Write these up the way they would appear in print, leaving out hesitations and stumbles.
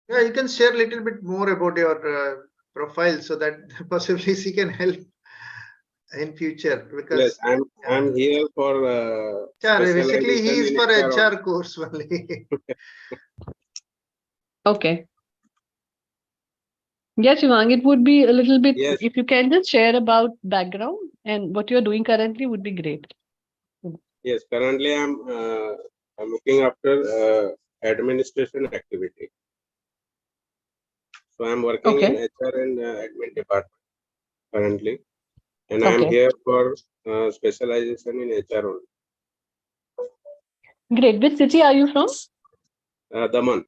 Yeah, you can share a little bit more about your profile so that possibly she can help in future, because Yes, I'm here for basically he specialization is in for HR HR only. course only. Okay. Yes, Shivang, it would be a little bit, Yes, if you can just share about background and what you're doing currently would be great. yes. Currently, I'm looking after administration activity. So I'm working in Okay. HR and admin department currently, and I'm Okay. here for specialization in HR only. Great. Which city are you from? Daman,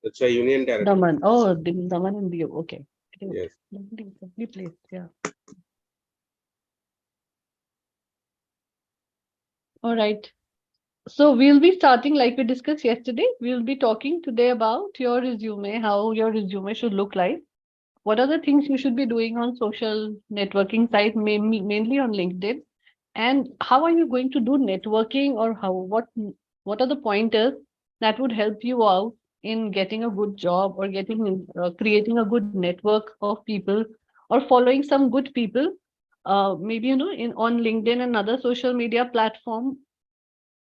it's a union territory. Daman. Oh, Daman and Diu. Okay. Great. Yes. Lovely place. Yeah. All right. So we'll be starting like we discussed yesterday. We'll be talking today about your resume, how your resume should look like. What are the things you should be doing on social networking sites, mainly on LinkedIn? And how are you going to do networking, or what are the pointers that would help you out in getting a good job, or creating a good network of people, or following some good people, maybe in on LinkedIn and other social media platform,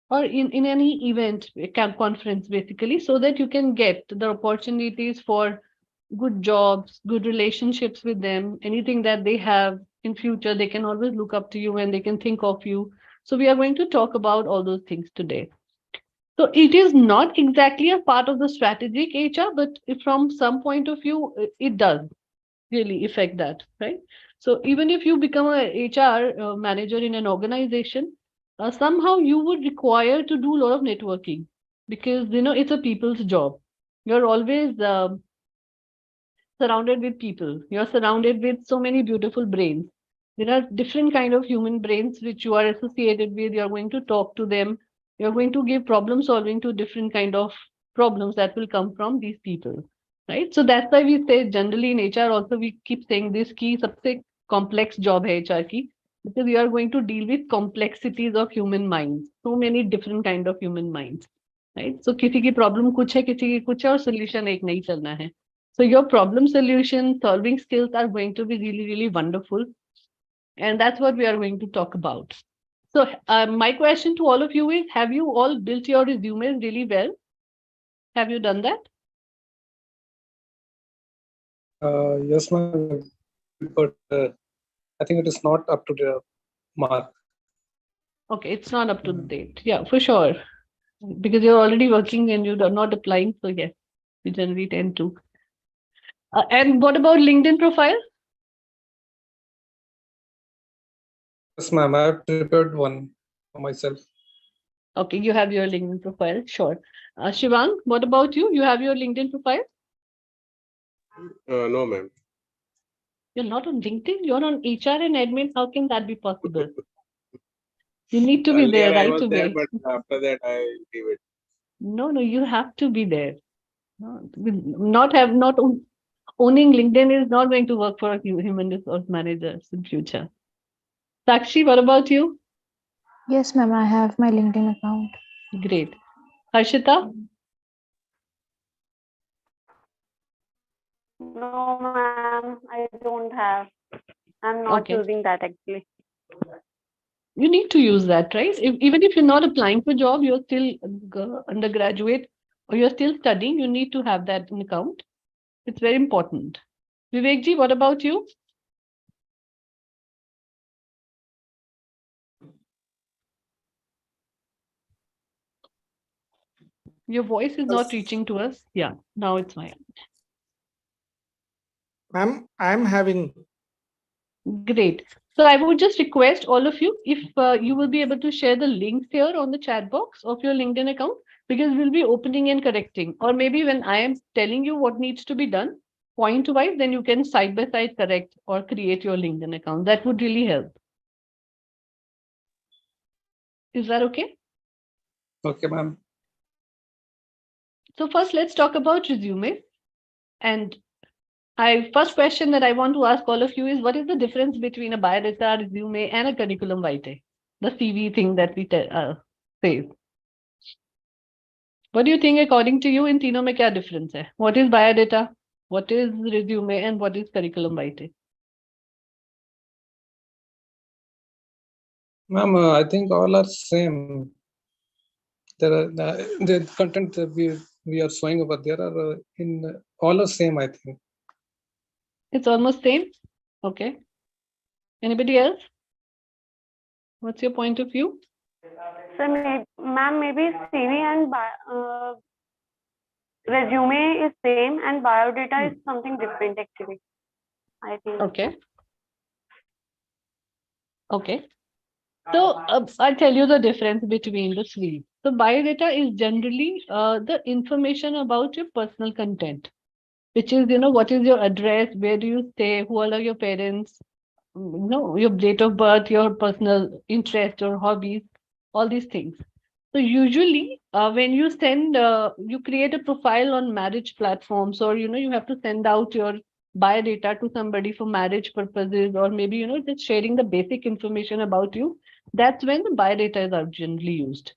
or in any event, conference, basically, so that you can get the opportunities for good jobs, good relationships with them, anything that they have in future, they can always look up to you and they can think of you. So we are going to talk about all those things today. So it is not exactly a part of the strategic HR, but from some point of view, it does really affect that, right? So even if you become a HR manager in an organization, somehow you would require to do a lot of networking, because it's a people's job. You're always surrounded with people. You're surrounded with so many beautiful brains. There are different kind of human brains which you are associated with. You're going to talk to them. You're going to give problem solving to different kind of problems that will come from these people, right? So that's why we say generally in HR also we keep saying this key सबसे complex job है HR की, because you are going to deal with complexities of human minds, so many different kind of human minds, right? So किसी की problem कुछ है, किसी की कुछ है, और solution एक नहीं चलना है. So your problem solution solving skills are going to be really, really wonderful. And that's what we are going to talk about. So my question to all of you is, have you all built your resumes really well? Have you done that? Yes, ma'am, but I think it is not up to the mark. Okay, it's not up to the date. Yeah, for sure. Because you're already working and you're not applying. So yes, we generally tend to. And what about LinkedIn profile? Yes, ma'am, I have prepared one for myself. Okay, you have your LinkedIn profile. Sure. Shivang, what about you? You have your LinkedIn profile? No, ma'am. You're not on LinkedIn. You're on HR and admin. How can that be possible? You need to be Earlier there I right was there, away. but after that I leave it. No, you have to be there. No, not owning LinkedIn is not going to work for human resource managers in future. Sakshi, what about you? Yes, ma'am, I have my LinkedIn account. Great. Harshita? No, ma'am, I don't have. I'm not Okay. using that actually. You need to use that, right? Even if you're not applying for job, you're still undergraduate, or you're still studying, you need to have that in account. It's very important. Vivekji, what about you? Your voice is not reaching to us. Yeah, now it's fine. Ma'am, I'm having. Great. So I would just request all of you, if you will be able to share the links here on the chat box of your LinkedIn account, because we'll be opening and correcting. Or maybe when I am telling you what needs to be done, point wise, then you can side by side correct or create your LinkedIn account. That would really help. Is that okay? Okay, ma'am. So first, let's talk about resume. And first question that I want to ask all of you is, what is the difference between a biodata, resume, and a curriculum vitae? The CV thing that we say. What do you think according to you in तीनों में क्या difference है? What is biodata? What is resume and what is curriculum vitae? Ma'am, I think all are same. There are the content that we are showing over there are in all are same, I think. It's almost same. Okay. Anybody else? What's your point of view? So, ma'am, maybe CV and resume is same and biodata is something different actually. I think. Okay. Okay. So I'll tell you the difference between the three. So biodata is generally the information about your personal content, which is, what is your address, where do you stay, who all are your parents, your date of birth, your personal interest or hobbies, all these things. So usually when you send, you create a profile on marriage platforms, or, you have to send out your biodata to somebody for marriage purposes, or maybe, just sharing the basic information about you. That's when the biodata is generally used.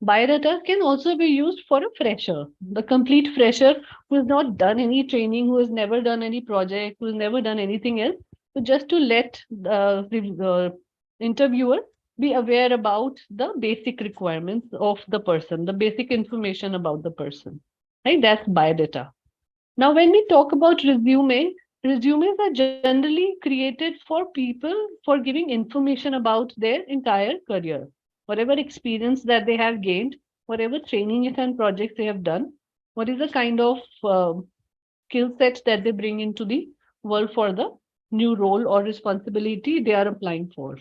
Biodata can also be used for a fresher, the complete fresher who has not done any training, who has never done any project, who has never done anything else. So just to let the interviewer be aware about the basic requirements of the person, the basic information about the person, right? That's biodata. Now, when we talk about resumes are generally created for people for giving information about their entire career, whatever experience that they have gained, whatever training and projects they have done, what is the kind of skill set that they bring into the world for the new role or responsibility they are applying for.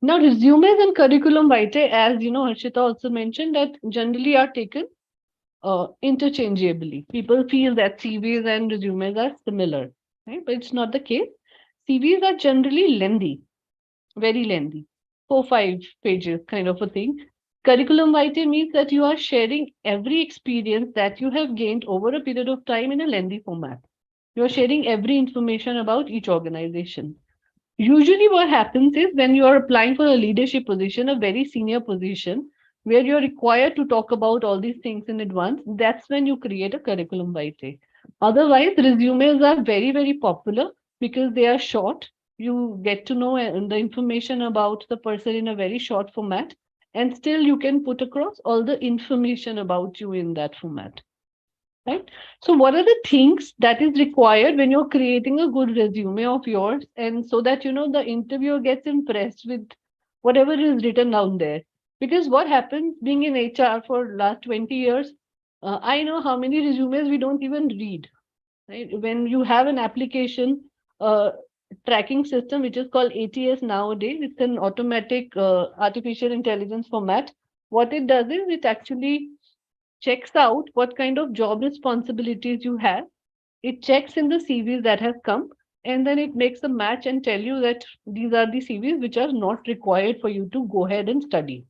Now, resumes and curriculum vitae, as Harshita also mentioned, that generally are taken interchangeably. People feel that CVs and resumes are similar, right? But it's not the case. CVs are generally lengthy, very lengthy, 4-5 pages kind of a thing. Curriculum vitae means that you are sharing every experience that you have gained over a period of time in a lengthy format. You are sharing every information about each organization. Usually what happens is when you are applying for a leadership position, a very senior position, where you're required to talk about all these things in advance, that's when you create a curriculum vitae. Otherwise, resumes are very, very popular because they are short. You get to know the information about the person in a very short format, and still you can put across all the information about you in that format. Right? So what are the things that is required when you're creating a good resume of yours, and so that the interviewer gets impressed with whatever is written down there? Because what happens being in HR for last 20 years, I know how many resumes we don't even read. Right? When you have an application tracking system, which is called ATS nowadays, it's an automatic artificial intelligence format. What it does is it actually checks out what kind of job responsibilities you have. It checks in the CVs that have come, and then it makes a match and tell you that these are the CVs which are not required for you to go ahead and study.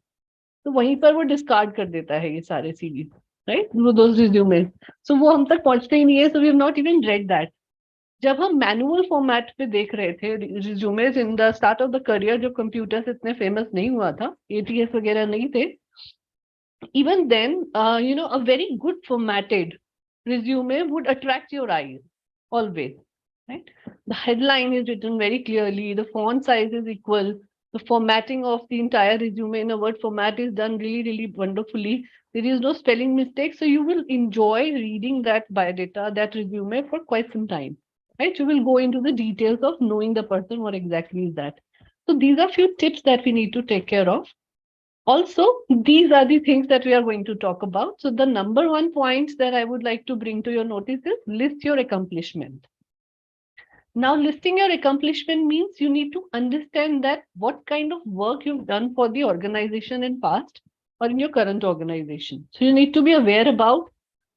तो वहीं पर वो discard कर देता है ये सारे CVs, right? Those resumes. So वो हम तक पहुंचते ही नहीं है. So we have not even read that. जब हम मैनुअल फॉर्मेट पे देख रहे थे resumes in the start of the career, जो कंप्यूटर्स इतने फेमस नहीं हुआ था, ATS वगैरह नहीं थे, even then, a very good formatted resume would attract your eyes always, right? The headline is written very clearly, the font size is equal, the formatting of the entire resume in a Word format is done really, really wonderfully. There is no spelling mistake, so you will enjoy reading that biodata, that resume for quite some time, right? You will go into the details of knowing the person, what exactly is that. So these are few tips that we need to take care of. Also, these are the things that we are going to talk about. So the number one point that I would like to bring to your notice is list your accomplishment. Now, listing your accomplishment means you need to understand that what kind of work you've done for the organization in past or in your current organization. So you need to be aware about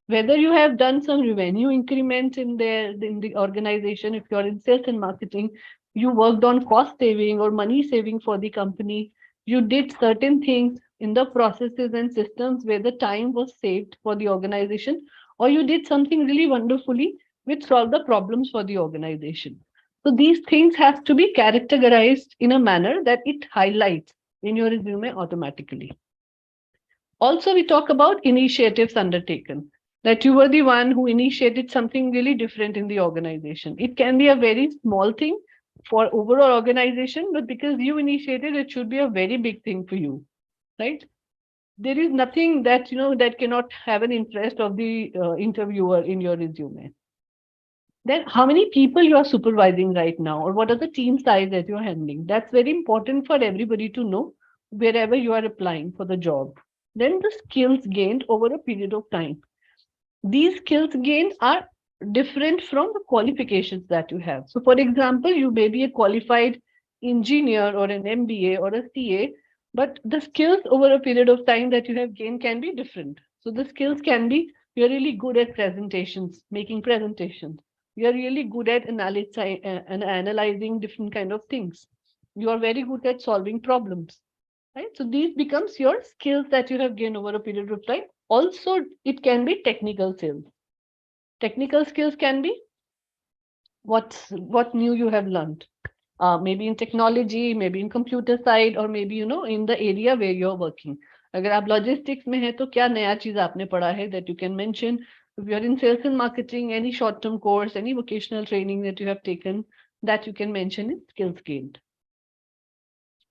whether you have done some revenue increment in the organization. If you're in sales and marketing, you worked on cost saving or money saving for the company. You did certain things in the processes and systems where the time was saved for the organization, or you did something really wonderfully which solved the problems for the organization. So these things have to be categorized in a manner that it highlights in your resume automatically. Also, we talk about initiatives undertaken, that you were the one who initiated something really different in the organization. It can be a very small thing for overall organization, but because you initiated, it should be a very big thing for you, right? There is nothing that, that cannot have an interest of the interviewer in your resume. Then how many people you are supervising right now, or what are the team size that you're handling? That's very important for everybody to know wherever you are applying for the job. Then the skills gained over a period of time. These skills gained are different from the qualifications that you have. So for example, you may be a qualified engineer or an MBA or a CA, but the skills over a period of time that you have gained can be different. So the skills can be, you're really good at presentations, making presentations. You're really good at analyzing different kind of things. You are very good at solving problems, right? So these becomes your skills that you have gained over a period of time. Also, it can be technical skills. Technical skills can be what new you have learned. Maybe in technology, maybe in computer side, or maybe in the area where you're working. अगर आप logistics में है तो क्या नया चीज आपने पढ़ा है that you can mention. If you're in sales and marketing, any short-term course, any vocational training that you have taken, that you can mention in skills gained.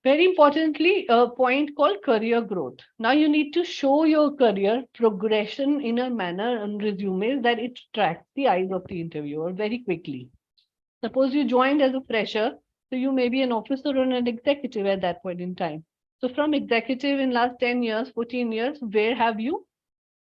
Very importantly, a point called career growth. Now you need to show your career progression in a manner on resumes that it attracts the eyes of the interviewer very quickly. Suppose you joined as a fresher, so you may be an officer or an executive at that point in time. So from executive in last 10 years, 14 years, where have you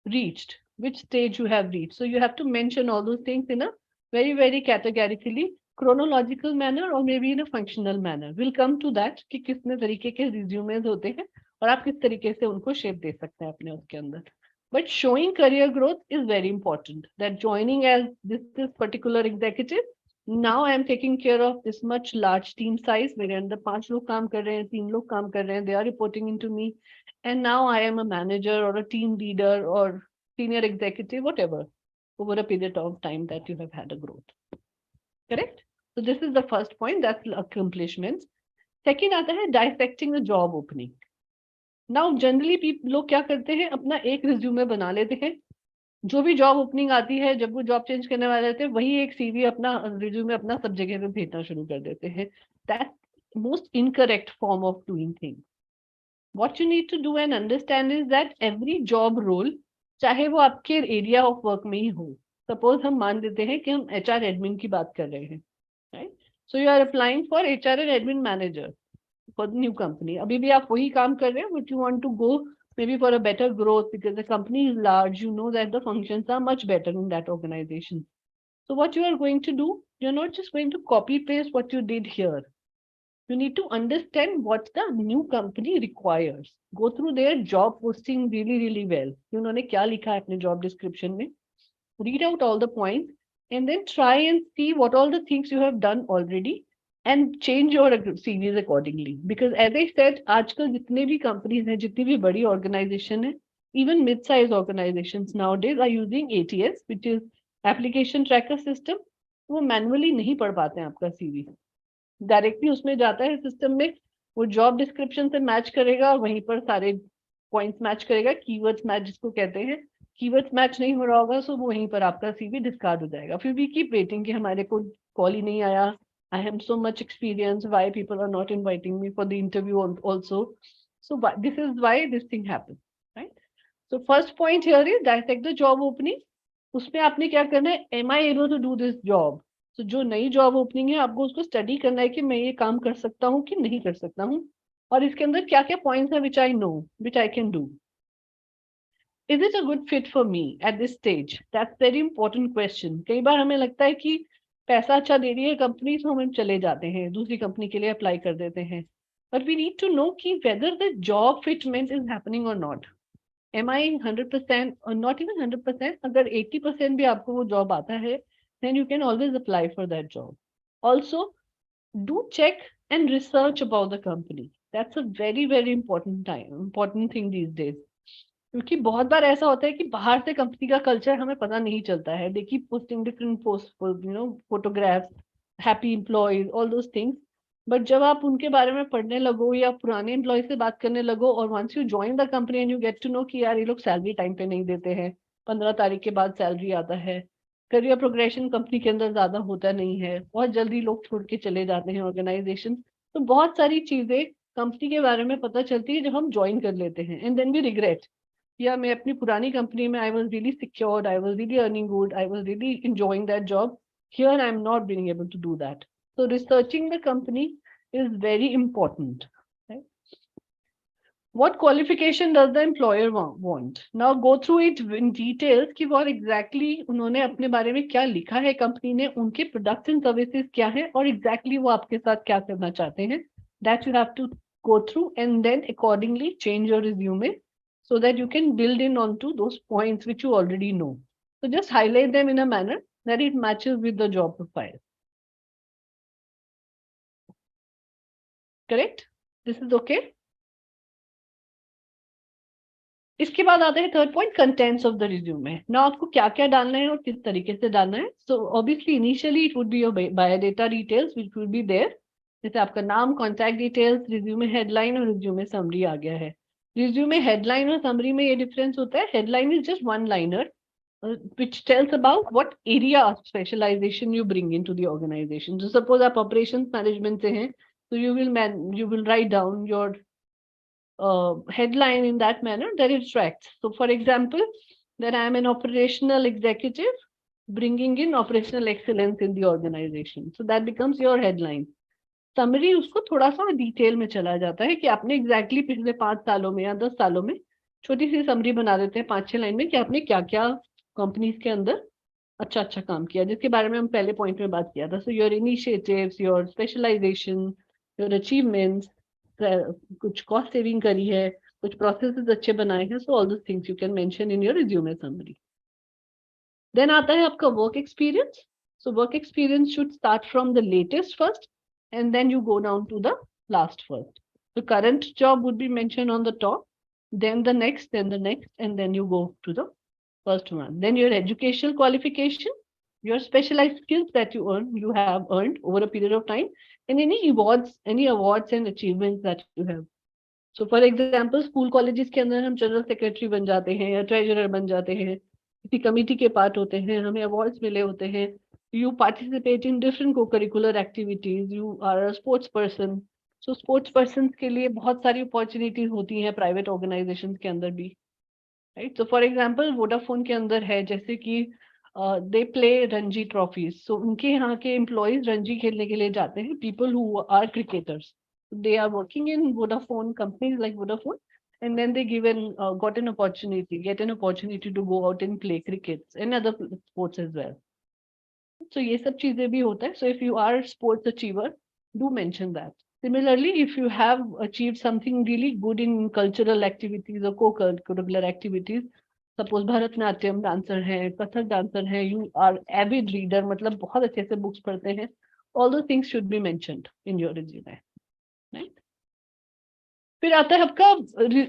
reached? Which stage you have reached? So you have to mention all those things in a very, very categorically chronological manner or maybe in a functional manner. We'll come to that कि कितने तरीके के resumes होते हैं और आप किस तरीके से उनको shape दे सकते हैं अपने उसके अंदर. But showing career growth is very important. That joining as this particular executive, now I am taking care of this much large team size. मेरे अंदर 5 लोग काम कर रहे हैं, 3 लोग काम कर रहे हैं. They are reporting into me, and now I am a manager or a team leader or senior executive, whatever, over a period of time that you have had a growth. Correct? So this is the first point, that's accomplishments. Second आता है dissecting the job opening. Now generally लोग क्या करते हैं, अपना एक resume बना लेते हैं. जो भी जॉब ओपनिंग आती है, जब वो जॉब चेंज करने वाले रहते हैं, वही एक सीवी अपना रिज्यूमे अपना सब जगह पे भेजना शुरू कर देते हैं. That's most incorrect form of doing things. What you need to do and understand is that every job role, चाहे वो आपके एरिया ऑफ वर्क में ही हो. सपोज हम मान लेते हैं कि हम HR एडमिन की बात कर रहे हैं, right? So you are applying for HR and admin manager for the new company. अभी भी आप वही काम कर रहे हैं, but you want to go maybe for a better growth because the company is large, you know that the functions are much better in that organization. So what you are going to do, you're not just going to copy paste what you did here. You need to understand what the new company requires. Go through their job posting really, really well. उन्होंने क्या लिखा है अपने job description में. Read out all the points and then try and see what all the things you have done already and change your CVs accordingly. Because as I said, आजकल जितने भी companies हैं, जितनी भी बड़ी organization है, even mid-size organizations nowadays are using ATS, which is application tracker system. वो manually नहीं पढ़ पाते हैं आपका CV. Directly उसमें जाता है system में, वो job description से match करेगा, वहीं पर सारे points match करेगा, keywords match जिसको कहते हैं. Keywords match नहीं हो रहा होगा, so वहीं पर आपका CV discard हो जाएगा. फिर we keep waiting कि हमारे को call ही नहीं आया. I have so much experience, why people are not inviting me for the interview also. So this is why this thing happens, right? So first point here is dissect the job opening. उसमें आपने क्या करना है, am I able to do this job? So जो नई job opening है, आपको उसको study करना है कि मैं ये काम कर सकता हूँ कि नहीं कर सकता हूँ, और इसके अंदर क्या क्या points हैं which I know, which I can do. Is it a good fit for me at this stage? That's very important question. कई बार हमें लगता है कि पैसा अच्छा दे रही है कंपनी, तो हम चले जाते हैं, दूसरी कंपनी के लिए अप्लाई कर देते हैं. But we need to know कि whether the job fitment is happening or not. Am I 100% or not even 100%? अगर 80% भी आपको वो job आता है, then you can always apply for that job. Also, do check and research about the company. That's a very, very important thing these days. क्योंकि बहुत बार ऐसा होता है कि बाहर से कंपनी का कल्चर हमें पता नहीं चलता है. They keep posting different posts, photographs, happy employees, all those things. But जब आप उनके बारे में पढ़ने लगो या पुराने एम्प्लॉय से बात करने लगो और once you join the company and you get to know कि यार ये लोग सैलरी टाइम पे नहीं देते हैं, 15 तारीख के बाद सैलरी आता है, करियर प्रोग्रेशन कंपनी के अंदर ज्यादा होता नहीं है, बहुत जल्दी लोग छोड़ के चले जाते हैं ऑर्गेनाइजेशन। तो बहुत सारी चीजें कंपनी के बारे में पता चलती है जब हम ज्वाइन कर लेते हैं एंड देन वी रिग्रेट, या मैं अपनी पुरानी कंपनी में I was really secured, I was really earning good, I was really enjoying that job, here I am not being able to do that. So researching the company is very important. Right? What qualification does the employer want? Now go through it in details कि what exactly उन्होंने अपने बारे में क्या लिखा है company ने, उनके प्रोडक्ट्स एंड सर्विसेज क्या है और exactly वो आपके साथ क्या करना चाहते हैं. That you have to go through and then accordingly change your resume so that you can build in onto those points which you already know. So just highlight them in a manner that it matches with the job profile. Correct? This is okay? इसके बाद आता है third point, contents of the resume. ना आपको क्या क्या डालना है और किस तरीके से डालना है। So obviously initially it would be your biodata details which would be there, जैसे आपका नाम, कॉन्टैक्ट डिटेल्स, रिज्यूमे हेडलाइन और रिज्यूमे समरी आ गया है। रिज्यूमे हेडलाइन और समरी में ये डिफरेंस होता है, headline is just one liner which tells about what area of specialization you bring into the organization. So suppose आप operations management से हैं, so you will write down your headline in that manner that it tracks. So for example, that I am an operational executive bringing in operational excellence in the organization. So that becomes your headline. Summary उसको थोड़ा सा detail में चला जाता है कि आपने exactly पिछले 5 सालों में या 10 सालों में छोटी सी समरी बना देते हैं 5-6 लाइन में कि आपने क्या क्या कंपनीज के अंदर अच्छा काम किया, जिसके बारे में हम पहले पॉइंट में बात किया था। So your initiatives, your specialisation, your achievements, कुछ कॉस्ट सेविंग करी है, कुछ प्रोसेसेस अच्छे बनाए हैं, so all those things you can mention in your resume summary. Then आता है आपका work experience. So work experience should start from the latest first and then you go down to the last first. The current job would be mentioned on the top, then the next, and then you go to the first one. Then your educational qualification, your specialized skills that you have earned over a period of time, and any awards and achievements that you have. So for example, school colleges के अंदर हम general secretary बन जाते हैं या treasurer बन जाते हैं, किसी कमेटी के पार्ट होते हैं, हमें अवार्ड्स मिले होते हैं, you participate in different co-curricular activities, you are a sports person. So sports persons के लिए बहुत सारी opportunities होती हैं private organizations के अंदर भी, right? So for example, Vodafone के अंदर है जैसे कि they play Ranji trophies. So उनके यहाँ के employees रणजी खेलने के लिए जाते हैं, people who are cricketers. They are working in Vodafone companies like Vodafone, and then they get an opportunity to go out and play cricket and other sports as well. So ये सब चीजें भी होता है. So if you are a sports achiever, do mention that. Similarly, if you have achieved something really good in cultural activities or co-curricular activities, suppose Bharatnatyam dancer है, Kathak dancer है, you are avid reader, मतलब बहुत अच्छे से books पढ़ते हैं, all those things should be mentioned in your resume, right? फिर आता है आपका,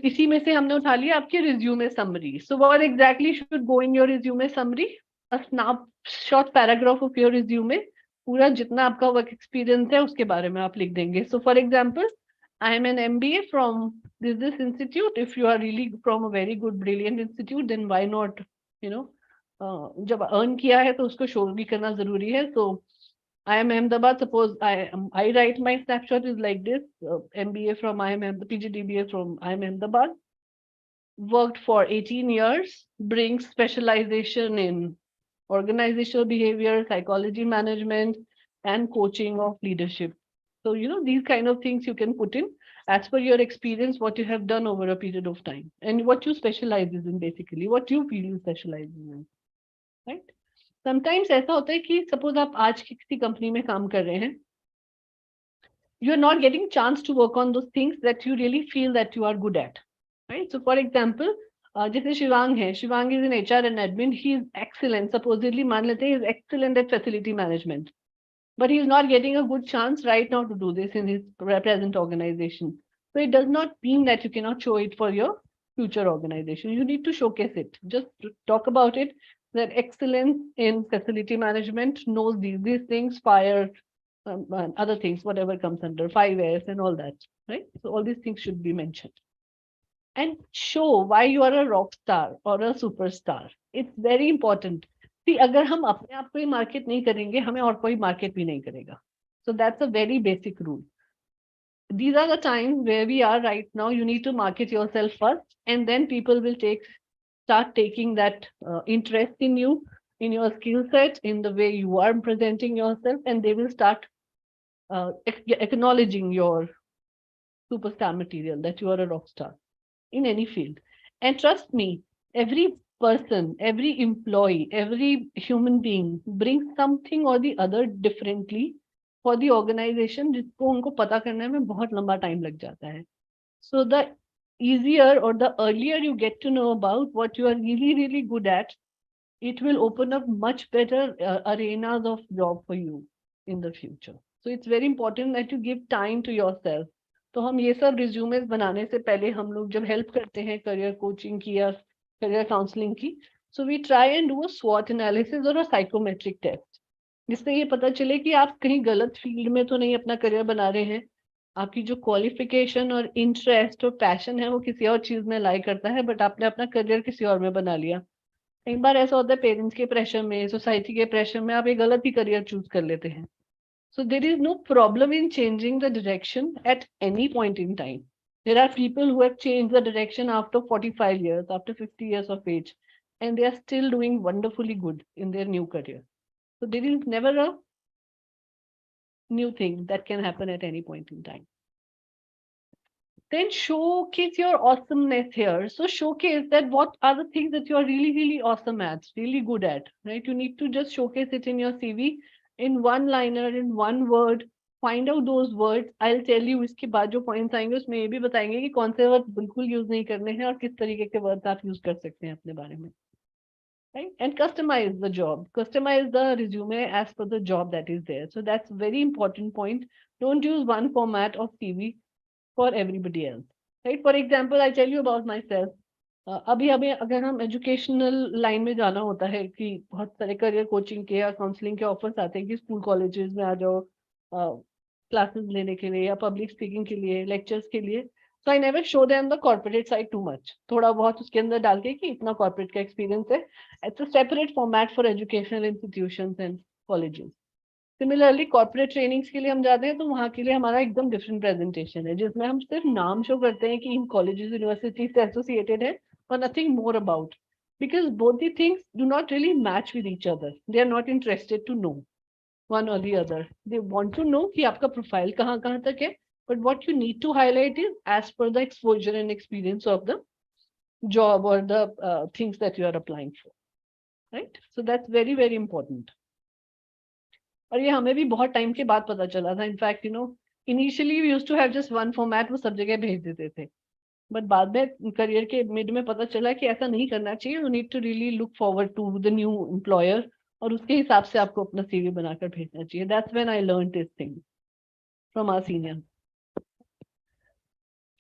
इसी में से हमने उठा लिया आपके resume summary. So what exactly should go in your resume summary? A snapshot paragraph of your resume, पूरा जितना आपका वर्क एक्सपीरियंस है उसके बारे में आप लिख देंगे. So for example, I am an MBA from this institute. If you are really from a very good brilliant institute, then why not, जब अर्न किया है तो उसको शो भी करना जरूरी है. So I am Ahmedabad, suppose I write my snapshot is like this, MBA from IIM, PGDBA from IIM Ahmedabad, worked for 18 years, brings specialization in organizational behavior, psychology management, and coaching of leadership. So, these kind of things you can put in as per your experience, what you have done over a period of time, and what you specialize in, basically, what you feel you specialize in, right? Sometimes ऐसा होता है कि suppose आप आज किसी company में काम कर रहे हैं, you are not getting chance to work on those things that you really feel that you are good at, right? So for example, जैसे शिवांग है, Shivang is in HR and admin, he is excellent, supposedly मान लेते हैं he is excellent at facility management, but he is not getting a good chance right now to do this in his present organization. So it does not mean that you cannot show it for your future organization. You need to showcase it. Just talk about it, that excellence in facility management, knows these things, fire other things, whatever comes under 5S and all that, right? So all these things should be mentioned. And show why you are a rock star or a superstar. It's very important. See, अगर हम अपने आप को ही market नहीं करेंगे, हमें और कोई market भी नहीं करेगा. So that's a very basic rule. These are the times where we are right now. You need to market yourself first, and then people will start taking that interest in you, in your skill set, in the way you are presenting yourself, and they will start acknowledging your superstar material, that you are a rock star in any field. And trust me, every person, every employee, every human being brings something or the other differently for the organization, जिसको उनको पता करने में बहुत लंबा time लग जाता है. So the easier or the earlier you get to know about what you are really, really good at, it will open up much better arenas of job for you in the future. So it's very important that you give time to yourself. तो हम ये सब resumes बनाने से पहले हम लोग जब help करते हैं career coaching की या career counseling की, so we try and do a SWOT analysis or a psychometric test, जिससे ये पता चले कि आप कहीं गलत फील्ड में तो नहीं अपना करियर बना रहे हैं, आपकी जो क्वालिफिकेशन और इंटरेस्ट और पैशन है वो किसी और चीज में लाई करता है, बट आपने अपना करियर किसी और में बना लिया. एक बार ऐसा होता है पेरेंट्स के प्रेशर में, सोसाइटी के प्रेशर में आप एक गलत ही करियर चूज कर लेते हैं. So there is no problem in changing the direction at any point in time. There are people who have changed the direction after 45 years, after 50 years of age, and they are still doing wonderfully good in their new career. So there is never a new thing that can happen at any point in time. Then showcase your awesomeness here. So showcase that what are the things that you are really, really awesome at, really good at, right? You need to just showcase it in your CV in one liner, in one word. Find out those words. I'll tell you इसके बाद जो points आएंगे उसमें ये भी बताएंगे कि कौन से words बिल्कुल use नहीं करने हैं और किस तरीके के words आप use कर सकते हैं अपने बारे में. Right? And customize the job. Customize the resume as per the job that is there. So that's a very important point. Don't use one format of CV for everybody else. Right? For example, I tell you about myself. अभी अगर हम educational line में जाना होता है कि बहुत सारे करियर कोचिंग के या काउंसलिंग के ऑफर्स आते हैं कि स्कूल कॉलेजेस में आ जाओ क्लासेस लेने के लिए या पब्लिक स्पीकिंग के लिए, लेक्चर्स के लिए. So I never show them the corporate side too much. थोड़ा बहुत उसके अंदर डाल के कि इतना corporate का experience है. It's a separate format for educational institutions and colleges. Similarly, corporate trainings के लिए हम जाते हैं तो वहाँ के लिए हमारा एकदम different presentation है, जिसमें हम सिर्फ नाम शो करते हैं कि इन colleges, universities से associated है और nothing more about. Because both the things do not really match with each other. They are not interested to know one or the other. They want to know कि आपका profile कहाँ तक है. But what you need to highlight is as per the exposure and experience of the job or the things that you are applying for, right? So that's very, very important. और ये हमें भी बहुत time के बाद पता चला था. In fact, initially we used to have just one format, वो सब जगह भेज देते थे. But बाद में करियर के मिड में पता चला कि ऐसा नहीं करना चाहिए. You need to really look forward to the new employer और उसके हिसाब से आपको अपना CV बनाकर भेजना चाहिए. That's when I learned this thing from our senior.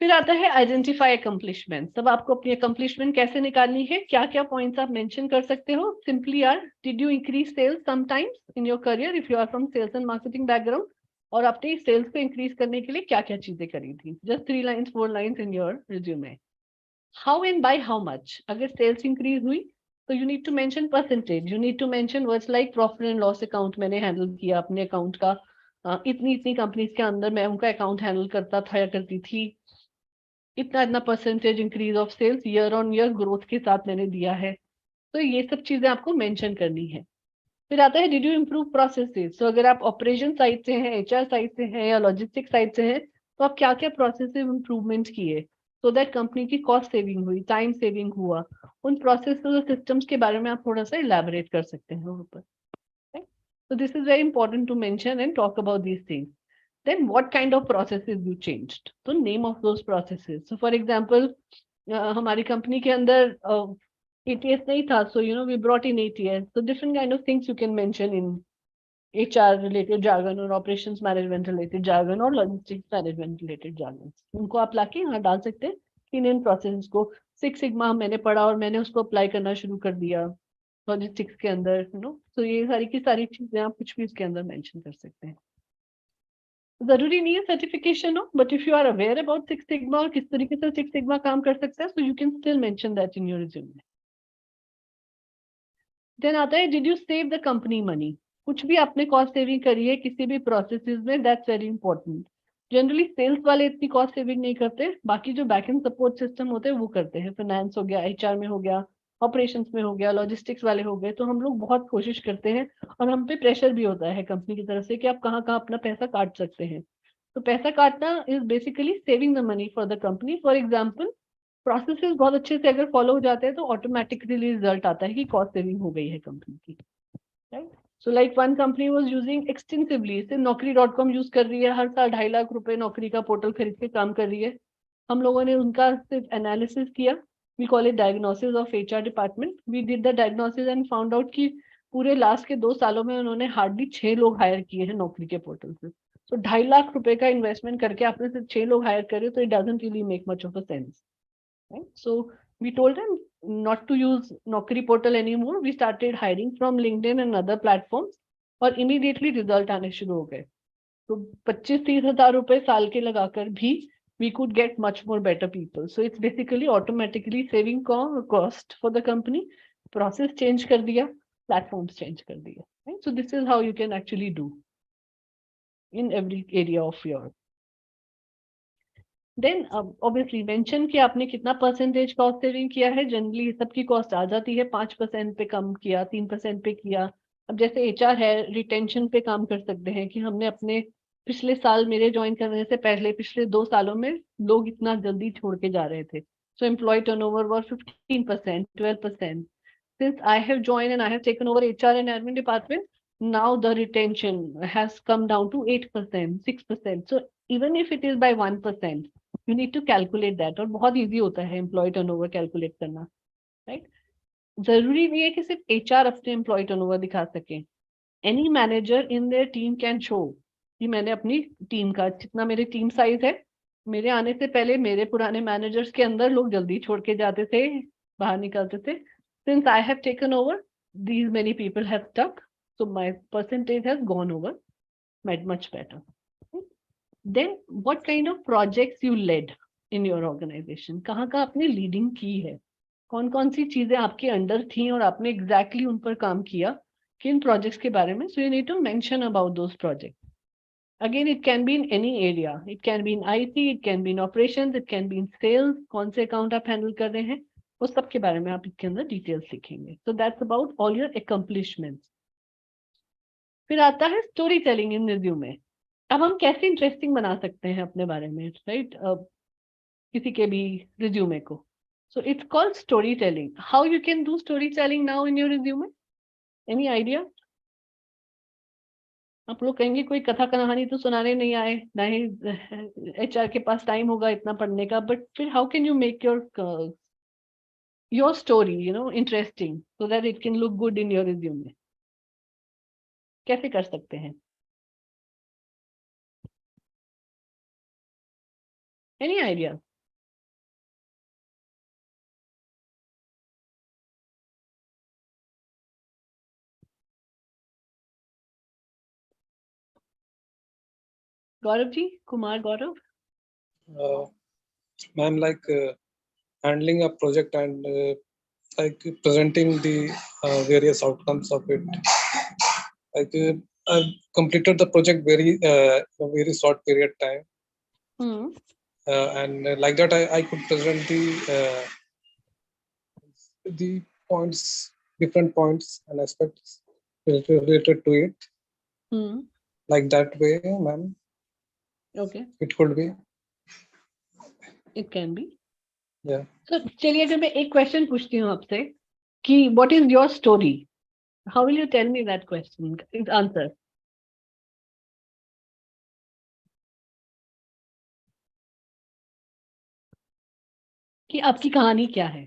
फिर आता है आइडेंटिफाई अकम्पलिशमेंट. अब आपको अपनी अकम्पलिशमेंट कैसे निकालनी है, क्या क्या पॉइंट्स आप मेंशन कर सकते हो. Simply are, did you increase sales sometimes in your career if you are from sales and marketing background, और आपने सेल्स को इंक्रीज करने के लिए क्या क्या चीजें करी थी. Just 3 lines 4 lines in your resume. How and by how much. अगर सेल्स इंक्रीज हुई तो you need to mention percentage. You need to mention words like profit and loss account मैंने हैंडल किया अपने अकाउंट का, इतनी कंपनीज के अंदर मैं उनका अकाउंट हैंडल करता था या करती थी, इतना percentage increase of sales year on year growth के साथ मैंने दिया है. तो ये सब चीजें आपको मेंशन करनी है. फिर आता है डिड यू इम्प्रूव प्रोसेसेस. तो अगर आप ऑपरेशन साइड से हैं, HR साइड से हैं या लॉजिस्टिक साइड से हैं, तो आप क्या क्या प्रोसेसिव इंप्रूवमेंट किए सो दैट कंपनी की कॉस्ट सेविंग हुई, टाइम सेविंग हुआ. उन प्रोसेस और सिस्टम्स के बारे में आप थोड़ा सा इलैबोरेट कर सकते हैं वहाँ पर. So this is very important to mention and talk about these things. Then what kind of processes you changed? So name of those processes. So for example, हमारी कंपनी के अंदर ATS नहीं था, so we brought in ATS. So different kind of things you can mention in HR related jargon or operations management related jargon or logistics management related jargon. उनको आप लाके यहाँ डाल सकते हैं इन processes को. Six Sigma मैंने पढ़ा और मैंने उसको अप्लाई करना शुरू कर दिया लॉजिस्टिक्स के अंदर. So ये सारी की सारी चीजें आप कुछ भी इसके अंदर मेंशन कर सकते हैं. जरूरी नहीं है सर्टिफिकेशन हो, but if you are aware about six sigma और किस तरीके से सिक्स सिग्मा काम कर सकता है, so you can still mention that in your resume. Then आता है did you save the company money. कुछ भी आपने कॉस्ट सेविंग करी है किसी भी प्रोसेसेस में, that's very important. Generally sales वाले इतनी कॉस्ट सेविंग नहीं करते, बाकी जो बैक एंड सपोर्ट सिस्टम होते हैं वो करते हैं. फाइनेंस हो गया, एचआर में हो गया, ऑपरेशंस में हो गया, लॉजिस्टिक्स वाले हो गए. तो हम लोग बहुत कोशिश करते हैं और हम पे प्रेशर भी होता है कंपनी की तरफ से कि आप कहाँ कहाँ अपना पैसा काट सकते हैं. तो पैसा काटना is basically saving the money for the company. For example, processes बहुत अच्छे से अगर फॉलो हो जाते हैं तो ऑटोमेटिकली रिजल्ट आता है कि कॉस्ट सेविंग हो गई है कंपनी की. Right. So like one company was using extensively, से naukri.com यूज कर रही है, हर साल 2.5 लाख रुपए नौकरी का पोर्टल खरीद के काम कर रही है. हम लोगों ने उनका सिर्फ एनालिसिस किया. We call it diagnosis of HR department. We did the diagnosis and found out कि पूरे लास्ट के 2 सालों में उन्होंने हार्डली 6 लोग हायर किए हैं नौकरी के पोर्टल से. तो 2.5 लाख रुपए का इन्वेस्टमेंट करके आपने सिर्फ 6 लोग हायर करे, तो it doesn't really make much of a sense. Right? So we told them not to use Naukri portal anymore. We started hiring from LinkedIn and other platforms, और immediately result आने शुरू हो गए. तो 25-30 हजार रुपए साल के लगाकर भी we could get much more better people. So it's basically automatically saving cost for the company. Process change कर दिया, platforms change कर दिया. Right? So this is how you can actually do in every area of your. Then obviously mention कि आपने कितना percentage cost saving किया है. Generally सबकी कॉस्ट आ जाती है 5% पे कम किया, 3% पे किया. अब जैसे एचआर है, रिटेंशन पे काम कर सकते हैं कि हमने अपने पिछले साल, मेरे ज्वाइन करने से पहले पिछले 2 सालों में लोग इतना जल्दी छोड़ के जा रहे थे. सो employee turnover was 15%, 12%. Since I have joined and I have taken over HR and admin department, now the retention has come down to 8%, 6%. So even if it is by 1%, you need to calculate that. और बहुत easy होता है employee turnover calculate करना, right? जरूरी नहीं है कि सिर्फ HR अपने employee turnover दिखा सके. Any manager in their team can show कि मैंने अपनी टीम का, जितना मेरी टीम साइज है, मेरे आने से पहले मेरे पुराने मैनेजर्स के अंदर लोग जल्दी छोड़ के जाते थे, बाहर निकलते थे. Since I have taken over, these many people have stuck, so my percentage has gone over much better. Then what kind of projects you led in your organization? कहाँ कहाँ आपने लीडिंग की है, कौन कौन सी चीजें आपके अंडर थी और आपने एग्जैक्टली उन पर काम किया, किन प्रोजेक्ट्स के बारे में. So you need to mention about those projects. Again, it can be in any area. It can be in IT, it can be in operations, it can be in sales. कौन से account आप handle कर रहे हैं, वो सब के बारे में आप इसके अंदर डिटेल्स लिखेंगे. So that's about all your accomplishments. फिर आता है स्टोरी टेलिंग इन रिज्यूमे. अब हम कैसे इंटरेस्टिंग बना सकते हैं अपने बारे में, राइट, किसी के भी रिज्यूमे को. So it's called story telling. How you can do story telling now in your resume? Any idea? आप लोग कहेंगे कोई कथा कहानी तो सुनाने नहीं आए, ना ही एचआर के पास टाइम होगा इतना पढ़ने का. बट फिर how can you make your story interesting so that it can look good in your resume? कैसे कर सकते हैं? Any idea? Gaurav ji, Kumar Gaurav. Ma'am, like handling a project and like presenting the various outcomes of it. Like I've completed the project a very short period time. And like that, I could present the points, different points and aspects related to it. Like that way, ma'am. Okay. It could be. It can be. Yeah. So चलिए अगर मैं एक question पूछती हूँ आपसे कि what is your story? How will you tell me that question? Answer. कि आपकी कहानी क्या है?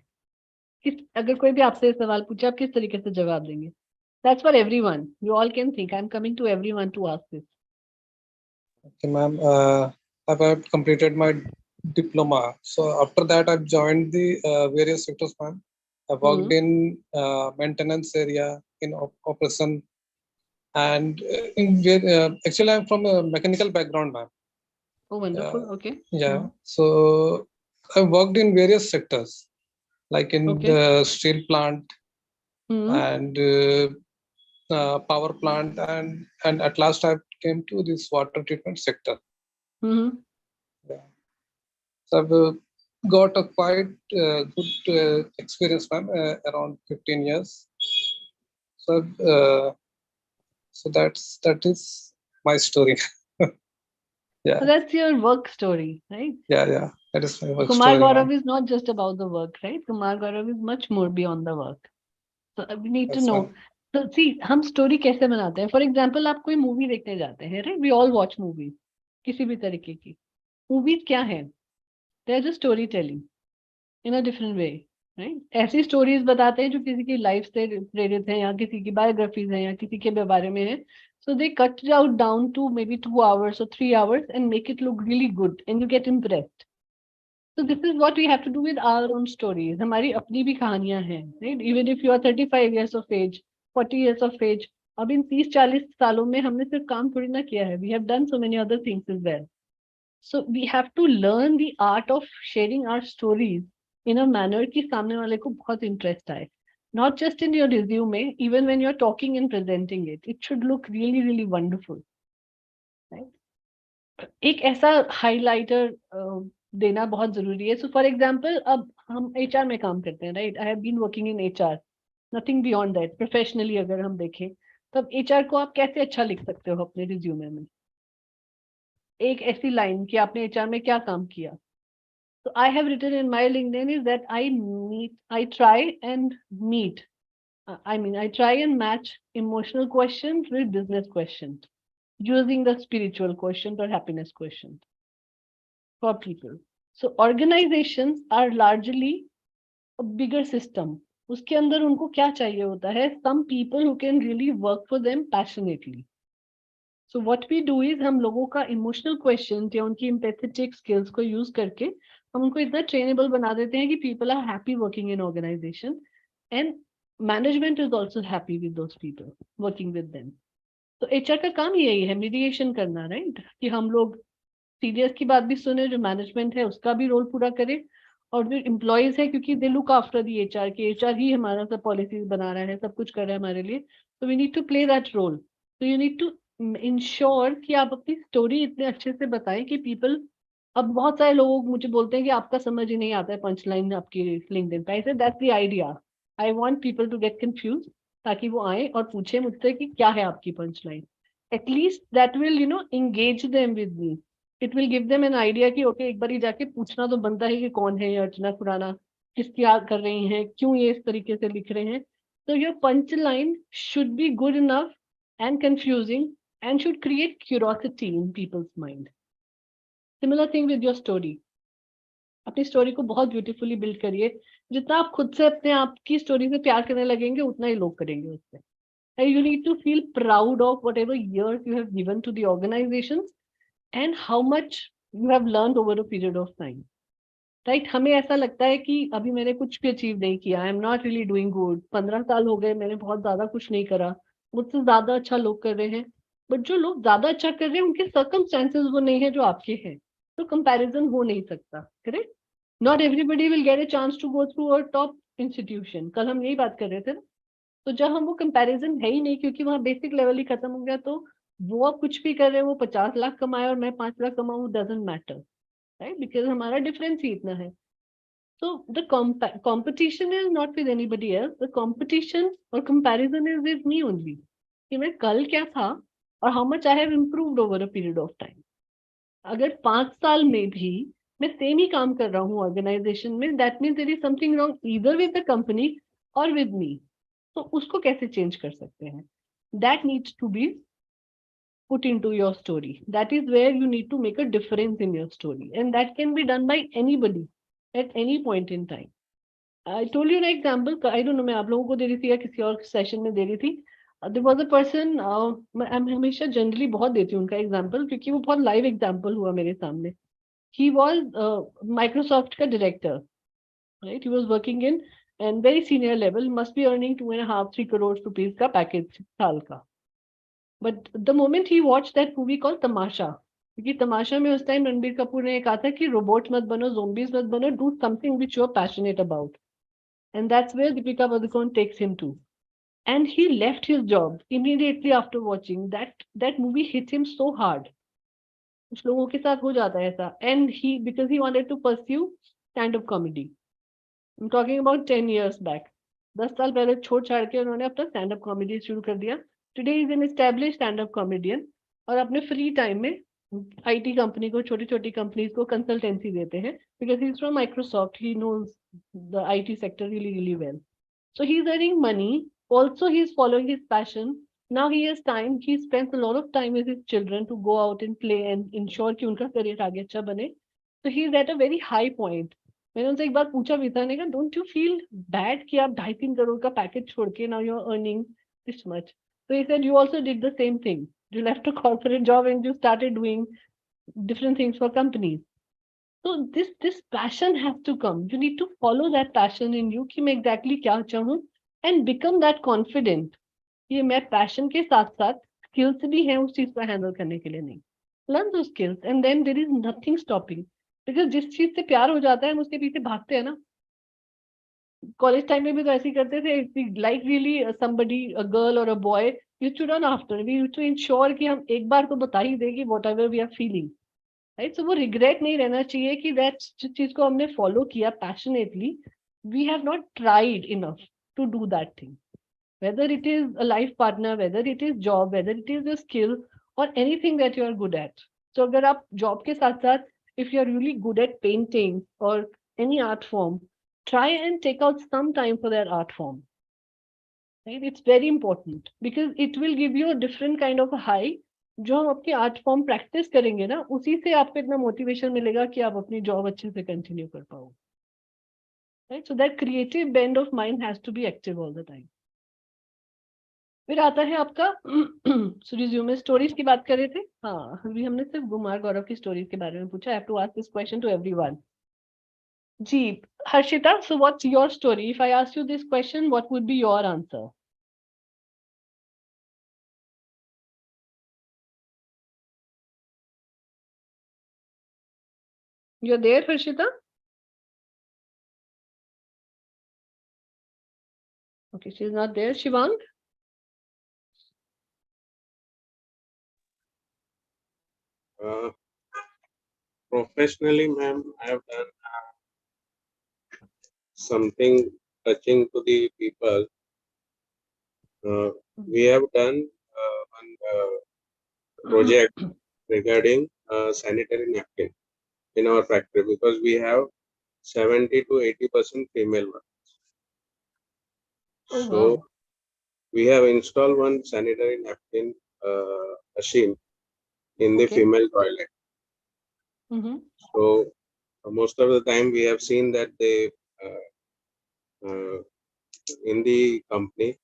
अगर कोई भी आपसे सवाल पूछे आप किस तरीके से जवाब देंगे? That's for everyone. You all can think. I'm coming to everyone to ask this. Okay, ma'am. I've completed my diploma. So after that, I've joined the various sectors, ma'am. I worked in maintenance area, in operation, And actually, I'm from a mechanical background, ma'am. Oh, wonderful. Okay. Yeah. So I worked in various sectors, like in Okay. the steel plant Hmm. and power plant, and at last I came to this water treatment sector. Hmm. So I've got a quite good experience, ma'am, around 15 years. So so that is my story. Yeah, So that's your work story, right? yeah. That is my work Kumar story, Gaurav ma'am. is not just about the work, right? Kumar Gaurav is much more beyond the work. So we need to Yes, know. ma'am. So see, हम story कैसे बनाते हैं? For example, आप कोई movie देखने जाते हैं, right? We all watch movies, किसी भी तरीके की. Movies क्या है? They are just storytelling in a different way, right? ऐसी stories बताते हैं जो किसी की life से प्रेरित हैं या किसी की biographies हैं या किसी के बारे में हैं. So they cut it out down to maybe 2 hours or 3 hours and make it look really good and you get impressed. So this is what we have to do with our own stories. हमारी अपनी भी कहानियां हैं, right? Even if you are 35 years of age, 40 years of age, अब इन 30-40 सालों में हमने सिर्फ काम थोड़ी ना किया है. We have done so many other things as well. So we have to learn the art of sharing our stories in a manner कि सामने वाले को बहुत interest आए. Not just in your resume, even when you're talking and presenting it, it should look really, really wonderful, right? एक ऐसा highlighter देना बहुत जरूरी है. So for example, अब हम HR में काम करते हैं, right? I have been working in HR. Nothing beyond that. Professionally अगर हम देखें, तब HR को आप कैसे अच्छा लिख सकते हो अपने रिज्यूमे में? एक ऐसी लाइन कि आपने HR में क्या काम किया. So I have written in my LinkedIn is that I try and match emotional questions with business questions, using the spiritual questions or happiness questions for people. So organizations are largely a bigger system. उसके अंदर उनको क्या चाहिए होता है? Some people who can really work for them passionately. So what we do is हम लोगों का emotional questions या उनकी empathetic skills को use करके हम उनको इतना trainable बना देते हैं कि people are happy working in organization and management is also happy with those people working with them. तो HR का काम यही है mediation करना, right? कि हम लोग सीनियर्स की बात भी सुने, जो मैनेजमेंट है उसका भी रोल पूरा करे, और जो एम्प्लॉयज है क्योंकि they look after the HR की HR ही हमारा सब पॉलिसीज बना रहा है, सब कुछ कर रहा है हमारे लिए. तो we need to play that role. तो यू नीड टू इंश्योर कि आप अपनी स्टोरी इतने अच्छे से बताएं कि पीपल. अब बहुत सारे लोग मुझे बोलते हैं कि आपका समझ ही नहीं आता है पंच लाइन आपकी लिंक्डइन पे. I said that's the idea. I want people to get confuse, ताकि वो आए और पूछे मुझसे कि क्या है आपकी punch line. At least that will engage them with me. It will give them an idea कि ओके, एक बार ही जाके पूछना तो बनता है कि कौन है ये अर्चना खुराना, किसकी याद कर रही हैं, क्यों ये इस तरीके से लिख रहे हैं. तो your punch line should be good enough and confusing and should create curiosity in people's mind. Similar thing with your story. अपनी स्टोरी को बहुत ब्यूटीफुली बिल्ड करिए. जितना आप खुद से अपने आप की स्टोरी से प्यार करने लगेंगे, उतना ही लोग करेंगे उससे. You need to feel proud of whatever years you have given to the organizations and how much you have learned over a period of time. Right? हमें ऐसा लगता है कि अभी मैंने कुछ भी अचीव नहीं किया. I am not really doing good. 15 साल हो गए, मैंने बहुत ज्यादा कुछ नहीं करा. मुझसे ज्यादा अच्छा लोग कर रहे हैं. बट जो लोग ज्यादा अच्छा कर रहे हैं उनके सर्कमस्टेंसेस वो नहीं है जो आपके हैं. तो कंपैरिजन हो नहीं सकता. Correct? Not everybody will get a chance to go through a top institution. कल हम यही बात कर रहे थे ना. तो जब हम वो कंपैरिजन है ही नहीं, क्योंकि वहाँ बेसिक लेवल ही खत्म हो गया, तो वो अब कुछ भी कर रहे हैं, वो 50 लाख कमाए और मैं 5 लाख कमाऊं, डजंट मैटर, राइट? बिकॉज हमारा डिफरेंस ही इतना है. So the competition is not with anybody else. The competition or comparison is with me only. कि मैं कल क्या था और how much I have improved over a period of time. अगर 5 साल में भी मैं सेम ही काम कर रहा हूँ ऑर्गेनाइजेशन में, that means there is something wrong either with the company or with me. तो उसको कैसे चेंज कर सकते हैं? That needs to be put into your story. That is where you need to make a difference in your story, and that can be done by anybody at any point in time. I told you an example. I don't know, मैं आप लोगों को दे रही थी या किसी और session में दे रही थी. There was a person. मैं हमेशा जनरली बहुत देती हूँ उनका एग्जाम्पल, क्योंकि वो बहुत लाइव एग्जाम्पल हुआ मेरे सामने. He was Microsoft का director, right? He was working in and very senior level, must be earning 2.5-3 crore rupees का पैकेज साल का. But the moment he watched that movie called Tamasha, क्योंकि तमाशा में उस टाइम रणबीर कपूर ने कहा था कि रोबोट मत बनो, zombies मत बनो, do something which you are passionate about. And that's where Deepika Padukone takes him to. And he left his job immediately after watching that movie. Hit him so hard. कुछ लोगों के साथ हो जाता है ऐसा. And because he wanted to pursue stand-up comedy. I'm talking about 10 years back. 10 साल पहले छोड़ छाड़ के उन्होंने अपना stand-up comedy शुरू कर दिया. Today he is an established stand-up comedian और अपने free time में IT company को, छोटी-छोटी companies को consultancy देते हैं, because he's from Microsoft. He knows the IT sector really, really well. So he's earning money. Also, he's following his passion. Now he has time. He spends a lot of time with his children to go out and play and ensure कि उनका career आगे अच्छा बने. So he's at a very high point. मैंने उनसे एक बार पूछा भी था, ने कहा, don't you feel bad कि आप 2.5-3 करोड़ का पैकेज छोड़ के now you're earning this much? So he said, you also did the same thing. You left a corporate job and you started doing different things for companies. So this passion has to come. You need to follow that passion in you कि मैं exactly क्या चाहूँ and become that confident कि मैं passion के साथ साथ skills भी हैं उस चीज को handle करने के लिए. नहीं, learn those skills and then there is nothing stopping. Because जिस चीज से प्यार हो जाता है हम उसके पीछे भागते हैं ना. कॉलेज टाइम में भी तो ऐसे ही करते थे. Like really somebody, a girl or a boy, used to run after. We used to ensure कि हम एक बार तो बता ही दें कि whatever we are feeling. Right? So वो regret नहीं रहना चाहिए कि that जिस चीज को हमने follow किया passionately, we have not tried enough to do that thing. Whether it is a life partner, whether it is job, whether it is a skill or anything that you are good at. So अगर आप job के साथ साथ, if you are really good at painting or any art form, try and take out some time for that art form. Right? It's very important because it will give you a different kind of a high. जो हम अपनी art form practice करेंगे ना, उसी से आपको इतना motivation मिलेगा कि आप अपनी जॉब अच्छे से कंटिन्यू कर पाओ. Right? So that creative bend of mind has to be active all the time. फिर आता है आपका रिज्यूमे. स्टोरीज की बात कर रहे थे. हाँ, अभी हमने सिर्फ गुमार गौरव की स्टोरीज के बारे में पूछा. I have to ask this question to everyone. जी, Harshita, so what's your story? If I ask you this question, what would be your answer? You're there, Harshita? Okay, she's not there. Shivang? Professionally, ma'am, I have done something touching to the people. We have done one project regarding sanitary napkin in our factory because we have 70 to 80% female workers. Oh, So wow. we have installed one sanitary napkin machine in the Okay. female toilet. Mm-hmm. So most of the time we have seen that they in the company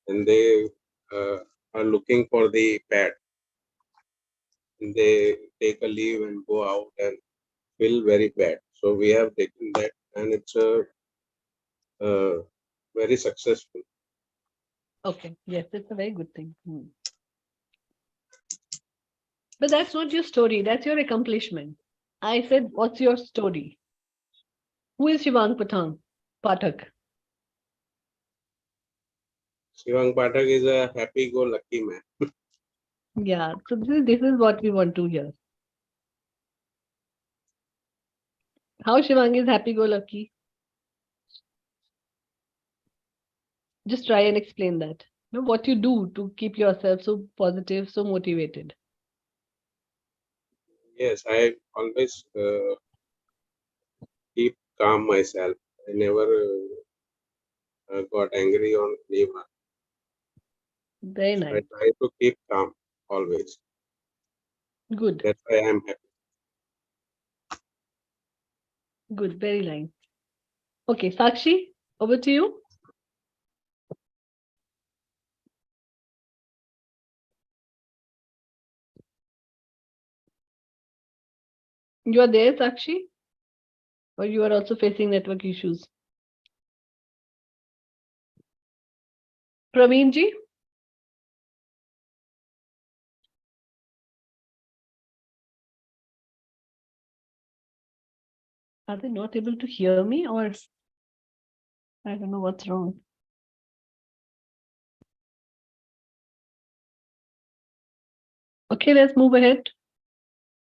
and they are looking for the pad. And they take a leave and go out and feel very bad. So we have taken that and it's very successful. Okay, yes, it's a very good thing. But that's not your story, that's your accomplishment. I said, what's your story? Who is Shivang Pathak? Shivang Pathak is a happy-go-lucky man. Yeah, so this is what we want to hear. How Shivang is happy-go-lucky? Just try and explain that. You know, what you do to keep yourself so positive, so motivated. Yes, I always keep calm myself. I never got angry on anyone. Very I nice. try to keep calm always. Good, That's why I'm happy. good, very nice. Okay, Sakshi, over to you. You are there, Sakshi? Or you are also facing network issues? Praveen ji? Are they not able to hear me, or I don't know what's wrong? Okay, let's move ahead.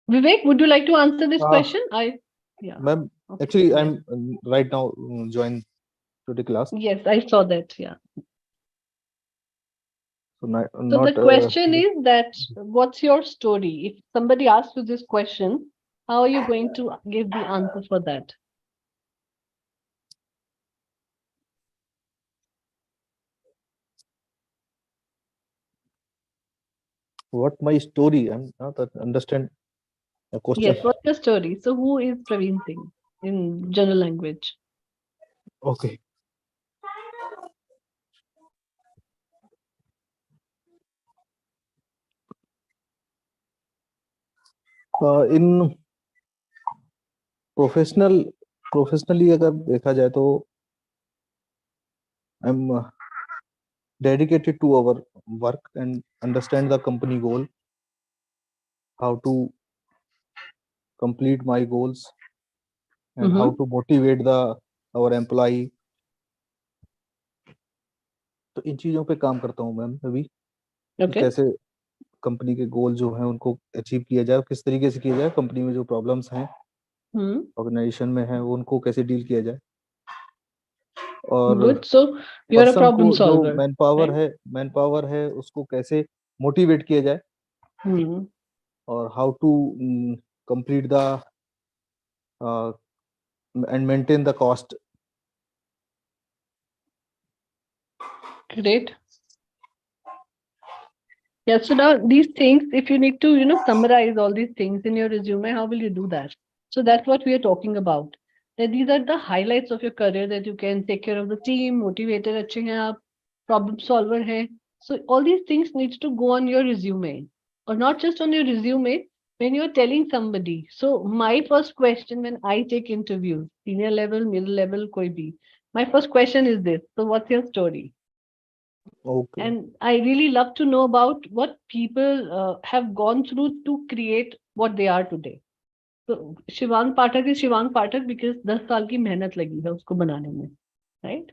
Vivek, would you like to answer this question? Yeah. Ma'am, Okay. actually, Yes. I'm right now joined to the class. Yes, I saw that. Yeah. So not, So the question is that what's your story? If somebody asks you this question, how are you going to give the answer for that? what my story? I'm not understand the question. Yes, what's your story? So who is Praveen Singh in general language? Okay. In professionally अगर देखा जाए तो I am dedicated to our work and understand the company goal, how to complete my goals, and how to motivate the our employee. तो इन चीजों पे काम करता हूँ मैम अभी कि Okay. कैसे कंपनी के गोल जो हैं उनको अचीव किया जाए, किस तरीके से किया जाए, कंपनी में जो प्रॉब्लम्स हैं ऑर्गेनाइजेशन में है वो उनको कैसे डील किया जाए, और Good. So you're a person problem को जो solver. मैन पावर है उसको कैसे मोटिवेट किया जाए, और how to complete the and maintain the cost. Great. Yeah, so now these things, if you need to, summarize all these things in your resume, how will you do that? So that's what we are talking about. That these are the highlights of your career, that you can take care of the team, motivated, अच्छे हैं आप, problem solver है. So all these things needs to go on your resume, or not just on your resume, when you're telling somebody. So my first question when I take interviews, senior level, middle level, koi bhi, my first question is this. So what's your story? Okay. And I really love to know about what people have gone through to create what they are today. So Shivang Pathak is Shivang Pathak because 10 साल की मेहनत लगी है उसको बनाने में, right?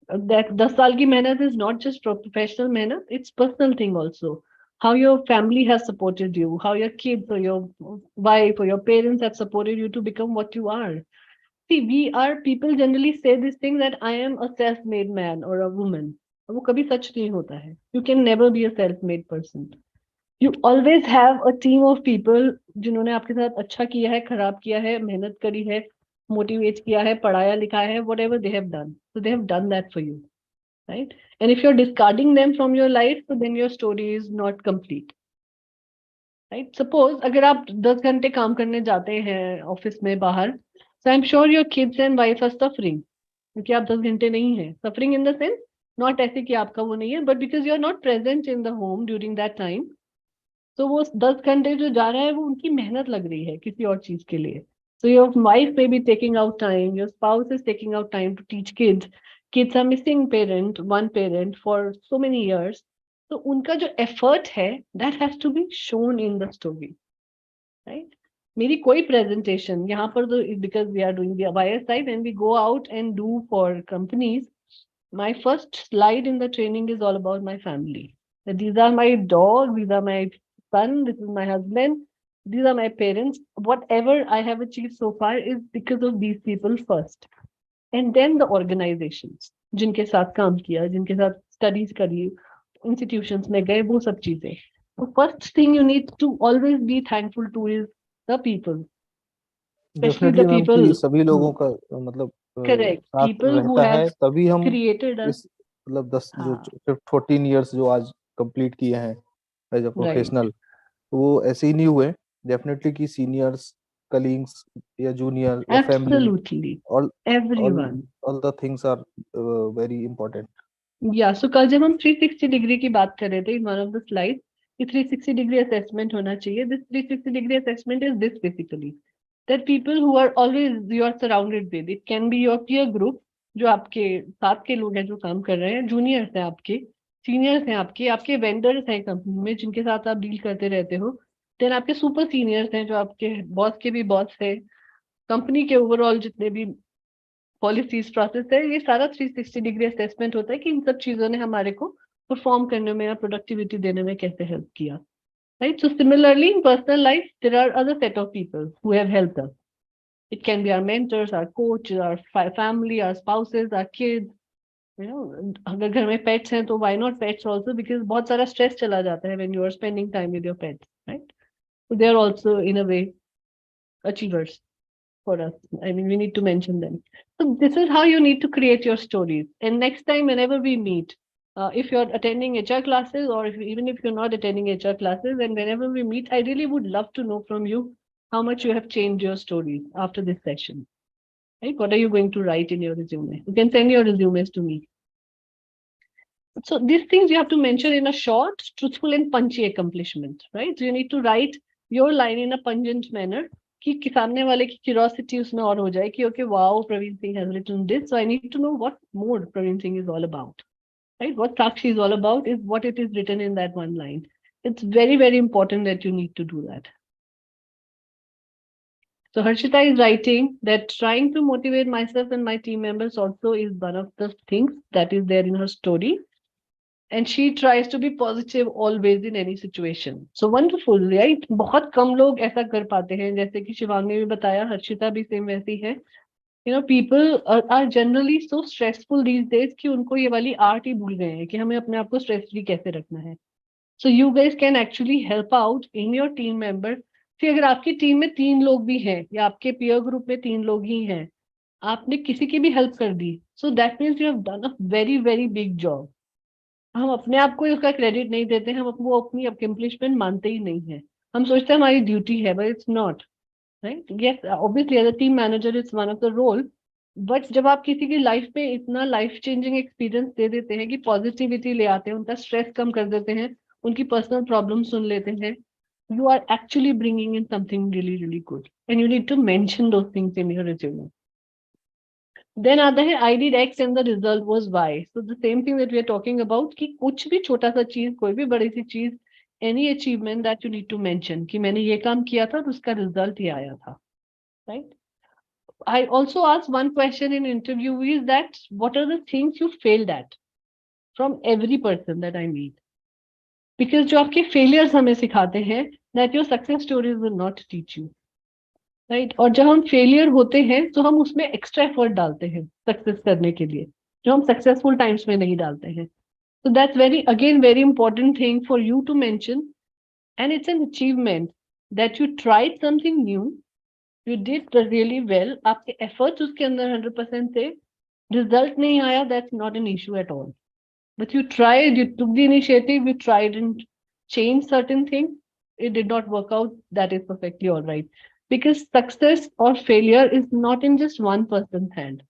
That 10 साल की मेहनत is not just professional मेहनत, it's personal thing also. How your family has supported you, how your kids or your wife or your parents have supported you to become what you are. See, people generally say this thing that I am a self-made man or a woman. वो कभी सच नहीं होता है. You can never be a self-made person. You always have a team of people जिन्होंने आपके साथ अच्छा किया है, खराब किया है, मेहनत करी है, motivate किया है, पढ़ाया लिखाया है, whatever they have done. So they have done that for you, right? And if you're discarding them from your life, so then your story is not complete, right? Suppose अगर आप 10 घंटे काम करने जाते हैं ऑफिस में बाहर, so I'm sure your kids and wife are suffering. क्योंकि आप 10 घंटे नहीं है, suffering in the sense not ऐसे कि आपका वो नहीं है, but because you are not present in the home during that time. तो वो 10 घंटे जो जा रहा है वो उनकी मेहनत लग रही है किसी और चीज के लिए. So your wife may be taking out time, your spouse is taking out time to teach kids. Kids are missing one parent for so many years. तो उनका जो एफर्ट है that has to be shown in the story, right? मेरी कोई presentation यहाँ पर तो because we are doing the wire side and we go out and do for companies, my first slide in the training is all about my family. That these are my dog, these are my son, this is my husband, these are my parents. Whatever I have achieved so far is because of these people first. And then the organizations, जिनके साथ काम किया, जिनके साथ studies करी, institutions में गए, वो सब चीजें. So first thing you need to always be thankful to is the people. Especially the definitely ma'am people. कि सभी लोगों का मतलब Correct. साथ People who रहता है have तभी हम created us. इस मतलब 10 हाँ. जो 14 इयर्स जो आज कंप्लीट किए हैं एज अ Right. प्रोफेशनल, वो ऐसे ही नहीं हुए. डेफिनेटली कि सीनियर्स, कलीग्स या जूनियर या family, Absolutely. All Everyone. All the things are very important. Yeah, so कल जब हम 360 डिग्री की बात कर रहे थे in one of the slides, कि 360 डिग्री assessment होना चाहिए. This 360 degree assessment is this basically, that people who are always you are surrounded with, it can be your peer group, जो आपके साथ के लोग हैं जो काम कर रहे हैं, juniors हैं आपके, seniors हैं आपके vendors हैं कंपनी में जिनके साथ आप डील करते रहते हो, then आपके super seniors हैं जो आपके बॉस के भी बॉस है, कंपनी के ओवरऑल जितने भी पॉलिसीज प्रोसेस है, ये सारा 360 डिग्री असेसमेंट होता है कि इन सब चीजों ने हमारे को परफॉर्म करने में या प्रोडक्टिविटी देने में कैसे हेल्प किया, right? So similarly in personal life there are other set of people who have helped us. It can be our mentors, our coach, our family, our spouses, our kids. You know, अगर घर में pets हैं तो why not pets also, because बहुत सारा stress चला जाता है when you are spending time with your pets, right? So they are also in a way achievers for us. I mean, we need to mention them. So this is how you need to create your stories. And next time, whenever we meet, if you're attending HR classes, or even if you're not attending HR classes, and whenever we meet, I really would love to know from you how much you have changed your stories after this session. Right? What are you going to write in your resume? You can send your resumes to me. So these things you have to mention in a short, truthful, and punchy accomplishment, right? So you need to write your line in a pungent manner कि सामने वाले की curiosity उसमें और हो जाए कि okay, wow, Praveen Singh has written this, so I need to know what more Praveen Singh is all about, right? What Sakshi is all about is what it is written in that one line. It's very, very important that you need to do that. So Harshita is writing that trying to motivate myself and my team members also is one of the things that is there in her story. And she tries to be positive always in any situation. So wonderful, right? बहुत कम लोग ऐसा कर पाते हैं, जैसे कि शिवांग ने भी बताया, हर्षिता भी सेम वैसी है. You know, people are generally so stressful these days कि उनको ये वाली आर्ट ही भूल गए हैं कि हमें अपने आप को स्ट्रेस फ्री कैसे रखना है. So you guys can actually help out in your team member. फिर अगर आपकी टीम में 3 लोग भी हैं या आपके पीयर ग्रुप में 3 लोग ही हैं, आपने किसी की भी हेल्प कर दी, so that means you have done a very, very big job. हम अपने आप को उसका क्रेडिट नहीं देते हैं, हम वो अपनी अकम्प्लिशमेंट मानते ही नहीं है. हम सोचते हैं हमारी ड्यूटी है, but it's not, right? Yes, obviously as a team manager it's one of the role, but जब आप किसी की लाइफ में इतना लाइफ चेंजिंग एक्सपीरियंस दे देते हैं कि पॉजिटिविटी ले आते हैं, उनका स्ट्रेस कम कर देते हैं, उनकी पर्सनल प्रॉब्लम सुन लेते हैं, you are actually bringing in something really, really good, and you need to mention those things in your resume. Then आता है I did X and the result was Y. So the same thing that we are talking about कि कुछ भी छोटा सा चीज, कोई भी बड़ी सी चीज, any achievement that you need to mention कि मैंने ये काम किया था तो उसका रिजल्ट ये आया था, right? I also asked one question in interview is that what are the things you failed at from every person that I meet? Because जो आपके failures हमें सिखाते हैं that your success stories will not teach you, right? और जब हम failure होते हैं तो हम उसमें extra effort डालते हैं success करने के लिए, जो हम successful times में नहीं डालते हैं. So that's very important thing for you to mention, and it's an achievement that you tried something new, you did really well, आपके efforts उसके अंदर 100% थे, result नहीं आया, that's not an issue at all. But you tried, you took the initiative, you tried and changed certain things, it did not work out, that is perfectly all right. Because success or failure is not in just one person's hand.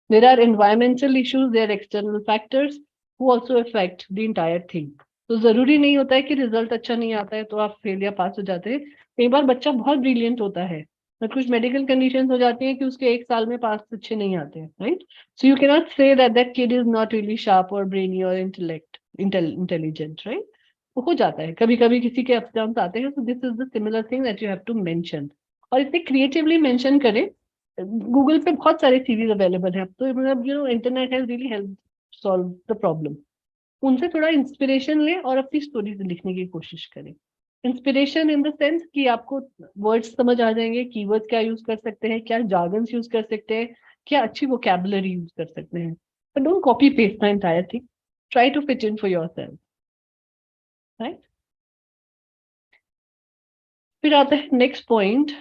There are environmental issues, there are external factors who also affect the entire thing. तो जरूरी नहीं होता है कि result अच्छा नहीं आता है तो आप फेलियर पास हो जाते हैं. कई बार बच्चा बहुत ब्रिलियंट होता है, बट कुछ मेडिकल कंडीशंस हो जाती हैं कि उसके 1 साल में पास अच्छे नहीं आते हैं, right? So you can not say that that kid is not really sharp और ब्रेनी और इंटेलिजेंट, राइट? वो हो जाता है, कभी कभी किसी के अप डाउन आते हैं. So this is the similar thing that you have to mention, और इसे क्रिएटिवली मेंशन करें. गूगल पे बहुत सारे सीरीज अवेलेबल हैं अब तो, मतलब you know internet has really help solve the problem. उनसे थोड़ा इंस्पिरेशन लें और अपनी स्टोरीज लिखने की कोशिश करें. इंस्पिरेशन इन द सेंस कि आपको वर्ड्स समझ आ जाएंगे, कीवर्ड्स क्या यूज कर सकते हैं, क्या जार्गन्स यूज कर सकते हैं, क्या अच्छी वोकैबुलरी यूज कर सकते हैं. But don't copy paste the entire thing, try to fit in for yourself, right? फिर आता है next point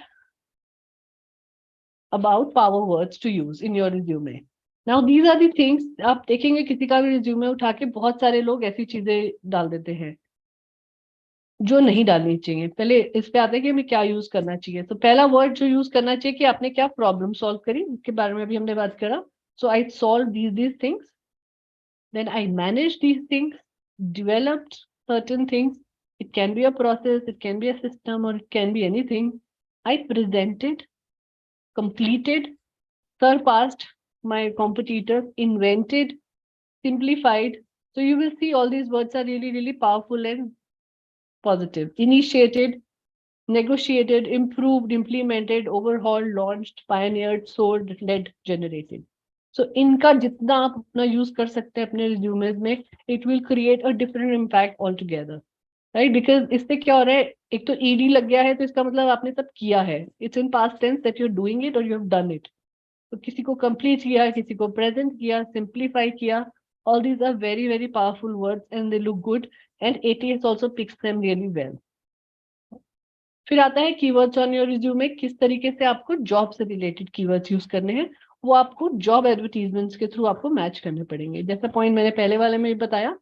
about power words to use in your resume. Now these are the things, आप देखेंगे किसी का भी रिज्यूमे उठा के बहुत सारे लोग ऐसी चीजें डाल देते हैं जो नहीं डालनी चाहिए. पहले इस पे आते हैं कि हमें क्या यूज करना चाहिए. तो पहला वर्ड जो यूज करना चाहिए कि आपने क्या प्रॉब्लम सॉल्व करी, उसके बारे में भी हमने बात करा. So I solve these things, then I manage these things, developed certain things. It can be a process, it can be a system, और it can be anything. I presented, completed, surpassed my competitors, invented, simplified. So you will see all these words are really, really powerful and positive. Initiated, negotiated, improved, implemented, overhauled, launched, pioneered, sold, led, generated. So इनका जितना आप अपना use कर सकते हैं अपने resumes में, it will create a different impact altogether, right? Because इससे क्या हो रहा है, एक तो ed लग गया है तो इसका मतलब आपने सब किया है. It's in past tense that you're doing it or you have done it. तो किसी को complete किया, किसी को present किया, simplify किया. All these are very, very powerful words and they look good, and ATS also picks them really well. फिर आता है कीवर्ड्स ऑन योर रिज्यूमे. किस तरीके से आपको जॉब से रिलेटेड कीवर्ड्स यूज करने हैं, वो आपको जॉब एडवर्टीजमेंट्स के थ्रू आपको मैच करने पड़ेंगे. जैसा पॉइंट मैंने पहले वाले में बताया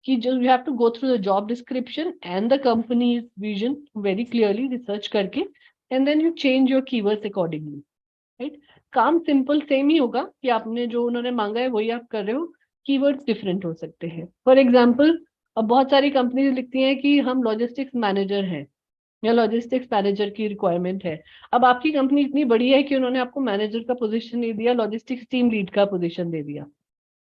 कि जो you have to go through the job description and the company's vision very clearly research करके, and then you change your keywords accordingly, right? काम सिंपल सेम ही होगा कि आपने जो उन्होंने मांगा है वही आप कर रहे हो, कीवर्ड्स डिफरेंट हो सकते हैं. फॉर एग्जाम्पल, अब बहुत सारी कंपनीज लिखती हैं कि हम लॉजिस्टिक्स मैनेजर हैं या लॉजिस्टिक्स मैनेजर की रिक्वायरमेंट है. अब आपकी कंपनी इतनी बड़ी है कि उन्होंने आपको मैनेजर का पोजीशन नहीं दिया, लॉजिस्टिक्स टीम लीड का पोजीशन दे दिया.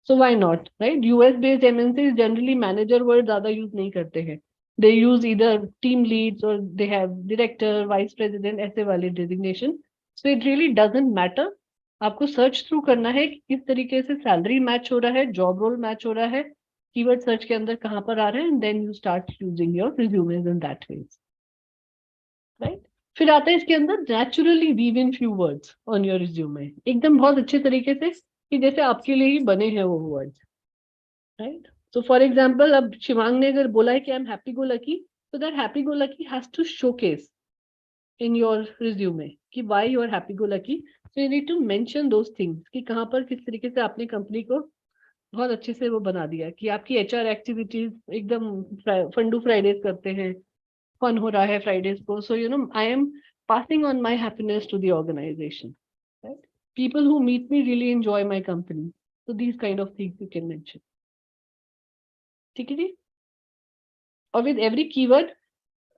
So why not, right? US based MNC generally manager word ज्यादा यूज नहीं करते हैं. दे यूज ईदर टीम लीड्स और they have director, vice president, ऐसे वाले designation. So it really doesn't matter. आपको सर्च थ्रू करना है कि किस तरीके से सैलरी मैच हो रहा है, जॉब रोल मैच हो रहा है, कीवर्ड सर्च के अंदर कहाँ पर आ रहे हैं, and then you start using your resumes in that way, right? फिर आता है इसके अंदर naturally weave in few words on your resume, एकदम बहुत अच्छे तरीके से कि जैसे आपके लिए ही बने हैं वो words, right? So for example, अब शिवांग ने अगर बोला है कि I am happy go lucky, so that happy go lucky has to showcase in your resume कि why you are happy go lucky. So you need to mention those things कि कहाँ पर किस तरीके से आपने कंपनी को बहुत अच्छे से वो बना दिया कि आपकी HR एक्टिविटीज एकदम फंडू फ्राइडेज करते हैं, फन हो रहा है फ्राइडेज को. So you know, I am passing on my happiness to the organization, right? People who meet me really enjoy my company. So these kind of things you can mention. ठीक है जी? और with every keyword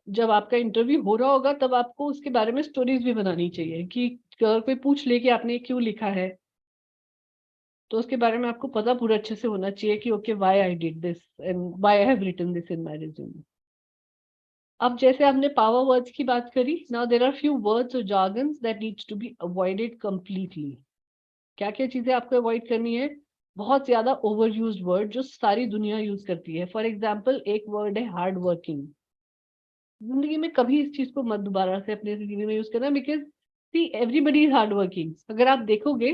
जब आपका interview हो रहा होगा तब आपको उसके बारे में स्टोरीज भी बनानी चाहिए कि कोई पूछ ले कि आपने क्यों लिखा है, तो उसके बारे में आपको पता पूरा अच्छे से होना चाहिए कि okay, why I did this and why I have written this in my resume. अब जैसे आपने पावर वर्ड्स की बात करी, now there are few words और jargons that needs to be avoided completely. क्या क्या चीजें आपको अवॉइड करनी है? बहुत ज्यादा ओवर यूज्ड वर्ड जो सारी दुनिया यूज करती है. फॉर एग्जाम्पल, एक वर्ड है हार्ड वर्किंग. जिंदगी में कभी इस चीज को मत दोबारा से अपने जिंदगी में यूज करना, because see everybody is hard working. अगर आप देखोगे,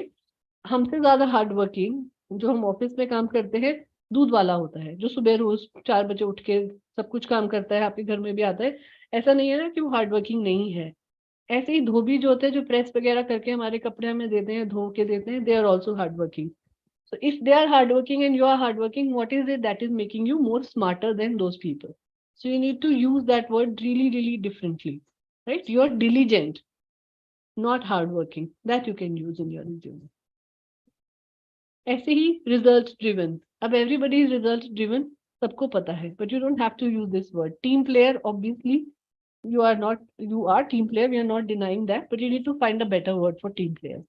हमसे ज्यादा हार्ड वर्किंग जो हम ऑफिस में काम करते हैं दूध वाला होता है, जो सुबह रोज 4 बजे उठ के सब कुछ काम करता है, आपके घर में भी आता है. ऐसा नहीं है ना कि वो हार्ड वर्किंग नहीं है. ऐसे ही धोबी जो होते हैं, जो प्रेस वगैरह करके हमारे कपड़े हमें देते हैं, धो के देते हैं, they are also hard working. So if they are hardworking and you are hardworking, what is it that is making you more smarter than those people? So you need to use that word really, really differently, right? You are diligent, not hardworking. That you can use in your resume. ऐसे ही result driven. अब everybody is result driven, सबको पता है, but you don't have to use this word. Team player, obviously, you are team player. We are not denying that, but you need to find a better word for team player.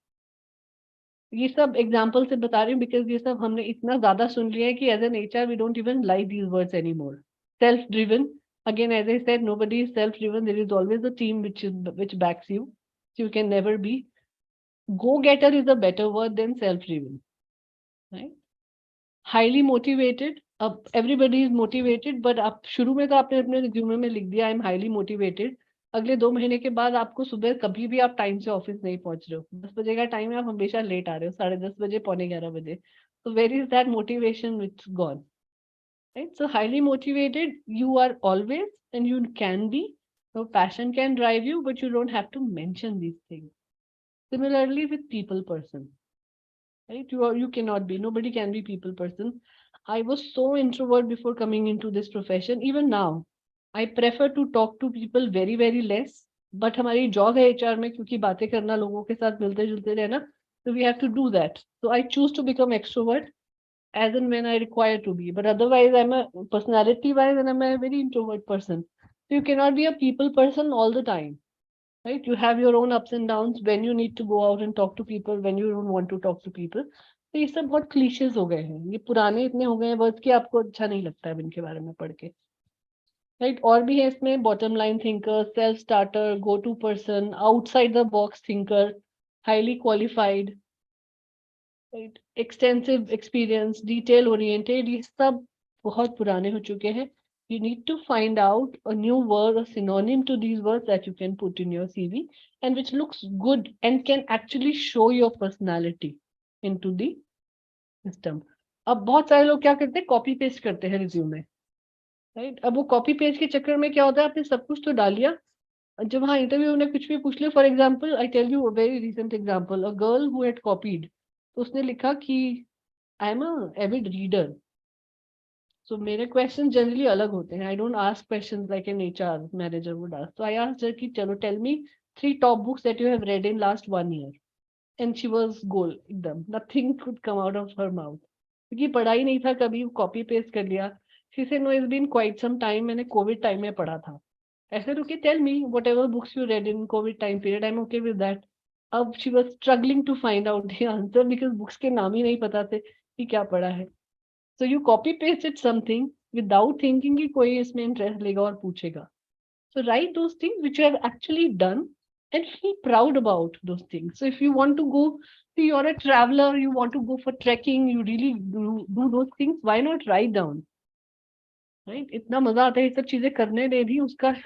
ये सब example से बता रही हूँ because ये सब हमने इतना ज्यादा सुन लिया है कि as an HR we don't even like these words anymore. Self driven, again as I said, nobody is self driven. There is always a team which backs you. So you can never be. Go getter is a better word than self driven, right? Highly motivated. अब everybody is motivated, but आप शुरू में तो आपने अपने resume में लिख दिया आई एम हाईली मोटिवेटेड. अगले 2 महीने के बाद आपको सुबह कभी भी आप टाइम से ऑफिस नहीं पहुंच रहे हो, 10 बजे का टाइम है, आप हमेशा लेट आ रहे हो, 10:30 बजे, 11:45 बजे. तो where is that motivation which gone, right? So highly motivated you are always and you can be. Your passion can drive you, but you don't have to mention these things. Similarly with people person, right? You cannot be, nobody can be people person. I was so introvert before coming into this profession. Even now I prefer to talk to people very, very less. But हमारी job है HR में, क्योंकि बातें करना, लोगों के साथ मिलते जुलते रहना, so we have to do that. So I choose to become extrovert as and when I require to be. But otherwise I'm a personality wise and I'm a very introvert person. So you cannot be a people person all the time, right? You have your own ups and downs when you need to go out and talk to people, when you don't want to talk to people. तो ये सब बहुत clichés हो गए हैं, ये पुराने इतने हो गए हैं वर्ड्स कि आपको अच्छा नहीं लगता है इनके बारे में पढ़ के. राइट और भी है इसमें bottom line thinker, self starter, go to person, outside the box thinker, highly qualified, right, extensive experience, detail oriented, ये सब बहुत पुराने हो चुके हैं. You need to find out a new word or synonym to these words that you can put in your CV and which looks good and can actually show your personality into the system. अब बहुत सारे लोग क्या करते हैं, copy paste करते हैं resume, right. अब वो कॉपी पेस्ट के चक्कर में क्या होता है, आपने सब कुछ तो डाल लिया, जब वहाँ इंटरव्यू में कुछ भी पूछ लिया. For example I tell you a very recent example, a girl who had copied, तो उसने लिखा कि I am a avid reader. So मेरे questions generally अलग होते हैं. I don't ask questions like an HR manager would ask. So I asked her कि चलो tell me 3 top books that you have read in last 1 year. And she was goal एकदम. Nothing could come out of her mouth. क्योंकि पढ़ा ही नहीं था कभी, copy paste कर लिया. She said no, it's been quite some time. मैंने COVID time में पढ़ा था. I said okay, tell me whatever books you read in COVID time period. I'm okay with that. अब she was struggling to find out the answer because books के नाम ही नहीं पता थे कि क्या पढ़ा है. So you copy pasted something without thinking कि कोई इसमें interest लेगा और पूछेगा. So write those things which you have actually done and feel proud about those things. So if you want to go, see you're a traveler, you want to go for trekking, you really do those things, why not write down? Right? इतना मजा आता है ये सब चीजें करने में भी, उसका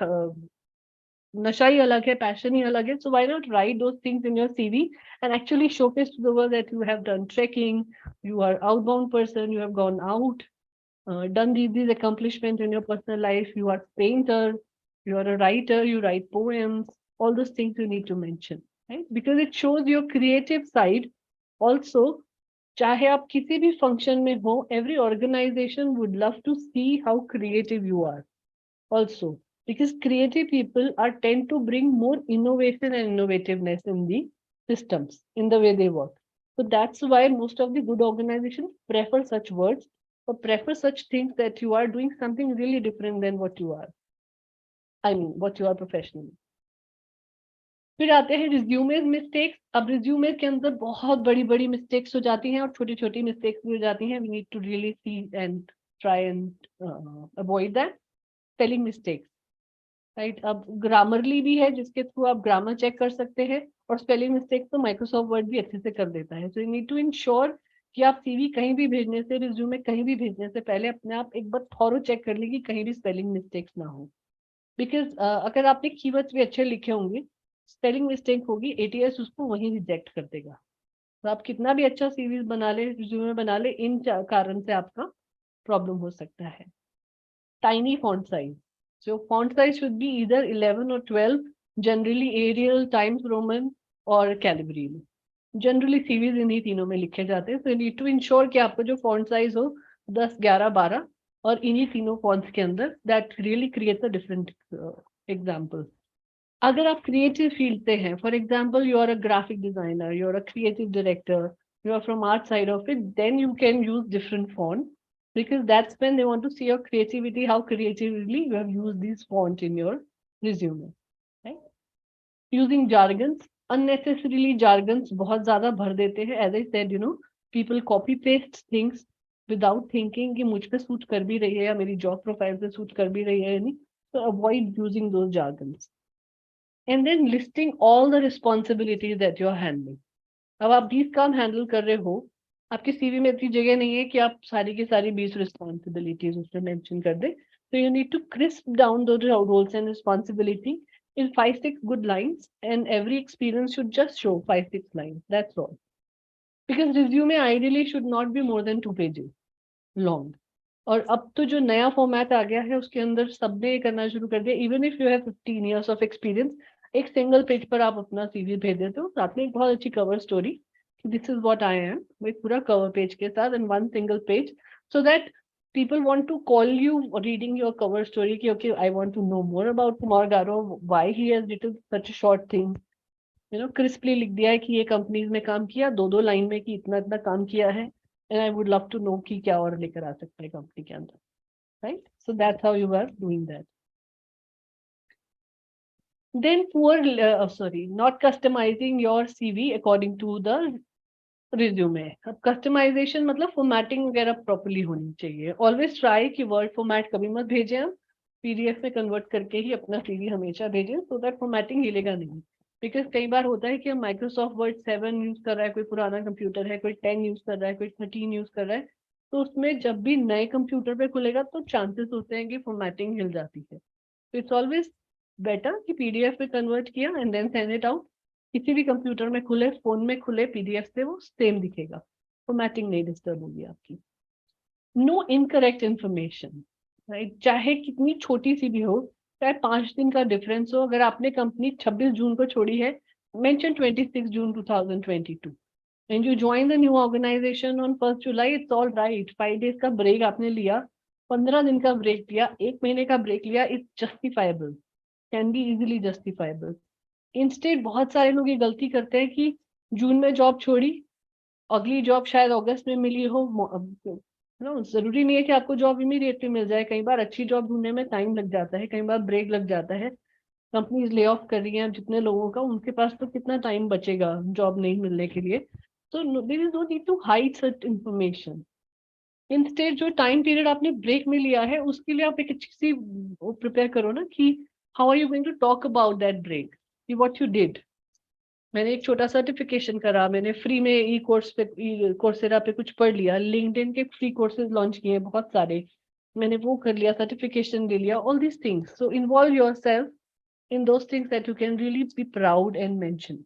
नशा ही अलग है, पैशन ही अलग है. So why not write those things in your CV and actually showcase to the world that you have done trekking, you are outbound person, you have gone out, done these accomplishments in your personal life, you are a painter, you are a writer, you write poems, all those things you need to mention, right? Because it shows your creative side. Also, चाहे आप किसी भी function में हो, every organization would love to see how creative you are also. Because creative people are tend to bring more innovation and innovativeness in the systems, in the way they work. So that's why most of the good organizations prefer such words or prefer such things that you are doing something really different than what you are. I mean, what you are professionally. फिर आते हैं resume mistakes. अब resume के अंदर बहुत बड़ी बड़ी mistakes हो जाती हैं और छोटी छोटी मिस्टेक्स भी हो जाती हैं. We need to really see and try and avoid that. Spelling mistakes, right. अब ग्रामरली भी है जिसके थ्रू आप ग्रामर चेक कर सकते हैं, और स्पेलिंग मिस्टेक्स तो माइक्रोसॉफ्ट वर्ड भी अच्छे से कर देता है. So you need to ensure कि आप सीवी कहीं भी भेजने से, रिज्यूमे कहीं भी भेजने से पहले अपने आप एक बार थॉरो चेक कर लीजिए कि कहीं भी स्पेलिंग मिस्टेक्स ना हो. बिकॉज अगर आपने कीवर्ड्स भी अच्छे लिखे होंगे, स्पेलिंग मिस्टेक होगी, एटीएस उसको वहीं रिजेक्ट कर देगा. तो आप कितना भी अच्छा सीवी बना ले, रिज्यूमे बना ले, इन कारण से आपका प्रॉब्लम हो सकता है. Tiny font size. So font size should be either 11 or 12, generally Arial, Times Roman or Calibri. Generally CVs इन्हीं तीनों में लिखे जाते हैं. So you need to ensure कि आपका जो font size हो 10, 11, 12 और इन्हीं तीनों fonts के अंदर. That really creates a different example. अगर आप creative field से हैं, for example you are a graphic designer, you are a creative director, you are from art side of it, then you can use different font. Because that's when they want to see your creativity, how creatively you have used these font in your resume, right? Using jargons, unnecessarily jargons बहुत ज़्यादा भर देते हैं. As I said, you know, people copy paste things without thinking कि मुझ पे suit कर भी रही है या मेरी job profile पे सूट कर भी रही है या नहीं. So avoid using those jargons. And then listing all the responsibilities that you are handling. अब आप 20 काम हैंडल कर रहे हो, आपके सीवी में इतनी जगह नहीं है कि आप सारी की सारी 20 रिस्पॉन्सिबिलिटीज उसमें मेंशन कर दे. So you need to crisp down those roles and responsibility in 5-6 good lines, and every experience should just show 5-6 lines. That's all. Because resume ideally should not be more than 2 pages long. और अब तो जो नया format आ गया है उसके अंदर सबने ये करना शुरू कर दिया. Even if you have 15 years of experience, एक सिंगल पेज पर आप अपना सीवी भेज देते हो, साथ में एक बहुत अच्छी cover story, this is what I am, एक पूरा कवर पेज के साथ and one single page, so that people want to call you reading your cover story कि okay, I want to know more about Kumar Gaurav, why he has written such a short thing, you know, crisply लिख दिया है कि ये companies में काम किया, 2-2 line में कि इतना इतना काम किया है, and I would love to know कि क्या और लेकर आ सकता है कंपनी के अंदर, right? So that's how you are doing that. Then not customizing your CV according to the resume. अब customization मतलब formatting वगैरह properly होनी चाहिए. Always try कि word format कभी मत भेजें आप, PDF में कन्वर्ट करके ही अपना CV हमेशा भेजें, so that फॉर्मेटिंग हिलेगा नहीं। बिकॉज कई बार होता है कि हम माइक्रोसॉफ्ट वर्ड 7 यूज कर रहा है, कोई पुराना कंप्यूटर है, कोई 10 यूज कर रहा है, कोई 13 यूज कर रहा है, तो उसमें जब भी नए कंप्यूटर पे खुलेगा तो चांसेस होते हैं कि फॉर्मेटिंग हिल जाती है। तो इट्स ऑलवेज बेटर कि PDF में कन्वर्ट किया and then send it out. किसी भी कंप्यूटर में खुले, फोन में खुले, PDF से वो सेम दिखेगा, फॉर्मेटिंग नहीं डिस्टर्ब होगी आपकी। No incorrect information, right? चाहे कितनी छोटी सी भी हो, चाहे 5 दिन का डिफरेंस हो, अगर आपने कंपनी 26 जून को छोड़ी है, mention 26 June 2022 and you join the new organization on 1st July, it's all right. 5 days का ब्रेक आपने लिया, 15 दिन का ब्रेक लिया, 1 महीने का ब्रेक लिया, it's justifiable, can be easily justifiable. Instead बहुत सारे लोग ये गलती करते हैं कि जून में जॉब छोड़ी, अगली जॉब शायद अगस्त में मिली हो। नो, जरूरी नहीं है कि आपको जॉब इमीडिएटली मिल जाए। कई बार अच्छी जॉब ढूंढने में टाइम लग जाता है, कई बार ब्रेक लग जाता है, कंपनीज ले ऑफ कर रही हैं जितने लोगों का, उनके पास तो कितना टाइम बचेगा जॉब नहीं मिलने के लिए। तो there is no need to hide such information. Instead जो टाइम पीरियड आपने ब्रेक में लिया है, उसके लिए आप एक अच्छी सी प्रिपेयर करो ना कि how are you going to talk about that break, what you did. मैंने एक छोटा सर्टिफिकेशन करा, मैंने फ्री में ई कोर्स पे, कोर्सेरा पे कुछ पढ़ लिया, लिंक्डइन के फ्री कोर्सेज लॉन्च किए बहुत सारे, मैंने वो कर लिया, सर्टिफिकेशन ले लिया, all these things. So involve yourself in those things that you can really be proud and mention.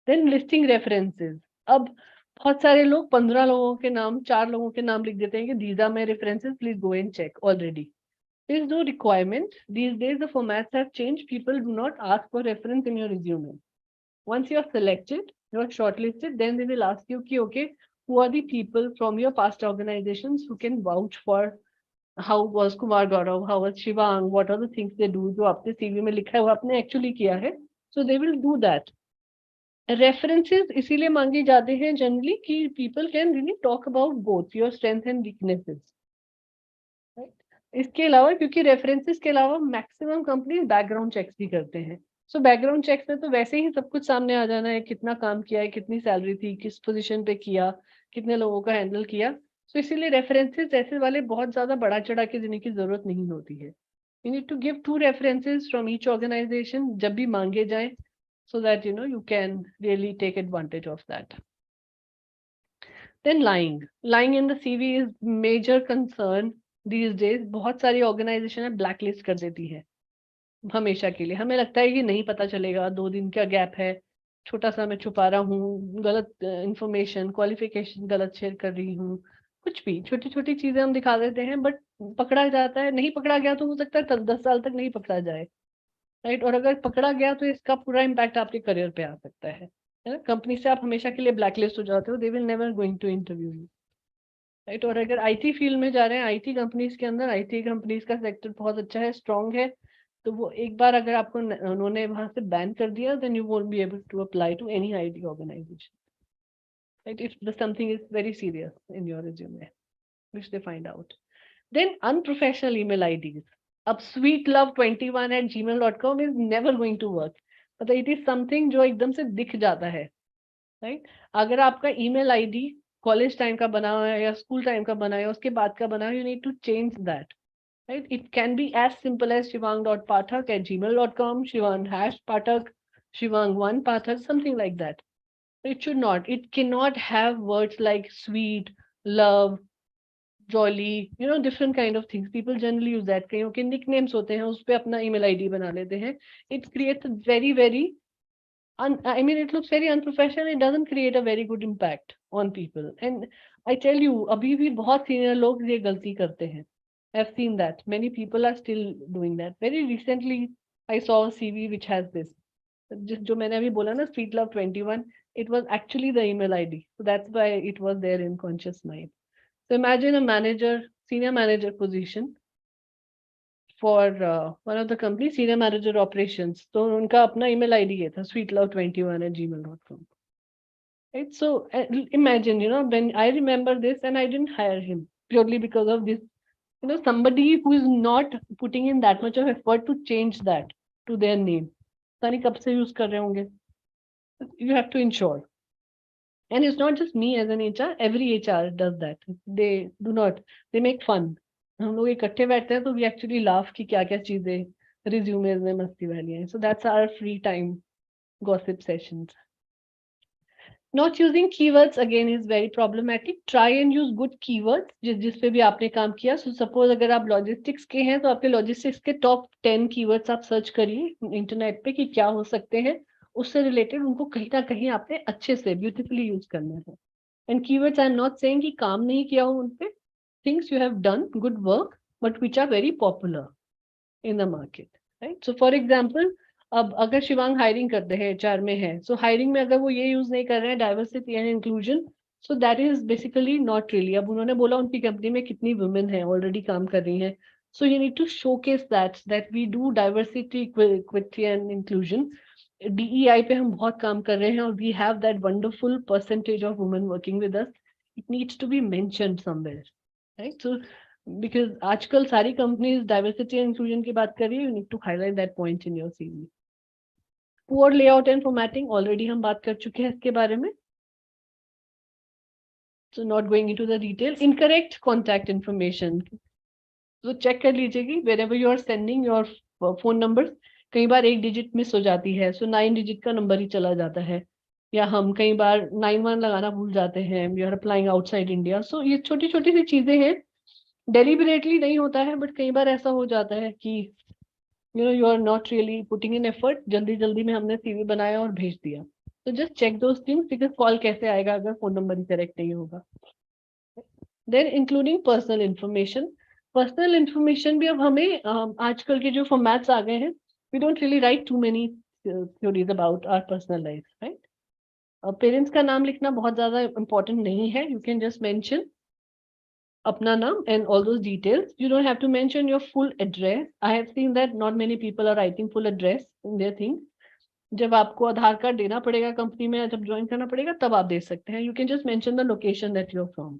Then listing references. अब बहुत सारे लोग 15 लोगों के नाम, 4 लोगों के नाम लिख देते हैं कि these are my references, please go and check already. There is no requirement. These days the formats have changed. People do not ask for reference in your resume. Once you are selected, you are shortlisted, then they will ask you कि okay, who are the people from your past organizations who can vouch for how was Kumar Gaurav, how was Shivang, what are the things they do, जो आपने CV में लिखा है वो आपने actually किया है, so they will do that. References इसीलिए मांगे जाते हैं generally कि people can really talk about both your strengths and weaknesses. Right? इसके अलावा, क्योंकि references के अलावा maximum companies background checks भी करते हैं, so background checks में तो वैसे ही सब कुछ सामने आ जाना है, कितना काम किया है, कितनी सैलरी थी, किस पोजीशन पे किया, कितने लोगों का हैंडल किया। तो इसीलिए रेफरेंसेस ऐसे वाले बहुत ज्यादा बढ़ा चढ़ा के देने की जरूरत नहीं होती है। You need to give 2 references from each organisation जब भी मांगे जाए, so that you know you can really take advantage of that. Then lying in the CV is major concern these days. बहुत सारी ऑर्गेनाइजेशन है ब्लैकलिस्ट कर देती है हमेशा के लिए। हमें लगता है कि नहीं पता चलेगा, 2 दिन का गैप है, छोटा सा मैं छुपा रहा हूँ, गलत इंफॉर्मेशन, क्वालिफिकेशन गलत शेयर कर रही हूँ, कुछ भी छोटी छोटी चीजें हम दिखा देते हैं, बट पकड़ा जाता है। नहीं पकड़ा गया तो हो सकता है 10 साल तक नहीं पकड़ा जाए, राइट? और अगर पकड़ा गया तो इसका पूरा इम्पैक्ट आपके करियर पे आ सकता है ना। कंपनी से आप हमेशा के लिए ब्लैकलिस्ट हो जाते हो, they will never going to interview you, right? और अगर IT फील्ड में जा रहे हैं, IT कंपनीज के अंदर, IT कंपनीज का सेक्टर बहुत अच्छा है, स्ट्रॉन्ग है, तो वो एक बार अगर आपको उन्होंने वहां से बैन कर दिया, then you won't be able to apply to any IT organisation, right? If something is very serious in your resume which they find out. Then unprofessional email IDs. अब sweetlove21@gmail.com is never going to work. मतलब it is something जो एकदम से दिख जाता है, right? अगर आपका email ID कॉलेज टाइम का बना हुआ है या स्कूल टाइम का बना है, उसके बाद का बना है, you need to change that, right? It can be as simple as shivang.pathak@gmail.com, shivang-pathak, shivang1pathak, something like that. It should not. It cannot have words like sweet, love, jolly, you know, different kind of things. People generally use that. कईयों के nicknames होते हैं, उस पे अपना email ID बना लेते हैं. It creates a very, I mean, it looks very unprofessional. It doesn't create a very good impact on people. And I tell you, अभी भी बहुत senior लोग ये गलती करते हैं. I've seen that. Many people are still doing that. Very recently, I saw a CV which has this. जो मैंने अभी बोला ना, sweetlove21, it was actually the email ID. So that's why it was there in conscious mind. So imagine a manager, senior manager position for one of the company, senior manager operations. So उनका अपना email ID ये था, sweetlove21@gmail.com. Right? So imagine, you know, when I remember this and I didn't hire him purely because of this. You know, somebody who is not putting in that much of effort to change that to their name. पता नहीं कब से use कर रहे होंगे. You have to ensure. And it's not just me as an HR, every HR does that. They do not, they make fun. हम लोग इकट्ठे बैठते हैं तो वी एक्चुअली लाफ कि क्या क्या चीजें रिज्यूमेज में मस्ती वाली हैं. So that's our free time gossip sessions. Not using keywords again is very problematic. Try and use good keywords जिस पे भी आपने काम किया. So suppose अगर आप logistics के हैं तो आपके logistics के top 10 keywords आप search करिए इंटरनेट पे कि क्या हो सकते हैं. उससे related उनको कहीं ना कहीं आपने अच्छे से beautifully use करना है. And keywords I'm not saying कि काम नहीं किया हो उन पे. Things you have done, good work, but which are very popular in the market. Right? So for example, अब अगर शिवांग हायरिंग करते हैं एचआर में है, सो हायरिंग में अगर वो ये यूज नहीं कर रहे हैं diversity and inclusion, so that is basically not really. अब उन्होंने बोला उनकी कंपनी में कितनी वुमेन है ऑलरेडी काम कर रही हैं, so you need to showcase that we do diversity, equity and inclusion. DEI पे हम बहुत काम कर रहे हैं और we have that wonderful percentage of women working with us. It needs to be mentioned somewhere, right? So because आजकल सारी कंपनीज डाइवर्सिटी एंड इंक्लूजन की बात कर रही है, you need to highlight that point in your CV. Poor layout and formatting already हम बात कर चुके हैं इसके बारे में, so not going into the detail. Incorrect contact information, तो चेक कर लीजिए कि wherever you are sending your phone number, कई बार एक डिजिट मिस हो जाती है, सो 9 डिजिट का नंबर ही चला जाता है, या हम कई बार 91 लगाना भूल जाते हैं, we are applying outside India. So ये छोटी छोटी सी चीजें हैं, डेलिबरेटली नहीं होता है, बट कई बार ऐसा हो जाता है कि you are not really putting in effort, जल्दी जल्दी में हमने CV बनाया और भेज दिया. तो just check those things, because call कैसे आएगा अगर फोन नंबर ही करेक्ट नहीं होगा. Then including personal information. Personal information भी अब हमें आजकल के जो फॉर्मेट्स आ गए हैं, we don't really write too many theories about our personal life, right? Parents का नाम लिखना बहुत ज्यादा important नहीं है, you can just mention अपना नाम and all those details. You don't have to mention your full address. I have seen that not many people are writing full address in their thing. जब आपको आधार card देना पड़ेगा company में, जब join करना पड़ेगा तब आप दे सकते हैं. You can just mention the location that you're from.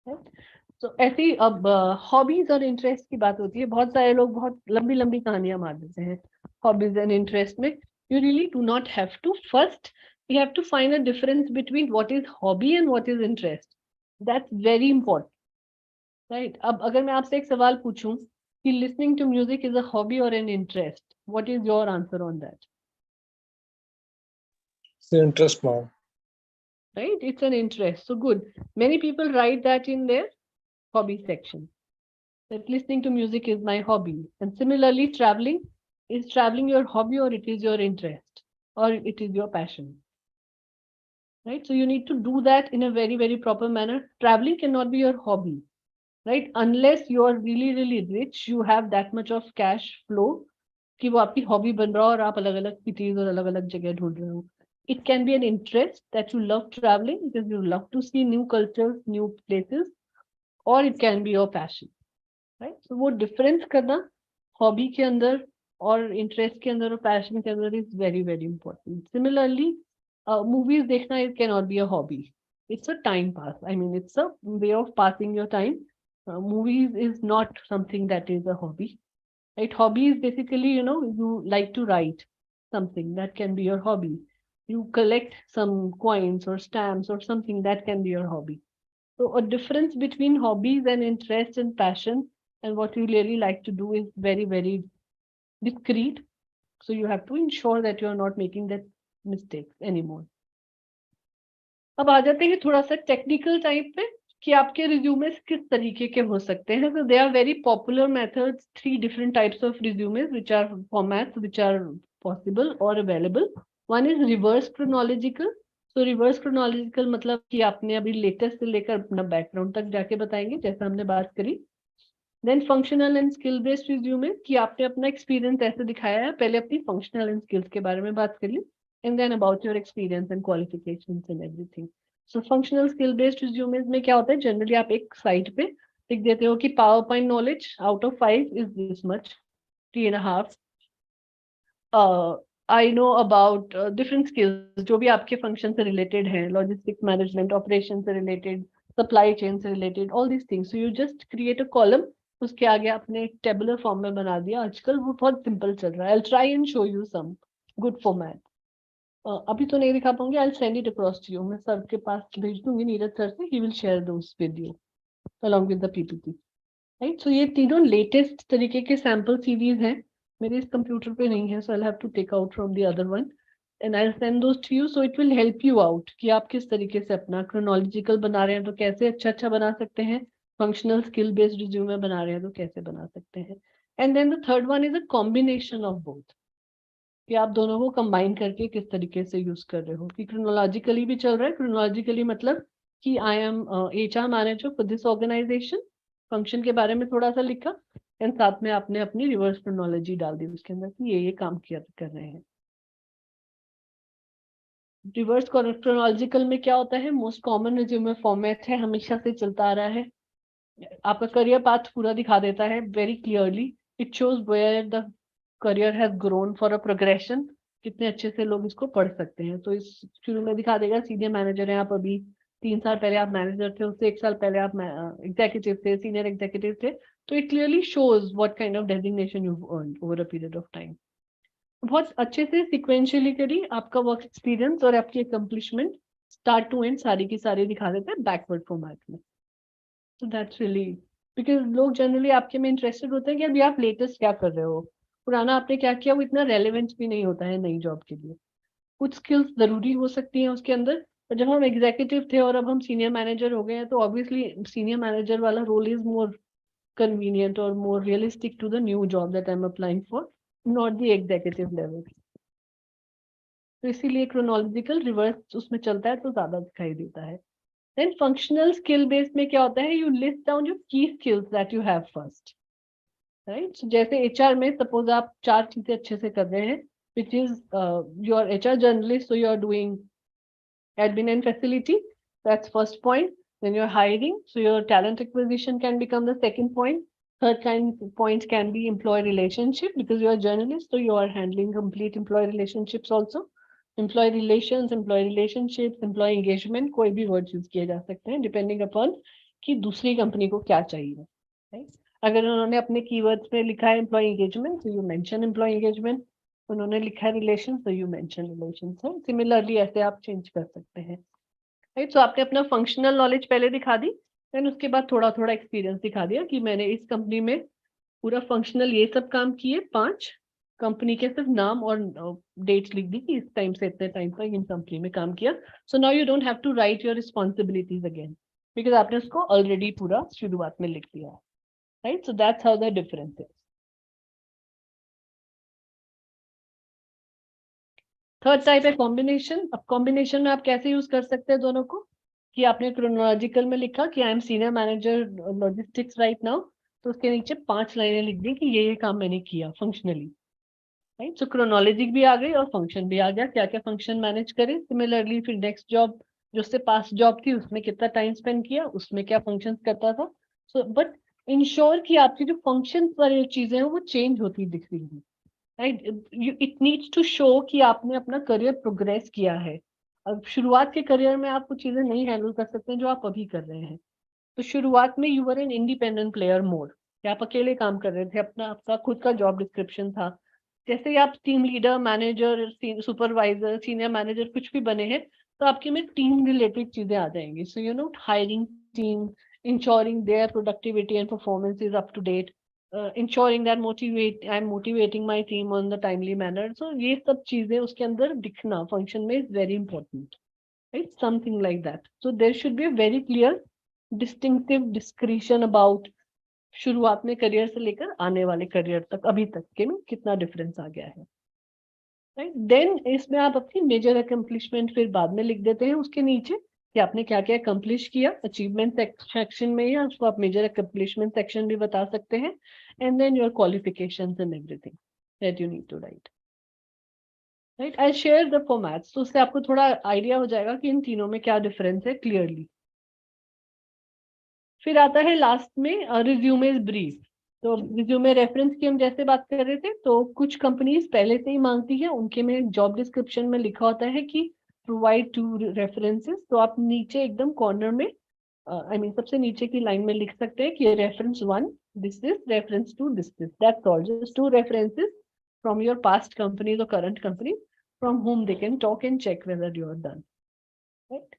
Right? So ऐसी अब हॉबीज और इंटरेस्ट की बात होती है. बहुत सारे लोग बहुत लंबी लंबी कहानियां मार देते हैं हॉबीज एंड इंटरेस्ट में. You really do not have to. First, you have to find a difference between what is hobby and what is interest. That's very important, right? अब अगर मैं आपसे एक सवाल पूछूं कि listening to music is a hobby or an interest, what is your answer on that? It's an interest now. Right? It's an interest. So good. Many people write that in their hobby section, that listening to music is my hobby. And similarly, traveling, is traveling your hobby or it is your interest or it is your passion? Right? So you need to do that in a very, very proper manner. Traveling cannot be your hobby, right? Unless you are really, really rich, you have that much of cash flow कि वो आपकी hobby बन रहा हो और आप अलग-अलग cities और अलग-अलग जगह ढूंढ रहे हो. It can be an interest that you love traveling because you love to see new cultures, new places, or it can be your passion, right? So वो difference करना hobby के अंदर और interest के अंदर और passion के अंदर is very, very important. Similarly, movies देखना, it cannot be a hobby. It's a time pass. I mean, it's a way of passing your time. Movies is not something that is a hobby, right? Hobby is basically, you like to write something, that can be your hobby. You collect some coins or stamps or something, that can be your hobby. So a difference between hobbies and interest and passion and what you really like to do is very, very discreet. So you have to ensure that you are not making that mistakes anymore. अब आ जाते हैं थोड़ा सा technical type पे कि आपके resumes किस तरीके के हो सकते हैं. So there are very popular methods, 3 different types of resumes which are formats which are possible or available. One is reverse chronological. So reverse chronological मतलब कि आपने अभी लेटेस्ट से लेकर अपना बैकग्राउंड तक जाके बताएंगे जैसा हमने बात करी. Then functional and skill based resume कि आपने अपना एक्सपीरियंस ऐसे दिखाया है, पहले अपनी फंक्शनल एंड स्किल्स के बारे में बात करिए and then about your experience and qualifications and everything. So functional skill based resumes में क्या होता है, जनरली आप एक साइट पे लिख देते हो कि PowerPoint knowledge out of 5 is this much, 3.5. I know about different skills जो भी आपके फंक्शन से रिलेटेड हैं, लॉजिस्टिक्स मैनेजमेंट, ऑपरेशन से रिलेटेड, सप्लाई चेन से related, all these things. So you just create a column, उसके आगे आपने एक टेबुलर फॉर्म में बना दिया. आजकल वो बहुत सिंपल चल रहा है. I'll try and show you some good format. अभी तो नहीं दिखा पाऊंगी. I'll send it across to you. मैं सर के पास भेज दूंगी, नीरज सर से. He will share those with you along with the PPT. Right. So ये तीनों लेटेस्ट तरीके के सैंपल सीरीज हैं, मेरे इस कंप्यूटर पे नहीं है, so I have to take out from the other one and I send those to you. So it will help you out कि आप किस तरीके से अपना क्रोनोलॉजिकल बना रहे हैं तो कैसे अच्छा बना सकते हैं, फंक्शनल स्किल बेस्ड रिज्यूमे बना रहे हैं तो कैसे बना सकते हैं. And then the third one is a combination of both, कि आप दोनों को कंबाइन करके किस तरीके से यूज कर रहे हो, कि क्रोनोलॉजिकली भी चल रहा है. क्रोनोलॉजिकली मतलब कि I am HR manager for this organisation, function के बारे में थोड़ा सा लिखा एंड साथ में आपने अपनी रिवर्स क्रोनोलॉजी डाल दी उसके अंदर कि ये काम किया कर रहे हैं. रिवर्स क्रोनोलॉजिकल में क्या होता है, मोस्ट कॉमन रिज्यूमे फॉर्मेट है, हमेशा से चलता आ रहा है. आपका करियर पाथ पूरा दिखा देता है very clearly. It shows where the career has grown for a progression, कितने अच्छे से लोग इसको पढ़ सकते हैं. तो इस शुरू में दिखा देगा सीनियर मैनेजर हैं आप, अभी 3 साल पहले आप मैनेजर थे, उससे 1 साल पहले आप एग्जीक्यूटिव थे, सीनियर एग्जीक्यूटिव थे. तो it clearly shows what kind of designation you earn over a period of time. बहुत अच्छे से सिक्वेंशियली करी आपका वर्क एक्सपीरियंस और आपकी अकम्पलिशमेंट स्टार्ट टू एंड सारी की सारी दिखा देते हैं बैकवर्ड फॉर्मेट में. So that's really because लोग जनरली आपके में इंटरेस्टेड होते हैं कि अभी आप लेटेस्ट क्या कर रहे हो, पुराना आपने क्या किया वो इतना रेलेवेंट भी नहीं होता है नई जॉब के लिए. कुछ स्किल्स जरूरी हो सकती हैं उसके अंदर, पर जब हम एग्जीक्यूटिव थे और अब हम सीनियर मैनेजर हो गए हैं तो ऑब्वियसली सीनियर मैनेजर वाला रोल इज मोर कन्वीनियंट और more realistic to the new job that I am applying for, not the executive level. तो इसीलिए क्रोनोलॉजिकल रिवर्स उसमें चलता है तो ज्यादा दिखाई देता है. Then functional skill based में क्या होता है, you list down your key skills that you have first, right? So जैसे HR में suppose आप 4 चीजें अच्छे से कर रहे हैं, which is you are HR journalist, so you are doing admin and facility, that's first point. Then you're hiring, so your talent acquisition can become the second point. Third point can be employee relationship, because you are a journalist, so you are handling complete employee relationships also. Employee relations, employee relationships, employee engagement, कोई भी word use किए जा सकते हैं depending upon कि दूसरी company को क्या चाहिए. right? अगर उन्होंने अपने कीवर्ड्स में लिखा है एम्प्लॉय एंगेजमेंट, तो यू मेंशन एम्प्लॉय एंगेजमेंट. उन्होंने लिखा है रिलेशन, तो यू मेंशन रिलेशन. सिमिलरली ऐसे आप चेंज कर सकते हैं. राइट. सो आपने अपना फंक्शनल नॉलेज पहले दिखा दी, देन उसके बाद थोड़ा थोड़ा एक्सपीरियंस दिखा दिया कि मैंने इस कंपनी में पूरा फंक्शनल ये सब काम किए, 5 कंपनी के सिर्फ नाम और डेट्स लिख दी कि इस टाइम से इतने टाइम तक इन कंपनी में काम किया. So now you don't have to write your responsibilities again, because आपने उसको ऑलरेडी पूरा शुरुआत में लिख दिया. Right. So that's how the difference is. Third type है कॉम्बिनेशन. अब कॉम्बिनेशन में आप कैसे यूज कर सकते हैं दोनों को, कि आपने क्रोनोलॉजिकल में लिखा कि I M senior manager logistics right now, तो उसके नीचे 5 लाइनें लिख दी कि ये काम मैंने किया फंक्शनली. राइट. सो क्रोनोलॉजिक भी आ गई और फंक्शन भी आ गया, क्या क्या फंक्शन मैनेज करे. सिमिलरली फिर नेक्स्ट जॉब जो उससे पास जॉब थी उसमें कितना टाइम स्पेंड किया, उसमें क्या फंक्शन करता था. सो बट इंश्योर कि आपकी जो फंक्शन वाली चीजें हैं वो चेंज होती दिख रही है. Right. It needs to show कि आपने अपना करियर प्रोग्रेस किया है. अब शुरुआत के करियर में आप कुछ चीजें नहीं हैंडल कर सकते जो आप अभी कर रहे हैं. तो शुरुआत में you were an independent player mode, आप अकेले काम कर रहे थे, अपना आपका खुद का जॉब डिस्क्रिप्शन था. जैसे ही आप team leader, manager, supervisor, senior manager कुछ भी बने हैं तो आपके में टीम रिलेटेड चीजें आ जाएंगी. So you know hiring team, ensuring their productivity and performance is up to date, ensuring that I'm motivating my team on the timely manner. So ये सब चीजें उसके अंदर दिखना function में is very important, right? Something like that. So there should be a very clear distinctive description about शुरुआत में career से लेकर आने वाले करियर तक अभी तक के में कितना डिफरेंस आ गया है. राइट. देन इसमें आप अपनी मेजर अकम्पलिशमेंट फिर बाद में लिख देते हैं उसके नीचे कि आपने क्या क्या अकम्पलिश किया अचीवमेंट सेक्शन में, या उसको आप मेजर अकम्पलिशमेंट सेक्शन भी बता सकते हैं. And then your qualifications and everything that you need to write. Right. I share the formats, तो उससे आपको थोड़ा आइडिया हो जाएगा कि इन तीनों में क्या डिफरेंस है क्लियरली. फिर आता है लास्ट में रिज्यूमे ब्रीफ. तो रिज्यूमे रेफरेंस की हम जैसे बात कर रहे थे, तो कुछ कंपनीज पहले से ही मांगती है, उनके में जॉब डिस्क्रिप्शन में लिखा होता है कि प्रोवाइड 2 रेफरेंसेस. तो आप नीचे एकदम कॉर्नर में सबसे नीचे की लाइन में लिख सकते हैं कि reference 1 this is, reference 2 this is. That's all. Just 2 references from your past companies और current company from whom they can talk and check whether you are done. Right.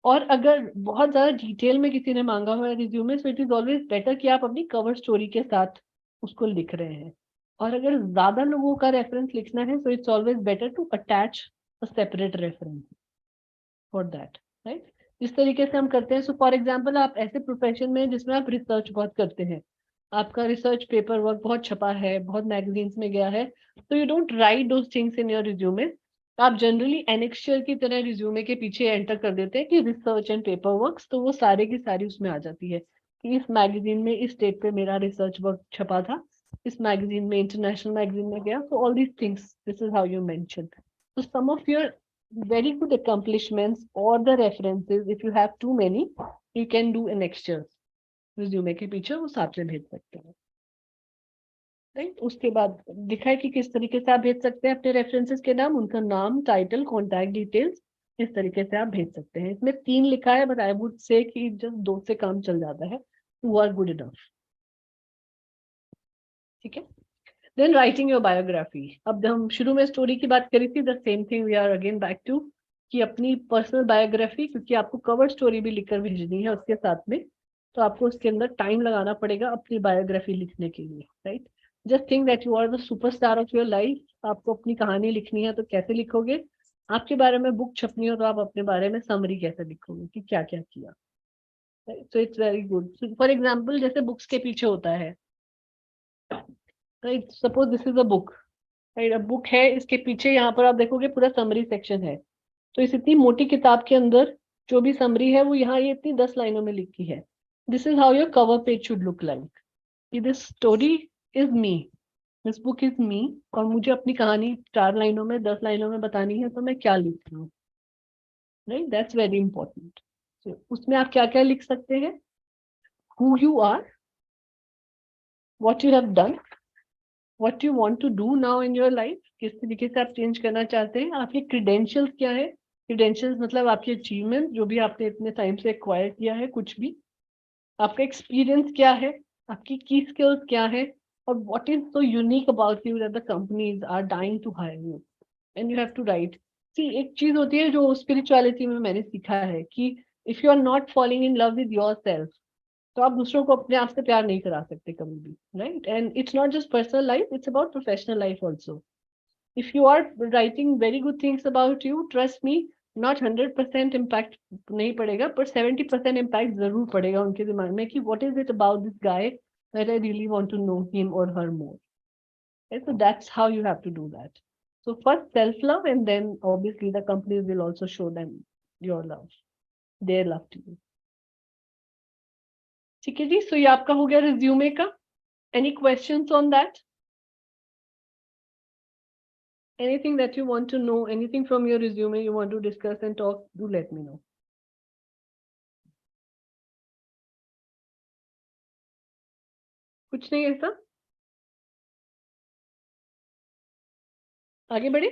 और अगर बहुत ज्यादा डिटेल में किसी ने मांगा हुआ है resume, so it is always better कि आप अपनी कवर स्टोरी के साथ उसको लिख रहे हैं। और अगर ज्यादा लोगों का रेफरेंस लिखना है, so it's always better to attach a separate reference for that, right. इस तरीके से हम करते हैं। सो फॉर एग्जाम्पल, आप ऐसे प्रोफेशन में जिसमें आप रिसर्च बहुत करते हैं, आपका रिसर्च पेपर वर्क बहुत छपा है, बहुत मैगजीन्स में गया है, तो you don't write those things in your resume. आप जनरली एनेक्स्चर की तरह रिज्यूमे के पीछे एंटर कर देते हैं कि रिसर्च एंड पेपर वर्क्स, तो वो सारे की सारी उसमें आ जाती है कि इस मैगजीन में इस डेट पे मेरा रिसर्च वर्क छपा था, इस मैगजीन में, इंटरनेशनल मैगजीन में गया। So all these things, this is how you mention. So some of your very good accomplishments or the references, if you have too many, you can do annexures resume के पीछे, वो साथ में भेज सकते हैं, राइट। उसके बाद दिखा है कि किस तरीके से आप भेज सकते हैं अपने रेफरेंसेस के नाम, उनका नाम, टाइटल, कॉन्टैक्ट डिटेल्स, इस तरीके से आप भेज सकते हैं। इसमें 3 लिखा है, बट आई वुड से कि जस्ट 2 से काम चल जाता है, यू आर गुड इनफ, ठीक है। Then writing your biography. अब हम शुरू में स्टोरी की बात करी थी, the same thing we are again back to, कि अपनी पर्सनल बायोग्राफी, क्योंकि आपको कवर स्टोरी भी लिखकर भेजनी है उसके साथ में, तो आपको उसके अंदर टाइम लगाना पड़ेगा अपनी बायोग्राफी लिखने के लिए, right. Just think that you are the superstar of your life. आपको अपनी कहानी लिखनी है तो कैसे लिखोगे? आपके बारे में बुक छपनी हो तो आप अपने बारे में समरी कैसे लिखोगे कि क्या क्या किया, so it's very good. For example, जैसे बुक्स के पीछे होता है, right, suppose this is a book, right, अब बुक है, इसके पीछे यहाँ पर आप देखोगे पूरा समरी सेक्शन है। तो इस इतनी मोटी किताब के अंदर जो भी समरी है वो यहाँ ये इतनी 10 लाइनों में लिखी है। This is how your cover page should look like, this story is me, this book is me, और मुझे अपनी कहानी 4 लाइनों में, 10 लाइनों में बतानी है, तो मैं क्या लिख रहा हूँ, राइट, दैट्स वेरी इंपॉर्टेंट। उसमें आप क्या क्या लिख सकते हैं? Who you are, what you have done, what you want to do now in your life, किस तरीके से आप चेंज करना चाहते हैं, आपके क्रीडेंशियल्स क्या है। क्रीडेंशियल्स मतलब आपके अचीवमेंट जो भी आपने इतने टाइम से एक्वायर किया है, कुछ भी, आपका एक्सपीरियंस क्या है, आपकी की स्किल्स क्या है, और what is so unique about you that the companies are dying to hire you, and you have to write। See, एक चीज होती है जो स्पिरिचुअलिटी में मैंने सीखा है कि if you are not falling in love with yourself, तो आप दूसरों को अपने आप से प्यार नहीं करा सकते कभी भी, right. And it's not just personal life, it's about professional life also. If you are writing very good things about you, trust me, not 100% impact नहीं पड़ेगा, पर 70% इम्पैक्ट जरूर पड़ेगा उनके दिमाग में कि what is it about this guy that I really want to know him or her more, so that's how you have to do that। So first self love, and then obviously the companies will also show them your love, their love to you। ठीक है जी, सो ये आपका हो गया resume का। Any questions on that? Anything that you want to know, anything from your resume you want to discuss and talk, do let me know. कुछ नहीं ऐसा? आगे बढ़े?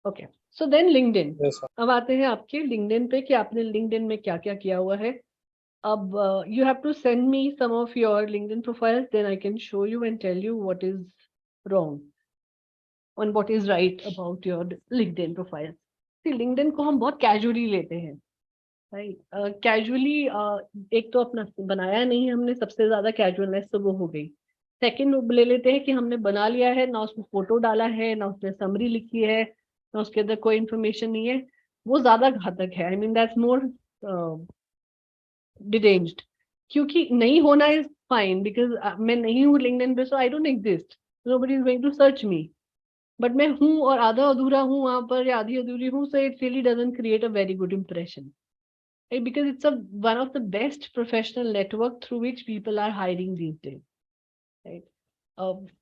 Okay, so then LinkedIn. Yes, sir. अब आते हैं आपके लिंक्डइन पे कि आपने लिंक्डइन में क्या क्या किया हुआ है। अब you have to send me some of your LinkedIn profiles, then I can show you and tell you what is wrong and what is right about your LinkedIn profile। See, LinkedIn को हम बहुत casually लेते हैं, right? Casually एक तो अपना बनाया नहीं हमने, सबसे ज्यादा casualness तो वो हो गई। सेकंड ले लेते हैं कि हमने बना लिया है, ना उसमें फोटो डाला है, ना उसमें समरी लिखी है, ना उसके अंदर कोई इन्फॉर्मेशन नहीं है, वो ज्यादा घातक है। I mean that's more deranged, क्योंकि नहीं होना इज फाइन, बिकॉज मैं नहीं हूँ लिंक्डइन पे, so I don't exist, nobody is going to search me, but मैं हूँ और आधा अधूरा हूँ वहां पर या आधी अधूरी हूँ, so it really doesn't create a very good impression, right? Because it's one of the best professional network through which people are hiring these days, right?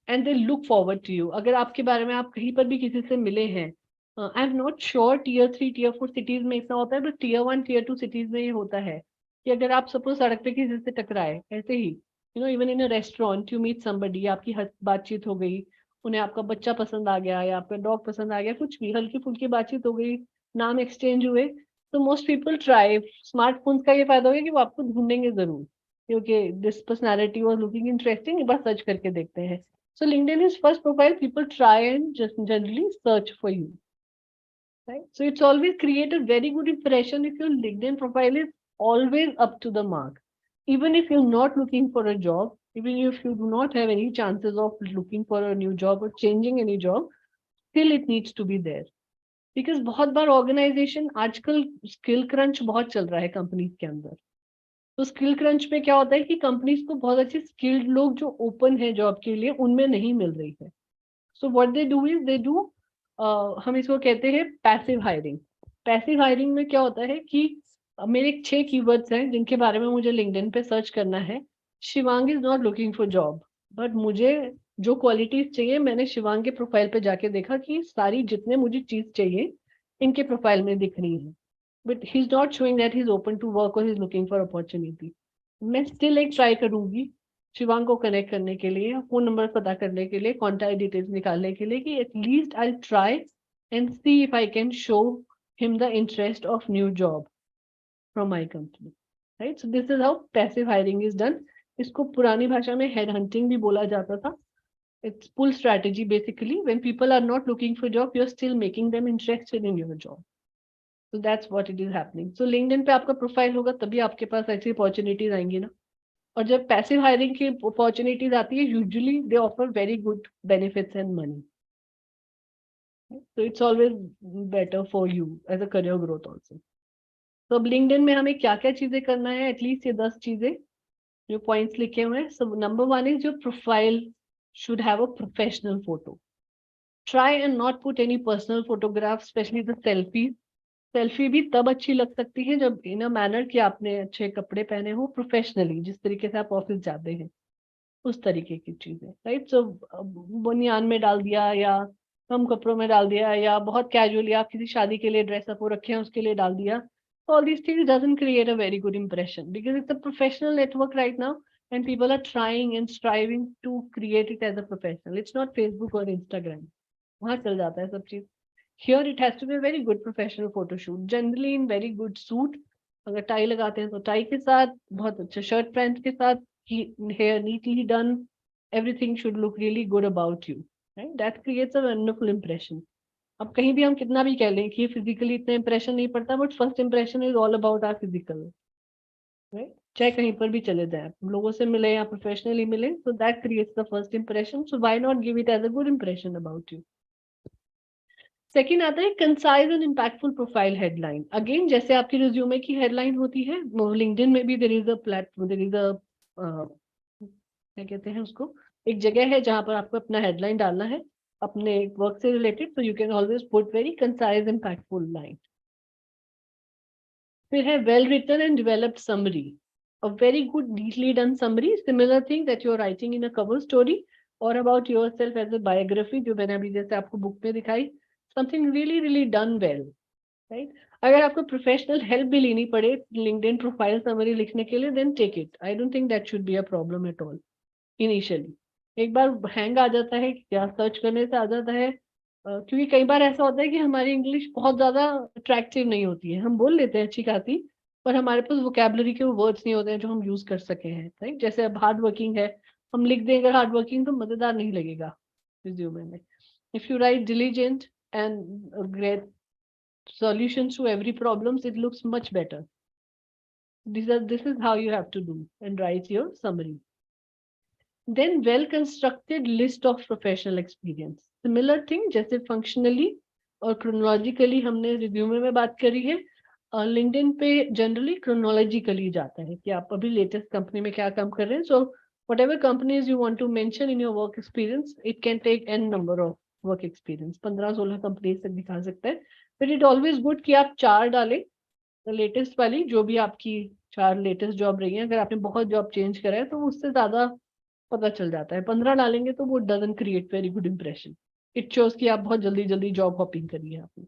And they look forward to you। अगर आपके बारे में आप कहीं पर भी किसी से मिले हैं, आई am not sure tier 3 tier 4 cities में इतना होता है, बट tier 1 tier 2 सिटीज में ये होता है कि अगर आप सपोज सड़क पे किसी से टकराए, ऐसे ही, you know, even in a restaurant you meet somebody, आपकी बातचीत हो गई, उन्हें आपका बच्चा पसंद आ गया या आपका डॉग पसंद आ गया, कुछ भी हल्की फुल्की बातचीत हो गई, नाम एक्सचेंज हुए, तो मोस्ट पीपल ट्राई। स्मार्टफोन्स का ये फायदा हो गया कि वो आपको ढूंढेंगे जरूर, क्योंकि this personality was looking interesting, एक बार सर्च करके देखते हैं। सो LinkedIn is first profile people try and just generally search for you. right? So it's always create a very good impression if your LinkedIn profile is always up to the mark. Even if you're not looking for a job, even if you do not have any chances of looking for a new job or changing any job, still it needs to be there. Because बहुत बार organisation आजकल skill crunch बहुत चल रहा है companies के अंदर. तो skill crunch में क्या होता है कि कंपनीज को बहुत अच्छे स्किल्ड लोग जो ओपन है जॉब के लिए उनमें नहीं मिल रही है. So what they do is they do, हम इसको कहते हैं पैसिव हायरिंग. पैसिव हायरिंग में क्या होता है कि मेरे 6 कीवर्ड्स हैं जिनके बारे में मुझे लिंक्डइन पे सर्च करना है. Shivang is not looking for job, but मुझे जो क्वालिटीज चाहिए मैंने शिवांग के प्रोफाइल पे जाके देखा कि सारी जितने मुझे चीज चाहिए इनके प्रोफाइल में दिख रही है. But he is not showing that he is open to work और he is looking for opportunity. मैं स्टिल एक ट्राई करूंगी शिवांग को कनेक्ट करने के लिए, फोन नंबर पता करने के लिए, कॉन्टैक्ट डिटेल्स निकालने के लिए कि at least I try and see if I can show him the interest of new job from my company. Right, so this is how passive hiring is done. इसको पुरानी भाषा में हेड हंटिंग भी बोला जाता था. It's pull strategy basically. When people are not looking for job, you're still making them interested in your job. So that's what it is happening. So LinkedIn पे आपका प्रोफाइल होगा तभी आपके पास ऐसी अपॉर्चुनिटीज आएंगी ना. और जब पैसिव हायरिंग की अपॉर्चुनिटीज आती है, usually they offer very good benefits and money. So it's always better for you as a career growth also. तो अब LinkedIn में हमें क्या क्या चीजें करना है, एटलीस्ट ये 10 चीजें जो पॉइंट्स लिखे हुए हैं. So number 1 is your profile should have a professional photo. Try and not put any personal photographs, especially the selfies. Selfie भी तब अच्छी लग सकती है जब इन अ मैनर कि आपने अच्छे कपड़े पहने हो, प्रोफेशनली, जिस तरीके से आप ऑफिस जाते हैं उस तरीके की चीजें. राइट, सो बनियान में डाल दिया या कम कपड़ों में डाल दिया या बहुत कैजुअली आप किसी शादी के लिए ड्रेसअप हो रखे हैं उसके लिए डाल दिया. All these things doesn't create a very good impression because it's a professional network right now. And people are trying and striving to create it as a professional. It's not Facebook or Instagram. वहाँ चल जाता है सब चीज. Here it has to be a very good professional photo shoot. Generally in very good suit. अगर tie लगाते हैं तो टाई के साथ, बहुत अच्छे शर्ट पैंट के साथ, hair neatly done. Everything should look really good about you. Right? That creates a wonderful impression. अब कहीं भी हम कितना भी कह लें कि फिजिकली इतना इंप्रेशन नहीं पड़ता, but first impression is all about our physical. Right, चाहे कहीं पर भी चले जाए, लोगों से मिले या प्रोफेशनली मिले, so that creates the first impression. So why not give it as a good impression about you? Second आता है concise and impactful profile headline. Again जैसे आपकी रिज्यूमे की हेडलाइन होती है, लिंक्डइन में भी there is a platform, there is a क्या कहते हैं उसको, एक जगह है जहां पर आपको अपना हेडलाइन डालना है अपने वर्क से रिलेटेड. तो you can always put very concise impactful line. फिर है well written and developed summary. A very good neatly done summary, similar thing that you are writing in a cover story और about yourself as a biography, जो मैंने अभी जैसे आपको book में दिखाई. Something really really done well, right? अगर आपको प्रोफेशनल हेल्प भी लेनी पड़े लिंक्डइन प्रोफाइल समरी लिखने के लिए, then take it. I don't think that should be a problem at all initially. एक बार हैंग आ जाता है क्या सर्च करने से आ जाता है, क्योंकि कई बार ऐसा होता है कि हमारी इंग्लिश बहुत ज्यादा अट्रैक्टिव नहीं होती है. हम बोल लेते हैं अच्छी खासी, पर हमारे पास वोकेबलरी के वो वर्ड्स नहीं होते हैं जो हम यूज कर सके हैं. राइट, जैसे अब हार्ड वर्किंग है, हम लिख देंगे हार्ड वर्किंग तो मजेदार नहीं लगेगा रिज्यूमे में. If you right diligent and great solutions to every problems, it looks much better. This is how you have to do and write your summary. Then well constructed list of professional experience. Similar thing जैसे functionally और chronologically हमने resume में बात करी है, LinkedIn पे generally chronologically जाता है कि आप अभी लेटेस्ट कंपनी में क्या काम कर रहे हैं. So whatever companies you want to mention in your work experience, it can take n number of work experience, 15-16 companies तक दिखा सकता है. बट इट ऑलवेज गुड कि आप 4 डालें, लेटेस्ट वाली जो भी आपकी 4 लेटेस्ट जॉब रही है. अगर आपने बहुत जॉब चेंज करा है तो उससे ज्यादा पता चल जाता है. 15 डालेंगे तो वो doesn't create very good impression. It shows कि आप बहुत जल्दी जल्दी जॉब हॉपिंग करी है आपने.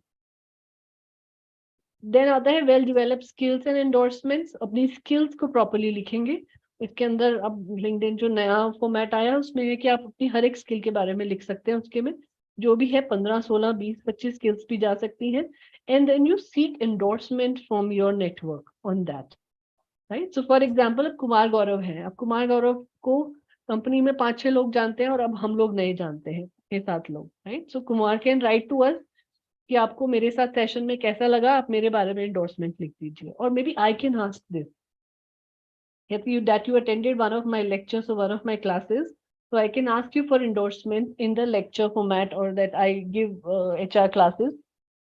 देन आता है well developed skills and endorsements. अपनी स्किल्स को प्रॉपर्ली लिखेंगे. इसके अंदर अब लिंक्डइन जो नया फॉर्मेट आया उसमें है कि आप अपनी हर एक स्किल के बारे में लिख सकते हैं. उसके में जो भी है 15, 16, 20, 25 स्किल्स भी जा सकती हैं. And then you seek endorsement from your network on that. Right, so for example Kumar Gaurav है. अब कुमार गौरव को कंपनी में 5-6 लोग जानते हैं और अब हम लोग नहीं जानते हैं, 6-7 लोग. Right, so Kumar can write to us कि आपको मेरे साथ सेशन में कैसा लगा, आप मेरे बारे में एंडोर्समेंट लिख दीजिए, और maybe I can ask this that you attended one of my lectures or one of my classes, so I can ask you for endorsement in the lecture format, or that I give HR classes,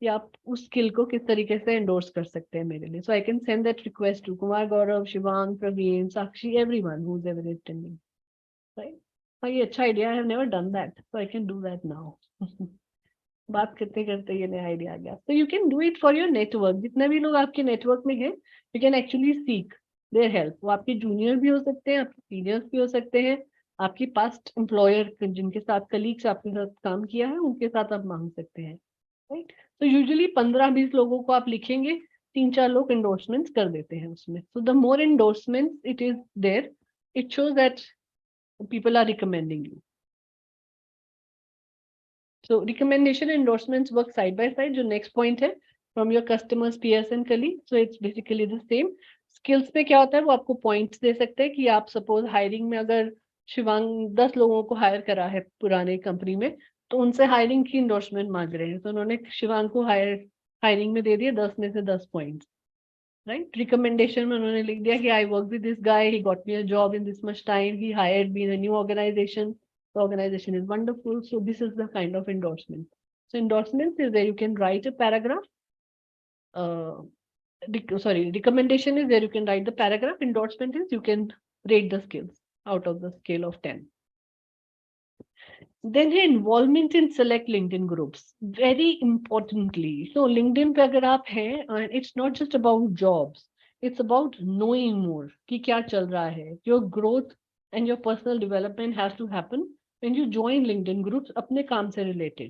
कि आप उस skill को किस तरीके से endorse कर सकते हैं मेरे लिए. So I can send that request to Kumar, Gaurav, Shivang, Praveen, Sakshi, everyone who's ever attending. Right? हाँ, ये अच्छा idea. I have never done that, so I can do that now. बात करते करते ये नया आइडिया आ गया. So you can do it for your network. जितने भी लोग आपके नेटवर्क में हैं, you can actually seek their help. वो आपके जूनियर भी हो सकते हैं, आपके सीनियर्स भी हो सकते हैं, आपकी पास्ट एम्प्लॉयर जिनके साथ कलीग्स आपके साथ काम किया है उनके साथ आप मांग सकते हैं. राइट. तो यूजुअली 15-20 लोगों को आप लिखेंगे, 3-4 लोग एंडोर्समेंट्स कर देते हैं उसमें. So the more endorsements it is there, it shows that people are recommending you. So recommendation and endorsements work side by side. जो next point है, from your customers, peers and colleagues. So it's basically the same. Skills पे क्या होता है, वो आपको points दे सकते हैं कि आप suppose hiring में अगर शिवांग 10 लोगों को hire करा है पुराने कंपनी में, तो उनसे hiring की endorsement मांग रहे हैं, तो उन्होंने शिवांग को hiring में दे दिए 10 में से 10 points. Right? Recommendation में उन्होंने लिख दिया कि I worked with this guy, he got me a job in this much time, he hired me in a new organization. The organization is wonderful. So this is the kind of endorsement. So endorsement is where you can write a paragraph. Recommendation is where you can write the paragraph. Endorsement is you can rate the skills out of the scale of 10. Then involvement in select LinkedIn groups. Very importantly. So LinkedIn पे अगर आप हैं, and it's not just about jobs. It's about knowing more कि क्या चल रहा है. Your growth and your personal development has to happen when you join LinkedIn groups अपने काम से related,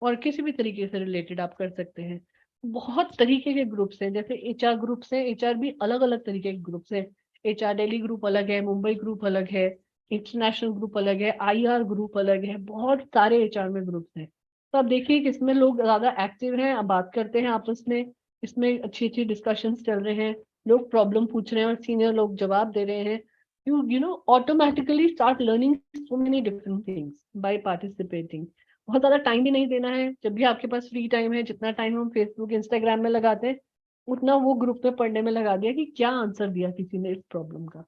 और किसी भी तरीके से related आप कर सकते हैं. बहुत तरीके के ग्रुप्स हैं, जैसे HR ग्रुप्स हैं. HR भी अलग अलग तरीके के ग्रुप्स हैं. HR दिल्ली ग्रुप अलग है, मुंबई ग्रुप अलग है, इंटरनेशनल ग्रुप अलग है, IR ग्रुप अलग है. बहुत सारे HR में ग्रुप्स हैं. तो आप देखिए कि इसमें लोग ज्यादा एक्टिव हैं, आप बात करते हैं आपस में, इसमें अच्छी अच्छी डिस्कशंस चल रहे हैं, लोग प्रॉब्लम पूछ रहे हैं और सीनियर लोग जवाब दे रहे हैं. You know automatically start learning so many different things by participating. बहुत ज्यादा टाइम भी नहीं देना है. जब भी आपके पास फ्री टाइम है, जितना टाइम हम फेसबुक इंस्टाग्राम में लगाते हैं, उतना वो ग्रुप में पढ़ने में लगा दिया कि क्या आंसर दिया किसी ने इस प्रॉब्लम का.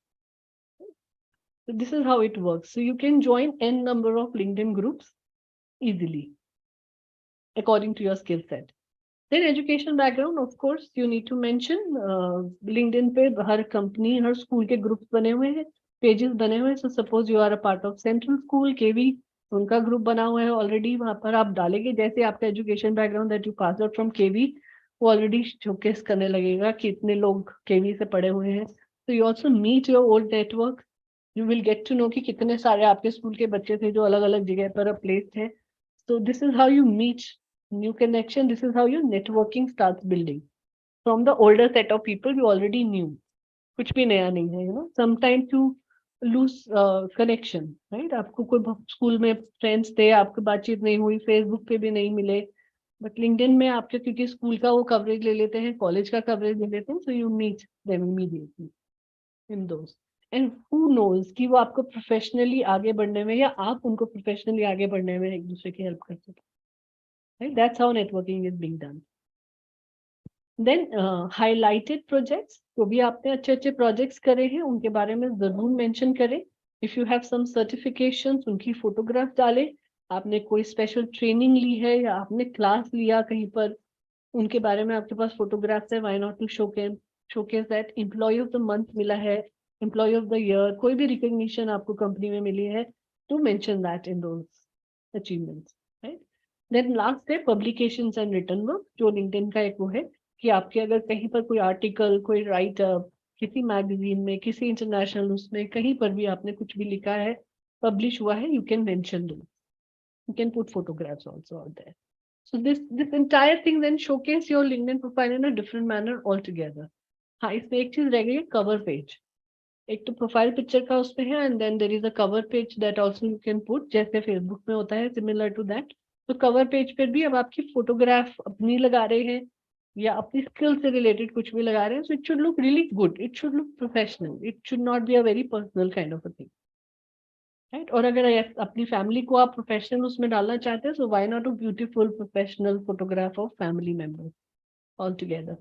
So this is how it works. So you can join n number of LinkedIn groups easily according to your skill set. Then education background, of course, you need to mention. LinkedIn पे हर company, हर school के groups बने हुए हैं, pages बने हुए हैं. So suppose you are a part of Central School, KV, उनका group बना हुआ है already. वहाँ पर आप डालेंगे जैसे आपका education background that you passed out from KV, वो already showcase करने लगेगा कि इतने लोग KV से पढ़े हुए हैं. So you also meet your old network. You will get to know कि कितने सारे आपके स्कूल के बच्चे थे जो अलग अलग जगह पर placed हैं. So this is how you meet new connection. This is how your networking starts building from the older set of people you already knew. कुछ भी नया नहीं है. You know, sometimes you lose connection, right? आपको कोई school में friends थे, आपकी बातचीत नहीं हुई, फेसबुक पे भी नहीं मिले, बट लिंक्डइन में आपके क्योंकि स्कूल का वो कवरेज ले लेते हैं, कॉलेज का कवरेज ले लेते हैं, so you meet them immediately in those. And who knows कि वो आपको प्रोफेशनली आगे बढ़ने में या आप उनको प्रोफेशनली आगे बढ़ने में एक दूसरे की हेल्प कर सकते. Right? That's how networking is being done. Then highlighted projects. तो भी आपने अच्छे अच्छे projects करे हैं, उनके बारे में जरूर mention करें. If you have some certifications, उनकी photograph डालें. आपने कोई special training ली है या आपने class लिया कहीं पर, उनके बारे में आपके पास photographs है. Why not to showcase that? Employee of the month मिला है, Employee of the year, कोई भी recognition आपको company में मिली है, to mention that in those achievements. Right? Then last है publications and written work. जो LinkedIn का एक वो है कि आपके अगर कहीं पर कोई आर्टिकल, कोई राइटअप, किसी मैगजीन में, किसी इंटरनेशनल उसमें कहीं पर भी आपने कुछ भी लिखा है, पब्लिश हुआ है, you can mention them. You can put photographs also out there. So this entire thing then showcase your LinkedIn profile in a different manner altogether. हाँ, इसमें एक चीज रह गई है, cover page. एक तो प्रोफाइल पिक्चर का उसमें है, and then there is a cover page that also you can put, जैसे फेसबुक में होता है, सिमिलर टू दैट. तो कवर पेज पर भी अब आपकी फोटोग्राफ अपनी लगा रहे हैं या अपनी स्किल से रिलेटेड कुछ भी लगा रहे हैं, so it should look really good, it should look professional, it should not be a very personal kind of a thing. Right. और अगर अपनी फैमिली को आप प्रोफेशनल उसमें डालना चाहते हैं, so why not a beautiful professional photograph of family members all together,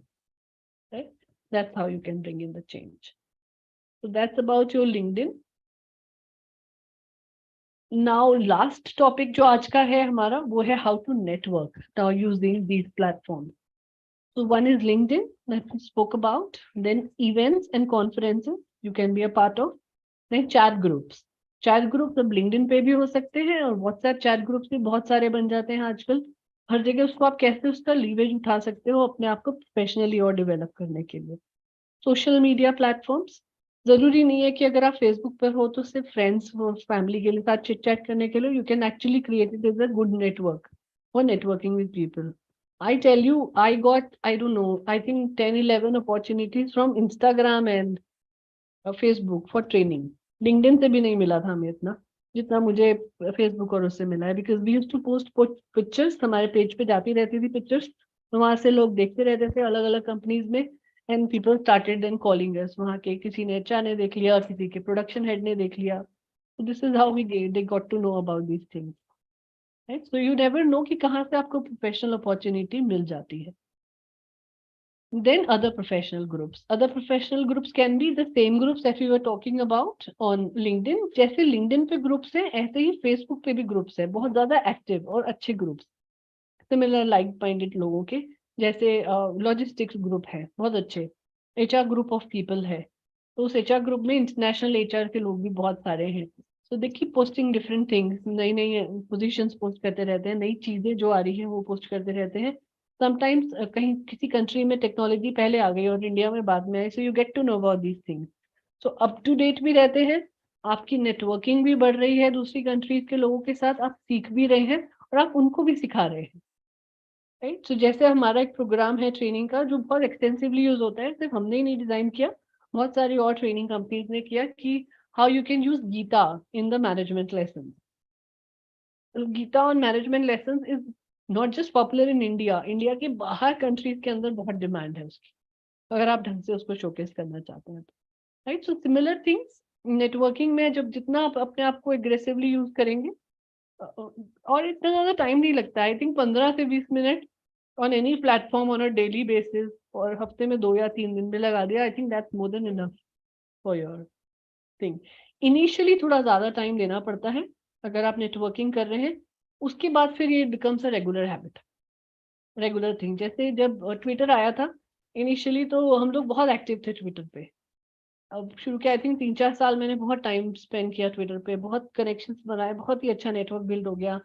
right? That's how you can bring in the change. So that's about your LinkedIn. Now last topic जो आज का है हमारा वो है how to network now using these platforms. So one is LinkedIn that we spoke about, then events and conferences you can be a part of, then chat groups. Chat group अब LinkedIn पे भी हो सकते हैं और WhatsApp chat groups भी बहुत सारे बन जाते हैं आजकल. हर जगह उसको आप कैसे उसका लीवरेज उठा सकते हो अपने आप को प्रोफेशनली और डेवलप करने के लिए. सोशल मीडिया प्लेटफॉर्म्स, जरूरी नहीं है कि अगर आप फेसबुक पर हो तो सिर्फ फ्रेंड्स और फैमिली के साथ चिट चैट करने के लिए. You can actually create it as a good network for networking with people. I tell you, I got, I don't know, I think 10-11 opportunities from Instagram and Facebook for training. LinkedIn से भी नहीं मिला था हमें इतना जितना मुझे Facebook और उससे मिला है. Because we used to post pictures, हमारे पेज पे जाती रहती थी पिक्चर्स, तो वहां से लोग देखते रहते थे अलग अलग कंपनीज में. And people started then calling us. वहाँ के किसी ने HR ने देख लिया, किसी के प्रोडक्शन हेड ने देख लिया. So this is how they got to know about these things. Right? So you never know कि कहाँ से आपको प्रोफेशनल अपॉर्चुनिटी मिल जाती है. Then other professional groups. Other professional groups can be the same groups that we were talking about on LinkedIn. जैसे LinkedIn पे groups हैं, ऐसे ही Facebook पे भी groups हैं, बहुत ज़्यादा active और अच्छे groups. Similar like-minded लोगों के, जैसे logistics group है, बहुत अच्छे. HR group of people है, तो उस HR group में international HR के लोग भी बहुत सारे हैं. So they keep posting different things. नई नई positions post करते रहते हैं, नई चीजें जो आ रही हैं वो post करते रहते हैं. Sometimes कहीं किसी कंट्री में टेक्नोलॉजी पहले आ गई और इंडिया में बाद में आई, so you get to know about these things. So up to date भी रहते हैं, आपकी नेटवर्किंग भी बढ़ रही है दूसरी कंट्रीज के लोगों के साथ, आप सीख भी रहे हैं और आप उनको भी सिखा रहे हैं. राइट. सो जैसे हमारा एक प्रोग्राम है ट्रेनिंग का जो बहुत एक्सटेंसिवली यूज होता है, सिर्फ हमने ही नहीं डिजाइन किया, बहुत सारी और ट्रेनिंग कंपनीज ने किया, कि how you can use Gita in the management lesson. Gita on management lesson is not just popular in India, India के बाहर कंट्रीज के अंदर बहुत डिमांड है उसकी, अगर आप ढंग से उसको शोकेस करना चाहते हैं तो. Right. So similar things networking में, जब जितना आप अपने आप को एग्रेसिवली यूज करेंगे और इतना ज्यादा टाइम नहीं लगता, आई थिंक 15 से 20 minute on any platform on a daily basis, और हफ्ते में 2 या 3 दिन में लगा दिया, I think that's more than enough for your thing. Initially थोड़ा ज्यादा टाइम देना पड़ता है अगर आप नेटवर्किंग कर रहे हैं, उसके बाद फिर ये becomes a regular habit, regular thing. जैसे जब ट्विटर आया था इनिशियली तो हम लोग बहुत एक्टिव थे ट्विटर पे. अब शुरू के आई थिंक 3-4 साल मैंने बहुत टाइम स्पेंड किया ट्विटर पे, बहुत कनेक्शंस बनाए, बहुत ही अच्छा नेटवर्क बिल्ड हो गया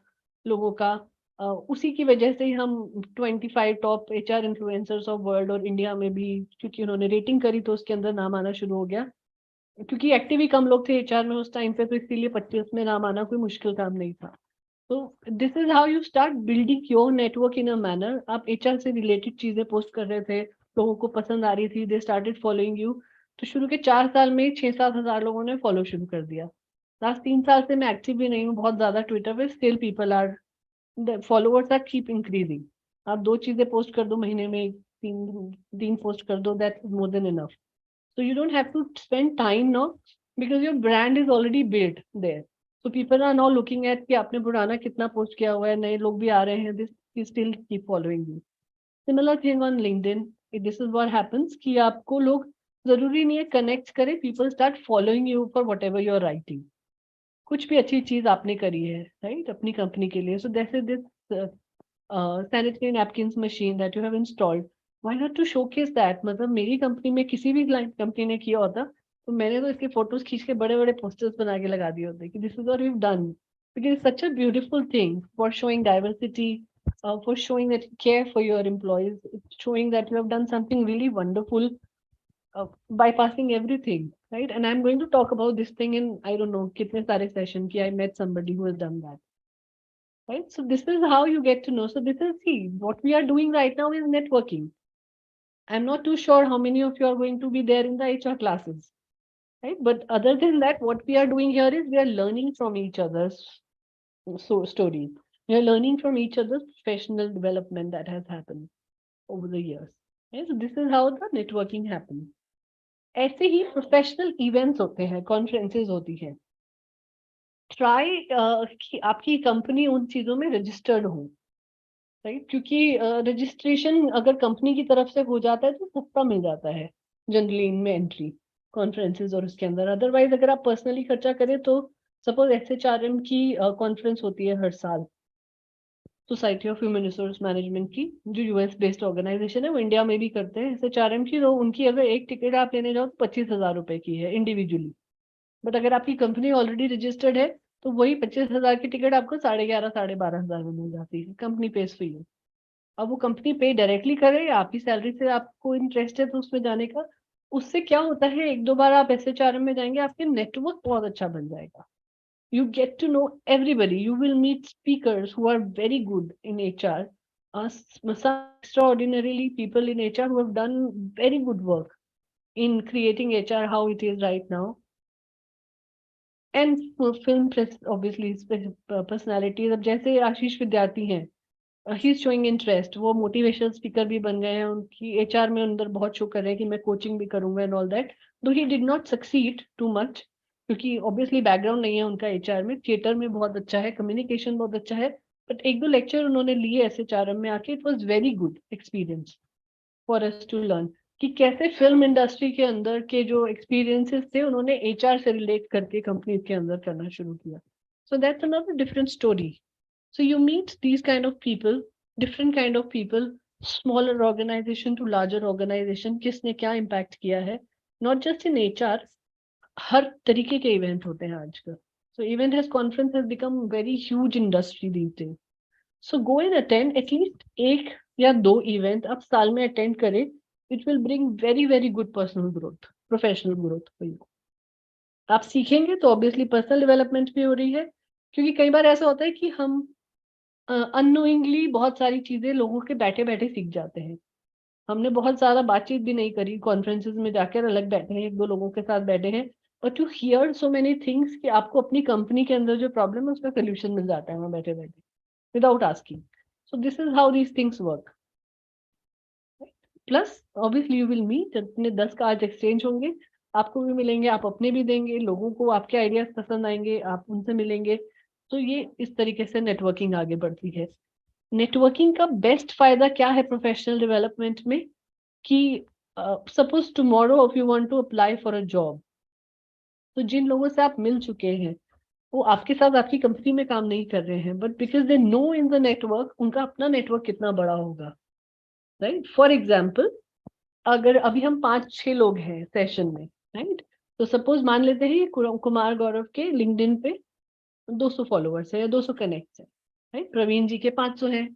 लोगों का. उसी की वजह से ही हम 25 top HR influencers of world और इंडिया में भी, क्योंकि उन्होंने रेटिंग करी तो उसके अंदर नाम आना शुरू हो गया. क्योंकि एक्टिव ही कम लोग थे HR में उस टाइम पे, तो इसीलिए 25 में नाम आना कोई मुश्किल काम नहीं था. तो this is how you start building your network in a manner. आप HR से रिलेटेड चीजें पोस्ट कर रहे थे, लोगों को पसंद आ रही थी, दे स्टार्टेड फॉलोइंग यू. तो शुरू के 4 साल में 6-7 हजार लोगों ने फॉलो शुरू कर दिया. लास्ट 3 साल से मैं एक्टिव भी नहीं हूँ बहुत ज्यादा ट्विटर पे, still people are, the followers are keep increasing. आप 2 चीजें पोस्ट कर दो महीने में, 3 पोस्ट कर दो, that is more than enough. So you don't have to spend time now because your brand is already built there. So people are now looking at कि आपने पुराना कितना पोस्ट किया हुआ है, नए लोग भी आ रहे हैं, this you still keep following you. Similar thing on LinkedIn. This is what happens कि आपको लोग जरूरी नहीं है कनेक्ट करें, people start following you for whatever you are writing. कुछ भी अच्छी चीज आपने करी है, right, अपनी कंपनी के लिए. So this is this sanitary napkins machine that you have installed. Why not to showcase that? मतलब मेरी कंपनी में किसी भी कंपनी ने किया होता तो मैंने तो इसके फोटोज खींच के बड़े बड़े पोस्टर्स बना के लगा दिए होते कि this is what we have done. Because it's such a beautiful thing for showing diversity, for showing that you care for your employees, showing that you have done something really wonderful, bypassing everything, right? And I'm going to talk about this thing in, I don't know, kitne sare session ki I met somebody who has done that. Right? So this is how you get to know. So this is, see, what we are doing right now is networking. I'm not too sure how many of you are going to be there in the HR classes, right? But other than that, what we are doing here is we are learning from each other's stories. We are learning from each other's professional development that has happened over the years. Okay? So this is how the networking happens. ऐसे ही professional events होते हैं, conferences होती हैं. Try कि आपकी company उन चीजों में रजिस्टर्ड हो, राइट? क्योंकि रजिस्ट्रेशन अगर कंपनी की तरफ से हो जाता है तो सस्ता मिल जाता है जनरली इनमें एंट्री कॉन्फ्रेंसेज और उसके अंदर। अदरवाइज अगर आप पर्सनली खर्चा करें तो सपोज SHRM की कॉन्फ्रेंस होती है हर साल, society of human resource management की, जो US बेस्ड ऑर्गेनाइजेशन है, वो इंडिया में भी करते हैं SHRM की। तो उनकी अगर एक टिकट आप लेने जाओ तो 25,000 रुपए की है इंडिविजुअली। बट अगर आपकी कंपनी ऑलरेडी रजिस्टर्ड है तो वही 25,000 की टिकट आपको 11,500 12,500 में मिल जाती है। Company page for you. अब वो कंपनी पे डायरेक्टली करे या आपकी सैलरी से आपको इंटरेस्ट है तो उसमें जाने का, उससे क्या होता है, एक दो बार आप SHRM में जाएंगे, आपके नेटवर्क बहुत अच्छा बन जाएगा। You get to know everybody. You will meet speakers who are very good in HR. Some extraordinarily people in HR who have done very good work in creating HR how it is right now. And film press obviously personalities. अब जैसे आशीष विद्यार्थी हैं, he is showing interest, वो motivational speaker भी बन गए हैं, उनकी HR में अंदर बहुत शो कर रहे हैं कि मैं कोचिंग भी करूंगा and all that. Though he did not succeed too much क्योंकि ऑब्वियसली बैकग्राउंड नहीं है उनका HR में। थिएटर में बहुत अच्छा है, कम्युनिकेशन बहुत अच्छा है, बट एक दो लेक्चर उन्होंने लिए SHRM में आके, it was very good experience for us to learn कि कैसे फिल्म इंडस्ट्री के अंदर के जो एक्सपीरियंसेस थे उन्होंने HR से रिलेट करके कंपनी के अंदर करना शुरू किया। So that's another different story. So you meet these kind of people, different kind of people, smaller organization to larger organization, किसने क्या impact किया है, not just in HR, हर तरीके के event होते हैं आजकल। So event has conference has become very huge industry these days. So go and attend at least एक या दो event आप साल में attend करें, it will bring very very good personal growth, professional growth for you. आप सीखेंगे तो obviously personal development भी हो रही है, क्योंकि कई बार ऐसा होता है कि हम अननोइंगली बहुत सारी चीजें लोगों के बैठे बैठे सीख जाते हैं। हमने बहुत ज्यादा बातचीत भी नहीं करी, कॉन्फ्रेंसेस में जाकर अलग बैठे हैं, एक दो लोगों के साथ बैठे हैं, but you here so many things कि आपको अपनी कंपनी के अंदर जो प्रॉब्लम है उसका सोल्यूशन मिल जाता है वहां बैठे बैठे without asking. So this is how these things work. Plus obviously you will meet, अपने 10 कार्ड एक्सचेंज होंगे, आपको भी मिलेंगे, आप अपने भी देंगे, लोगों को आपके आइडियाज पसंद आएंगे, आप उनसे मिलेंगे। तो ये इस तरीके से नेटवर्किंग आगे बढ़ती है। नेटवर्किंग का बेस्ट फायदा क्या है प्रोफेशनल डेवलपमेंट में कि suppose tomorrow if you want to apply for a job, तो जिन लोगों से आप मिल चुके हैं वो आपके साथ आपकी कंपनी में काम नहीं कर रहे हैं, but because they know in the network, उनका अपना नेटवर्क कितना बड़ा होगा, राइट? फॉर एग्जाम्पल अगर अभी हम 5-6 लोग हैं सेशन में, राइट, तो सपोज मान लेते हैं कुमार गौरव के लिंक्डइन पे 200 फॉलोअर्स है या 200 कनेक्ट्स है, राइट? प्रवीण जी के 500 है,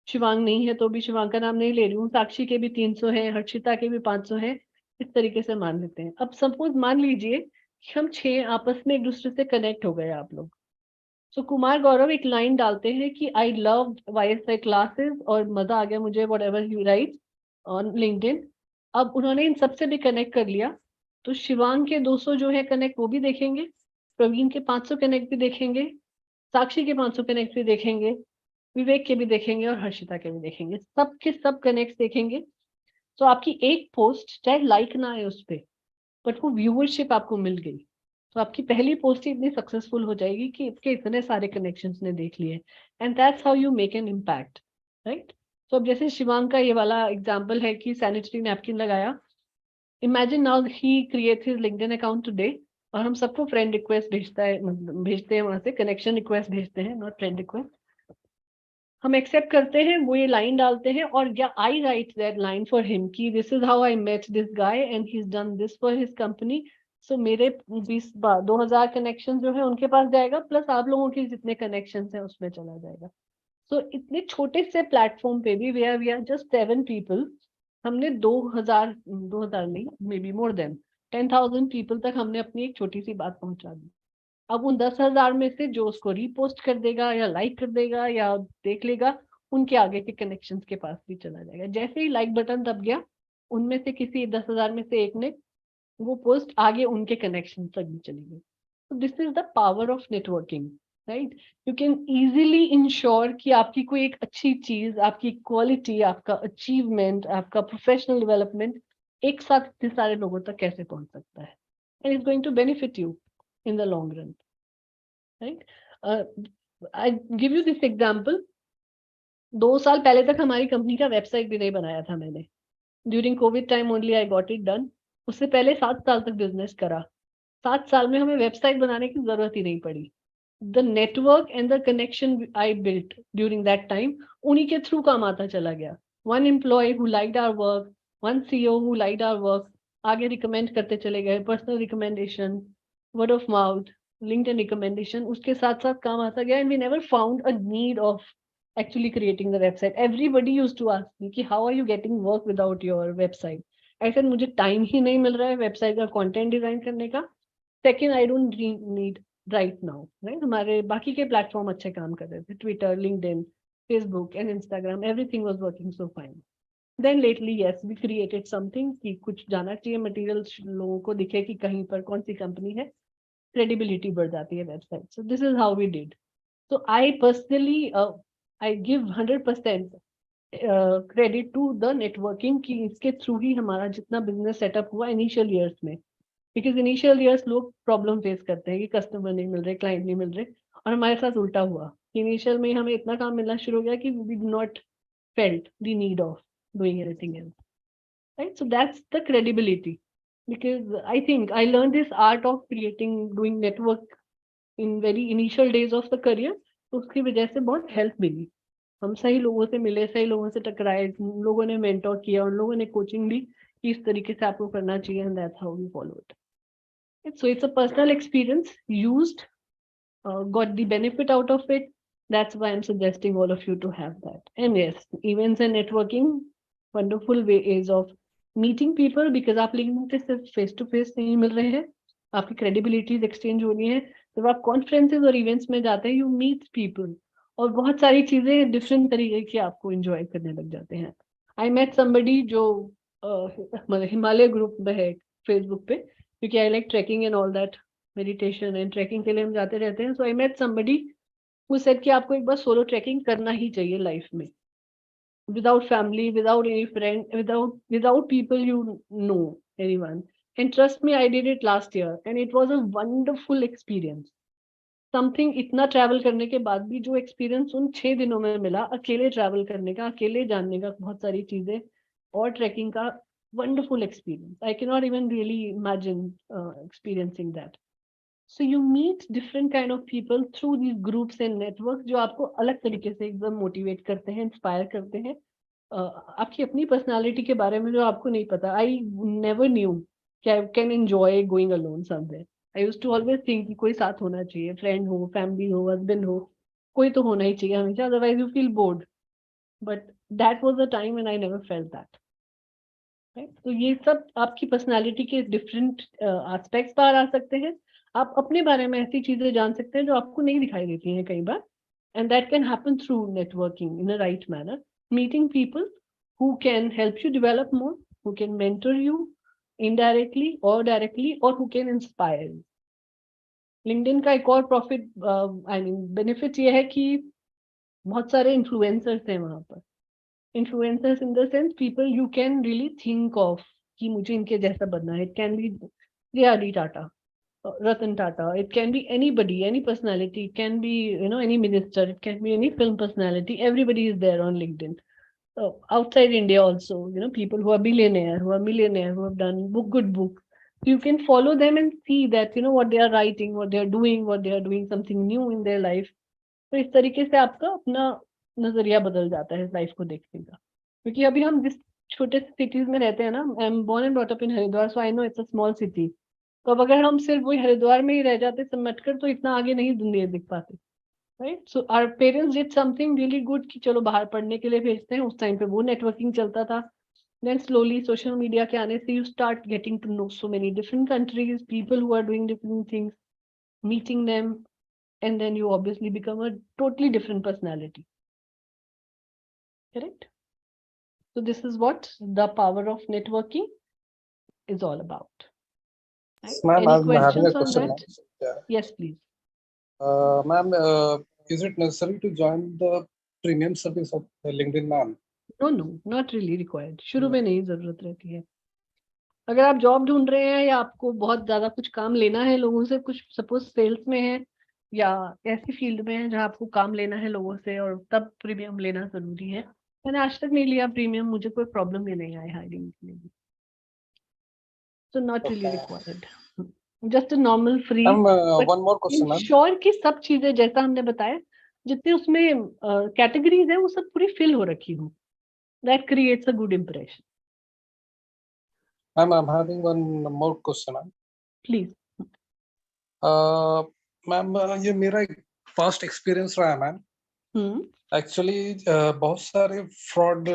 शिवांग नहीं है तो भी शिवांग का नाम नहीं ले रही हूँ, साक्षी के भी 300 है, हर्षिता के भी 500 है, इस तरीके से मान लेते हैं। अब सपोज मान लीजिए कि हम 6 आपस में एक दूसरे से कनेक्ट हो गए आप लोग। सो कुमार गौरव एक लाइन डालते हैं कि आई लव YSI क्लासेस और मजा आ गया मुझे, whatever you right on LinkedIn. अब उन्होंने इन सबसे भी कनेक्ट कर लिया, तो शिवांग के 200 जो है कनेक्ट वो भी देखेंगे, प्रवीण के 500 कनेक्ट भी देखेंगे, साक्षी के 500 कनेक्ट भी देखेंगे, विवेक के भी देखेंगे और हर्षिता के भी देखेंगे, सबके सब कनेक्ट देखेंगे। तो आपकी एक पोस्ट चाहे लाइक ना आए उस पर, बट वो व्यूअरशिप आपको मिल गई, तो आपकी पहली पोस्ट ही इतनी सक्सेसफुल हो जाएगी कि इसके इतने सारे कनेक्शंस ने देख लिए, and that's how you make an impact, right? तो अब जैसे शिवांग का ये वाला एग्जाम्पल है कि सैनिटरी नैपकिन लगाया, imagine now he create his LinkedIn account today और हम सबको फ्रेंड रिक्वेस्ट भेजते हैं वहां से, कनेक्शन रिक्वेस्ट भेजते हैं, नॉट फ्रेंड रिक्वेस्ट, हम एक्सेप्ट करते हैं, वो ये लाइन डालते हैं और या I write that line for him कि this is how I met this guy and he is done this for his company. So मेरे 2000 कनेक्शन जो है उनके पास जाएगा, प्लस आप लोगों के जितने कनेक्शन है उसमें चला जाएगा। सो इतने छोटे से प्लेटफॉर्म पे भी वी आर जस्ट 7 पीपल, हमने 2000 नहीं, may be more than 10,000 people तक हमने अपनी एक छोटी सी बात पहुंचा दी। अब उन 10,000 में से जो उसको रीपोस्ट कर देगा या लाइक कर देगा या देख लेगा, उनके आगे के कनेक्शंस के पास भी चला जाएगा। जैसे ही लाइक बटन दब गया, उनमें से किसी 10,000 में से एक ने वो पोस्ट आगे उनके कनेक्शन तक भी चली गई। तो this is the power of networking, right? You can easily ensure कि आपकी कोई एक अच्छी चीज, आपकी क्वालिटी, आपका अचीवमेंट, आपका प्रोफेशनल डेवलपमेंट एक साथ इतने सारे लोगों तक कैसे पहुंच सकता है, and is going to benefit you in the long run. right? I give you this example. 2 साल पहले तक हमारी कंपनी का वेबसाइट भी नहीं बनाया था मैंने. During Covid time only I got it done. उससे पहले 7 साल तक बिजनेस करा. 7 साल में हमें वेबसाइट बनाने की जरूरत ही नहीं पड़ी. The network and the connection I built during that time, उन्हीं के थ्रू काम आता चला गया. One employee who liked our work, one CEO who liked our work, आगे रिकमेंड करते चले गए. Personal recommendation, word of mouth, LinkedIn recommendation, उसके साथ साथ काम आता गया. And we never found a need of actually creating the website. Everybody used to ask me कि how are you getting work without your website? I said मुझे time ही नहीं मिल रहा है वेबसाइट का कंटेंट डिजाइन करने का. Second, I don't need right now, right? हमारे बाकी के प्लेटफॉर्म अच्छे काम कर रहे थे. Twitter, LinkedIn, Facebook and Instagram, everything was working so fine. Then lately yes, we created something कि कुछ जाना चाहिए मटेरियल, लोगों को दिखे कि कहीं पर कौन सी कंपनी है, क्रेडिबिलिटी बढ़ जाती है website. So this is how we did. So I personally I give 100% credit to the networking कि इसके थ्रू ही हमारा जितना बिजनेस सेटअप हुआ इनिशियल ईयर्स में. बिकॉज इनिशियल ईयर्स लोग प्रॉब्लम फेस करते हैं कि कस्टमर नहीं मिल रहे, क्लाइंट नहीं मिल रहे. और हमारे साथ उल्टा हुआ. इनिशियल में हमें इतना काम मिलना शुरू हो गया कि we did not felt the need of doing anything else. Right? So that's the credibility. Because I think I learned this art of doing network in very initial days of the career. तो उसकी वजह से बहुत help मिली. हम सही लोगों से मिले, सही लोगों से टकराए, लोगों ने मेंटोर किया, उन लोगों ने कोचिंग दी कि इस तरीके से आपको करना चाहिए. And that's how we follow it. So it's a personal experience, used, got the benefit out of it. That's why I'm suggesting all of you to have that. And yes, events and networking, wonderful ways of meeting people, because आप LinkedIn पे सिर्फ face to face नहीं मिल रहे हैं, आपकी credibilities exchange हो रही है. जब आप कॉन्फ्रेंसेज और इवेंट्स में जाते हैं, यू मीट पीपल, और बहुत सारी चीजें डिफरेंट तरीके की आपको एंजॉय करने लग जाते हैं. आई मेट समबडी जो हिमालय ग्रुप में है फेसबुक पे, क्योंकि I like trekking and all that, meditation and trekking के लिए हम जाते रहते हैं. So I met somebody who said कि आपको एक बार सोलो ट्रैकिंग करना ही चाहिए लाइफ में, without family, without any friend, without people you know anyone. And trust me, I did it last year and it was a wonderful experience. Something इतना travel करने के बाद भी जो experience उन 6 दिनों में मिला, अकेले travel करने का, अकेले जानने का बहुत सारी चीजें, और trekking का wonderful experience. I cannot even really imagine experiencing that. So you meet different kind of people through these groups and networks जो आपको अलग तरीके से एकदम motivate करते हैं, inspire करते हैं. आपकी अपनी personality के बारे में जो आपको नहीं पता. I never knew I can enjoy going alone somewhere. I used to always think कि कोई साथ होना चाहिए, friend हो, family हो, husband हो, कोई तो होना ही चाहिए हमेशा, otherwise you feel bored. But that was the time when I never felt that. Right? तो ये सब आपकी personality के different aspects बाहर आ सकते हैं. आप अपने बारे में ऐसी चीजें जान सकते हैं जो आपको नहीं दिखाई देती हैं कई बार. And that can happen through networking in a right manner. Meeting people who can help you develop more, who can mentor you indirectly or directly, or who can inspire you. LinkedIn का एक और benefit ये है कि बहुत सारे influencers हैं वहाँ पर. Influencers in the sense people you can really think of कि मुझे इनके जैसा बनना है. It can be J.R.D. Tata, Ratan Tata. It can be anybody, any personality. It can be any minister. It can be any film personality. Everybody is there on LinkedIn. Outside India also, people who are billionaire, who are millionaire, who have done good books. So you can follow them and see that what they are writing, what they are doing something new in their life. तो इस तरीके से आपका अपना नजरिया बदल जाता है लाइफ को देखने का. क्योंकि अभी हम जिस छोटे सिटीज में रहते हैं ना, I am born and brought up in Haridwar, so I know it's a small city. तो अब अगर हम सिर्फ वही हरिद्वार में ही रह जाते समझ कर, तो इतना आगे नहीं दुनिया दिख पाते. Right? So our parents did something really good कि चलो बाहर पढ़ने के लिए भेजते हैं. उस टाइम पे वो नेटवर्किंग चलता था. Then slowly social media के आने से you start getting to know so many different countries, people who are doing different things, meeting them, and then you obviously become a totally different personality. Correct? So this is what the power of networking is all about. Right? Ma'am, Any I'm having a questions on question. that? Yeah. Yes, please. Ma'am, is it necessary to join the premium service of LinkedIn, ma'am? No, not really required. शुरू में नहीं जरूरत रहती है. अगर आप job ढूंढ रहे हैं या आपको बहुत ज्यादा कुछ काम लेना है लोगों से, कुछ सपोज सेल्स में है या ऐसी फील्ड में है जहाँ आपको काम लेना है लोगों से और तब प्रीमियम लेना जरूरी है। मैंने आज तक नहीं लिया प्रीमियम, मुझे कोई प्रॉब्लम भी नहीं आई हायरिंग के लिए। So not really Okay. required. Just a normal free. But One more question, ma'am. ensure कि सब चीजें जैसा हमने बताया, जितने उसमें कैटेगरीज है वो सब पूरी फिल हो रखी हो. That creates a good impression. Ma'am, I'm having one more question, ma'am. Please. Ma'am ये मेरा एक पास्ट एक्सपीरियंस रहा है मैम। एक्चुअली बहुत सारे फ्रॉड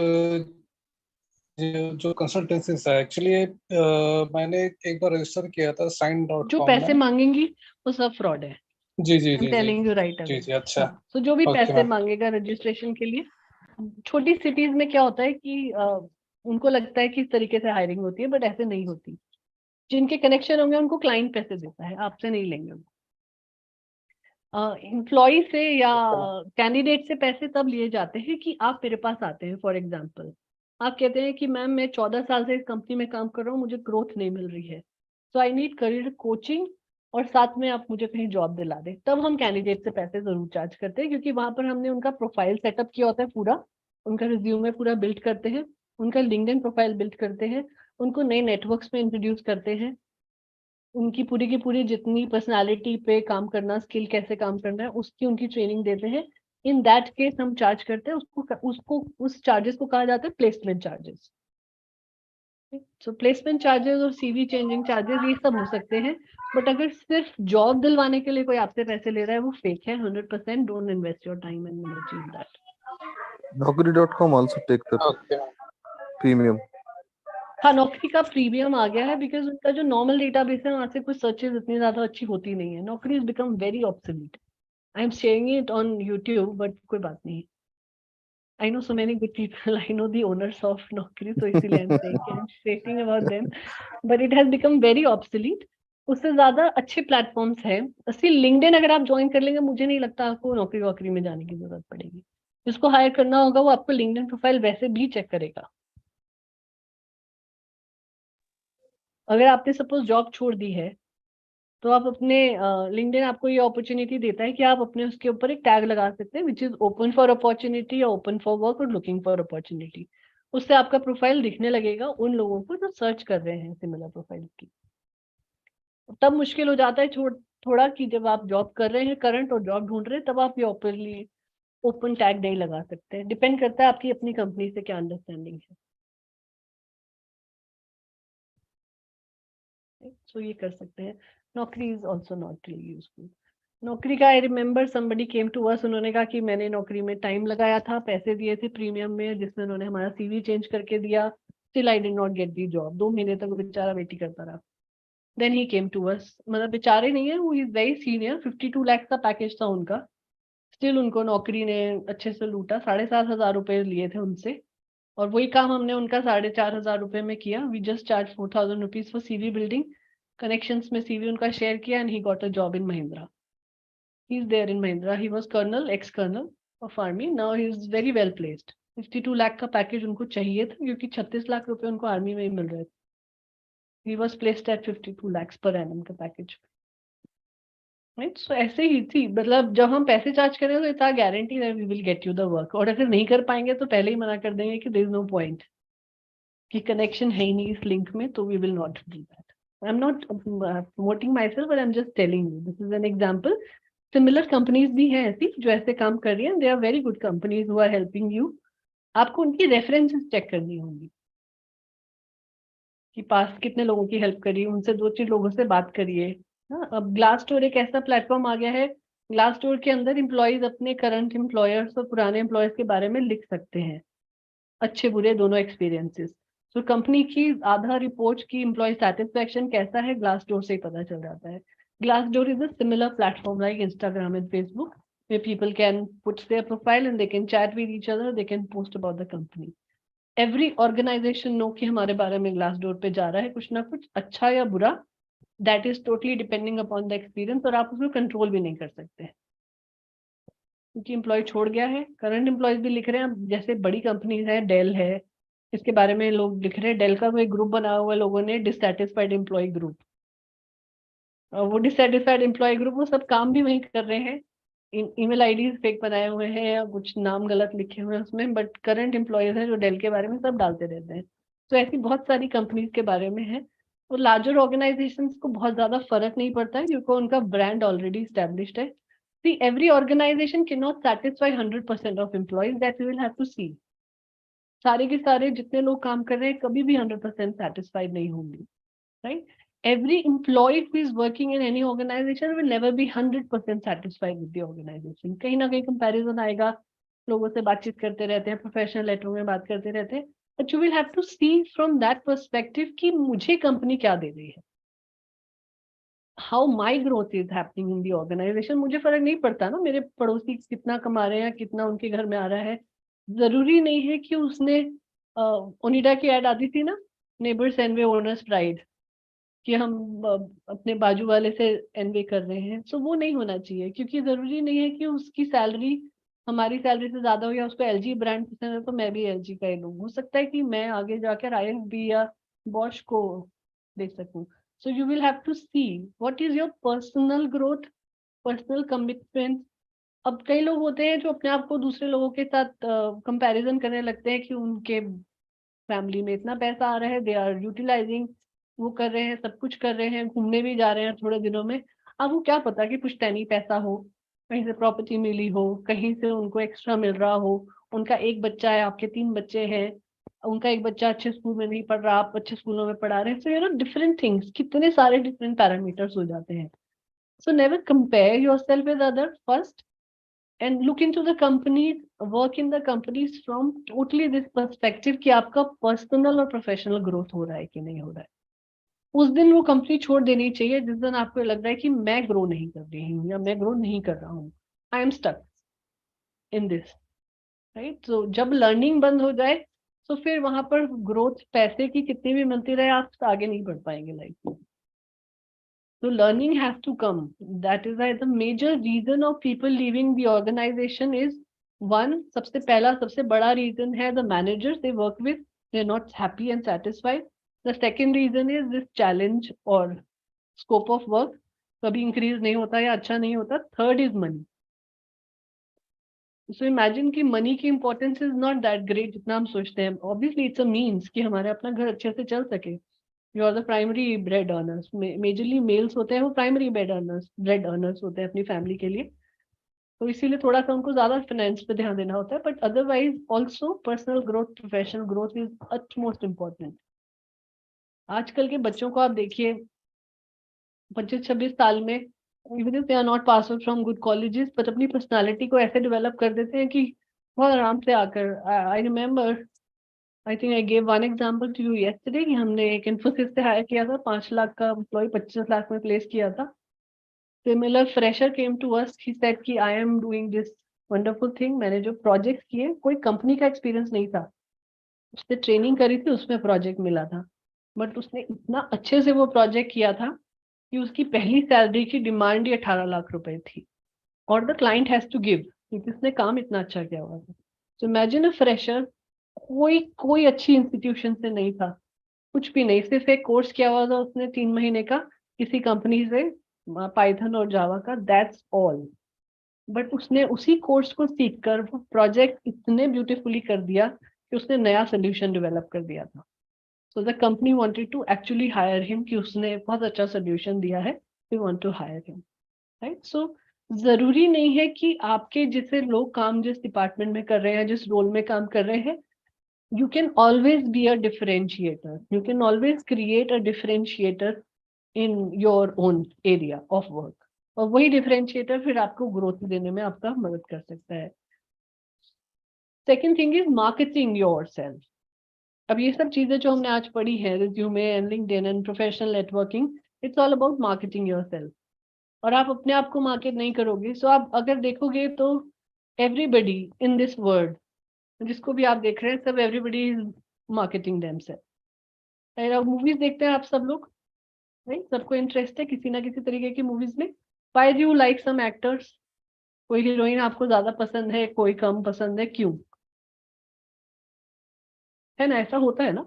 जो कंसल्टेंसीज है, एक्चुअली मैंने एक बार रजिस्टर किया था Sign.com जो पैसे मांगेंगी वो सब फ्रॉड है। जी जी जी टेलिंग यू राइट जी जी। अच्छा, तो जो भी Okay, पैसे ma'am. मांगेगा रजिस्ट्रेशन के लिए, छोटी सिटीज में क्या होता है कि उनको लगता है कि इस तरीके से हायरिंग होती है, बट ऐसे नहीं होती। जिनके कनेक्शन होंगे उनको क्लाइंट पैसे देता है, आपसे नहीं लेंगे। एम्प्लॉय से या कैंडिडेट से पैसे तब लिए जाते हैं कि आप मेरे पास आते हैं। फॉर एग्जांपल, आप कहते हैं कि मैम मैं 14 साल से इस कंपनी में काम कर रहा हूँ, मुझे ग्रोथ नहीं मिल रही है, so I need career coaching और साथ में आप मुझे कहीं जॉब दिला दें। तब हम कैंडिडेट से पैसे जरूर चार्ज करते हैं, क्योंकि वहां पर हमने उनका प्रोफाइल सेटअप किया होता है, पूरा उनका रिज्यूमे पूरा बिल्ड करते हैं, उनका लिंक्डइन प्रोफाइल बिल्ड करते हैं, उनको नए नेटवर्क्स में इंट्रोड्यूस करते हैं, उनकी पूरी की पूरी जितनी पर्सनालिटी पे काम करना, स्किल कैसे काम करना है, उसकी उनकी ट्रेनिंग देते हैं। इन दैट केस हम चार्ज करते हैं उसको उस चार्जेस को कहा जाता है प्लेसमेंट चार्जेस। सो प्लेसमेंट चार्जेस और सीवी चेंजिंग चार्जेस ये सब हो सकते हैं, बट अगर सिर्फ जॉब दिलवाने के लिए कोई आपसे पैसे ले रहा है वो फेक है 100%। Don't invest your time and energy in that. Naukri.com also take the Okay. premium. हाँ, नौकरी का प्रीमियम आ गया है बिकॉज उनका जो नॉर्मल डेटाबेस है वहां से कुछ सर्चेज इतनी ज्यादा अच्छी होती नहीं है। नौकरी is become very obsolete. I am sharing it on YouTube, but कोई बात नहीं। I know so many good people, I know the owners of नौकरी, तो इसीलिए I am speaking about them, but it has become very obsolete. उससे ज्यादा अच्छे platforms हैं। स्टिल लिंक्डइन अगर आप ज्वाइन कर लेंगे, मुझे नहीं लगता आपको नौकरी वोकरी में जाने की जरूरत पड़ेगी। जिसको हायर करना होगा वो आपको लिंक्डइन प्रोफाइल वैसे भी चेक करेगा। अगर आपने सपोज जॉब छोड़ दी है तो आप अपने लिंक्डइन आपको ये अपॉर्चुनिटी देता है कि आप अपने उसके ऊपर एक टैग लगा सकते हैं which is open for opportunity या ओपन फॉर वर्क और लुकिंग फॉर अपॉर्चुनिटी। उससे आपका प्रोफाइल दिखने लगेगा उन लोगों को जो सर्च कर रहे हैं सिमिलर प्रोफाइल की। तब मुश्किल हो जाता है थोड़ा कि जब आप जॉब कर रहे हैं करंट और जॉब ढूंढ रहे हैं, तब आप ये ओपनली ओपन टैग नहीं लगा सकते। डिपेंड करता है आपकी अपनी कंपनी से क्या अंडरस्टैंडिंग है। सो ये कर सकते हैं। Naukri is also not really useful. Naukri का I remember somebody came to us, उन्होंने कहा कि मैंने नौकरी में टाइम लगाया था, पैसे दिए थे प्रीमियम में, जिसमें उन्होंने हमारा सीवी चेंज करके दिया, still I did not get the job. 2 महीने तक वो बेचारा वेट ही करता रहा। देन ही केम टू अस, मतलब बेचारे नहीं है, वो इज वेरी सीनियर, 52 लाख का पैकेज था उनका, स्टिल उनको नौकरी ने अच्छे से लूटा। 7,500 रुपए लिए थे उनसे, और वही काम हमने उनका 4,500 रुपए में किया। We just charge 4,000 rupees for CV building, connections में सीवी उनका शेयर किया, and he got a job in Mahindra. He is there in Mahindra. He was colonel, ex-colonel of army. Now he is very well placed. 52 lakh का package उनको चाहिए था क्योंकि 36 लाख रुपए उनको आर्मी में ही मिल रहे थे। He was placed at 52 lakhs per annum का पैकेज। राइट, सो ऐसे ही थी, मतलब जब हम पैसे चार्ज करें तो इतना गारंटी है we will get you the work, और अगर नहीं कर पाएंगे तो पहले ही मना कर देंगे कि देयर इज नो पॉइंट, कि कनेक्शन है ही नहीं इस लिंक में, तो we will not do that. I am not promoting myself, but I am just telling you, this is an example. Similar companies भी हैं ऐसी जो ऐसे काम कर रही हैं। They are very good companies who are helping you. आपको उनकी रेफरेंसेस चेक करनी होंगी कि पास कितने लोगों की हेल्प करी, उनसे 2-3 लोगों से बात करिए। हाँ, अब ग्लासडोर एक ऐसा प्लेटफॉर्म आ गया है, ग्लासडोर के अंदर एम्प्लॉयज अपने करंट एम्प्लॉयर्स और पुराने एम्प्लॉयर्स के बारे में लिख सकते हैं, अच्छे बुरे दोनों एक्सपीरियंसेस। तो कंपनी की आधा रिपोर्ट की एम्प्लॉय सेटिस्फेक्शन कैसा है, ग्लासडोर से ही पता चल जाता है। Glassdoor is a similar platform like Instagram and Facebook, where people can put their profile and they can chat with each other, they can post about the company. Every organization know कि हमारे बारे में Glassdoor पे जा रहा है कुछ ना कुछ, अच्छा या बुरा, that is totally depending upon the experience, और आप उसको कंट्रोल भी नहीं कर सकते क्योंकि एम्प्लॉय छोड़ गया है। करंट एम्प्लॉयज भी लिख रहे हैं, जैसे बड़ी कंपनीज है, डेल है, इसके बारे में लोग लिख रहे हैं। डेल का कोई ग्रुप बना हुआ है लोगों ने, डिससैटिस्फाइड एम्प्लॉय ग्रुप, वो डिससेटिस्फाइड एम्प्लॉय ग्रुप, वो सब काम भी वही कर रहे हैं, ईमेल आईडीज फेक बनाए हुए हैं या कुछ नाम गलत लिखे हुए हैं उसमें, बट करंट एम्प्लॉयज हैं जो डेल के बारे में सब डालते रहते हैं। तो ऐसी बहुत सारी कंपनीज के बारे में है। तो लार्जर ऑर्गेनाइजेशंस को बहुत ज्यादा फर्क नहीं पड़ता है क्योंकि उनका ब्रांड ऑलरेडी स्टैब्लिश्ड है। See, every organization cannot satisfy 100% of employees, that we will have to see. सारे के सारे जितने लोग काम कर रहे हैं कभी भी 100% satisfied नहीं होंगे, right? Every employee who is working in any organization will never be 100% satisfied with the organization. कहीं ना कहीं comparison आएगा, लोगों से बातचीत करते रहते हैं, प्रोफेशनल लेटरों में बात करते रहते हैं, but you will have to see from that perspective कि मुझे कंपनी क्या दे रही है, how my growth is happening in the organization. मुझे फर्क नहीं पड़ता ना मेरे पड़ोसी कितना कमा रहे हैं, कितना उनके घर में आ रहा है। जरूरी नहीं है कि उसने ओनिडा की ऐड आती थी ना, नेबर्स एनवे ओनर्स प्राइड, कि हम अपने बाजू वाले से एनवे कर रहे हैं। सो वो नहीं होना चाहिए, क्योंकि जरूरी नहीं है कि उसकी सैलरी हमारी सैलरी से ज्यादा हो, या उसको एलजी ब्रांड पसंद है तो मैं भी एलजी का ही लूँ। हो सकता है कि मैं आगे जाकर आईएफबी या बॉश को दे सकूं। So you will have to see what is your personal growth, personal commitment. अब कई लोग होते हैं जो अपने आप को दूसरे लोगों के साथ कंपैरिजन करने लगते हैं कि उनके फैमिली में इतना पैसा आ रहा है, दे आर यूटिलाइजिंग, वो कर रहे हैं, सब कुछ कर रहे हैं, घूमने भी जा रहे हैं थोड़े दिनों में। अब वो क्या पता कि पुश्तैनी पैसा हो, कहीं से प्रॉपर्टी मिली हो, कहीं से उनको एक्स्ट्रा मिल रहा हो, उनका एक बच्चा है, आपके 3 बच्चे हैं, उनका एक बच्चा अच्छे स्कूल में नहीं पढ़ रहा, आप अच्छे स्कूलों में पढ़ा रहे हैं। So you know different things, कितने सारे डिफरेंट पैरामीटर्स हो जाते हैं। So never compare yourself with other first, and look into the companies, work in the companies from totally this perspective कि आपका पर्सनल और प्रोफेशनल ग्रोथ हो रहा है कि नहीं हो रहा है। उस दिन वो कंपनी छोड़ देनी चाहिए जिस दिन आपको लग रहा है कि मैं ग्रो नहीं कर रही हूँ या मैं ग्रो नहीं कर रहा हूँ, I am stuck in this, right? तो जब लर्निंग बंद हो जाए तो फिर वहां पर ग्रोथ पैसे की कितनी भी मिलती रहे, आप आगे नहीं बढ़ पाएंगे लाइफ में। So learning has to come. That is why the major reason of people leaving the organization is one, सबसे पहला सबसे बड़ा reason है the managers they work with, they're not happy and satisfied. The second reason is this challenge or scope of work कभी increase नहीं होता या अच्छा नहीं होता. Third is money. So imagine कि money की importance is not that great जितना हम सोचते हैं. Obviously it's a means कि हमारे अपना घर अच्छे से चल सके. You are the primary bread earners. Majorly males होते हैं वो primary bread earners होते हैं अपनी फैमिली के लिए, तो इसीलिए थोड़ा सा उनको ज्यादा फाइनेंस पे ध्यान देना होता है। But otherwise also personal growth, professional growth is utmost important. आजकल के बच्चों को आप देखिए 25-26 साल में, even if they are not pass out from good colleges, but अपनी पर्सनालिटी को ऐसे डेवलप कर देते हैं कि बहुत आराम से आकर, I remember, I think I gave one example to you yesterday कि हमने एक इन्फोसिस से हायर किया था, 5 लाख का एम्प्लॉय 25 लाख में प्लेस किया था। Similar fresher came to us, he said कि I am doing this wonderful thing. मैंने जो प्रोजेक्ट किए, कोई कंपनी का एक्सपीरियंस नहीं था, उसने ट्रेनिंग करी थी, उसमें प्रोजेक्ट मिला था, बट उसने इतना अच्छे से वो प्रोजेक्ट किया था कि उसकी पहली सैलरी की डिमांड ही 18 लाख रुपए थी, और the client has to give, क्योंकि उसने काम इतना अच्छा किया हुआ था। So imagine a fresher, कोई अच्छी इंस्टीट्यूशन से नहीं था, कुछ भी नहीं, सिर्फ एक कोर्स किया हुआ था उसने 3 महीने का किसी कंपनी से, पाइथन और जावा का, दैट्स ऑल। बट उसने उसी कोर्स को सीखकर वो प्रोजेक्ट इतने ब्यूटीफुली कर दिया कि उसने नया सोल्यूशन डेवलप कर दिया था। So the company wanted to actually hire him कि उसने बहुत अच्छा सोल्यूशन दिया है, we want to hire him, right? So जरूरी नहीं है कि आपके जैसे लोग काम जिस डिपार्टमेंट में कर रहे हैं, जिस रोल में काम कर रहे हैं, you can always be a differentiator. You can always create a differentiator in your own area of work. और वही differentiator फिर आपको growth देने में आपका मदद कर सकता है। Second thing is marketing yourself. अब ये सब चीजें जो हमने आज पढ़ी है, resume and LinkedIn and professional networking, it's all about marketing yourself. और आप अपने आप को मार्केट नहीं करोगे, so आप अगर देखोगे तो everybody in this world, जिसको भी आप देख रहे हैं, सब everybody is marketing themselves. Movies देखते हैं आप सब लोग, राइट? सबको इंटरेस्ट है किसी ना किसी तरीके की मूवीज में। Why do you like some actors? कोई हीरोइन आपको ज्यादा पसंद है, कोई कम पसंद है, क्यों? है ना, ऐसा होता है ना?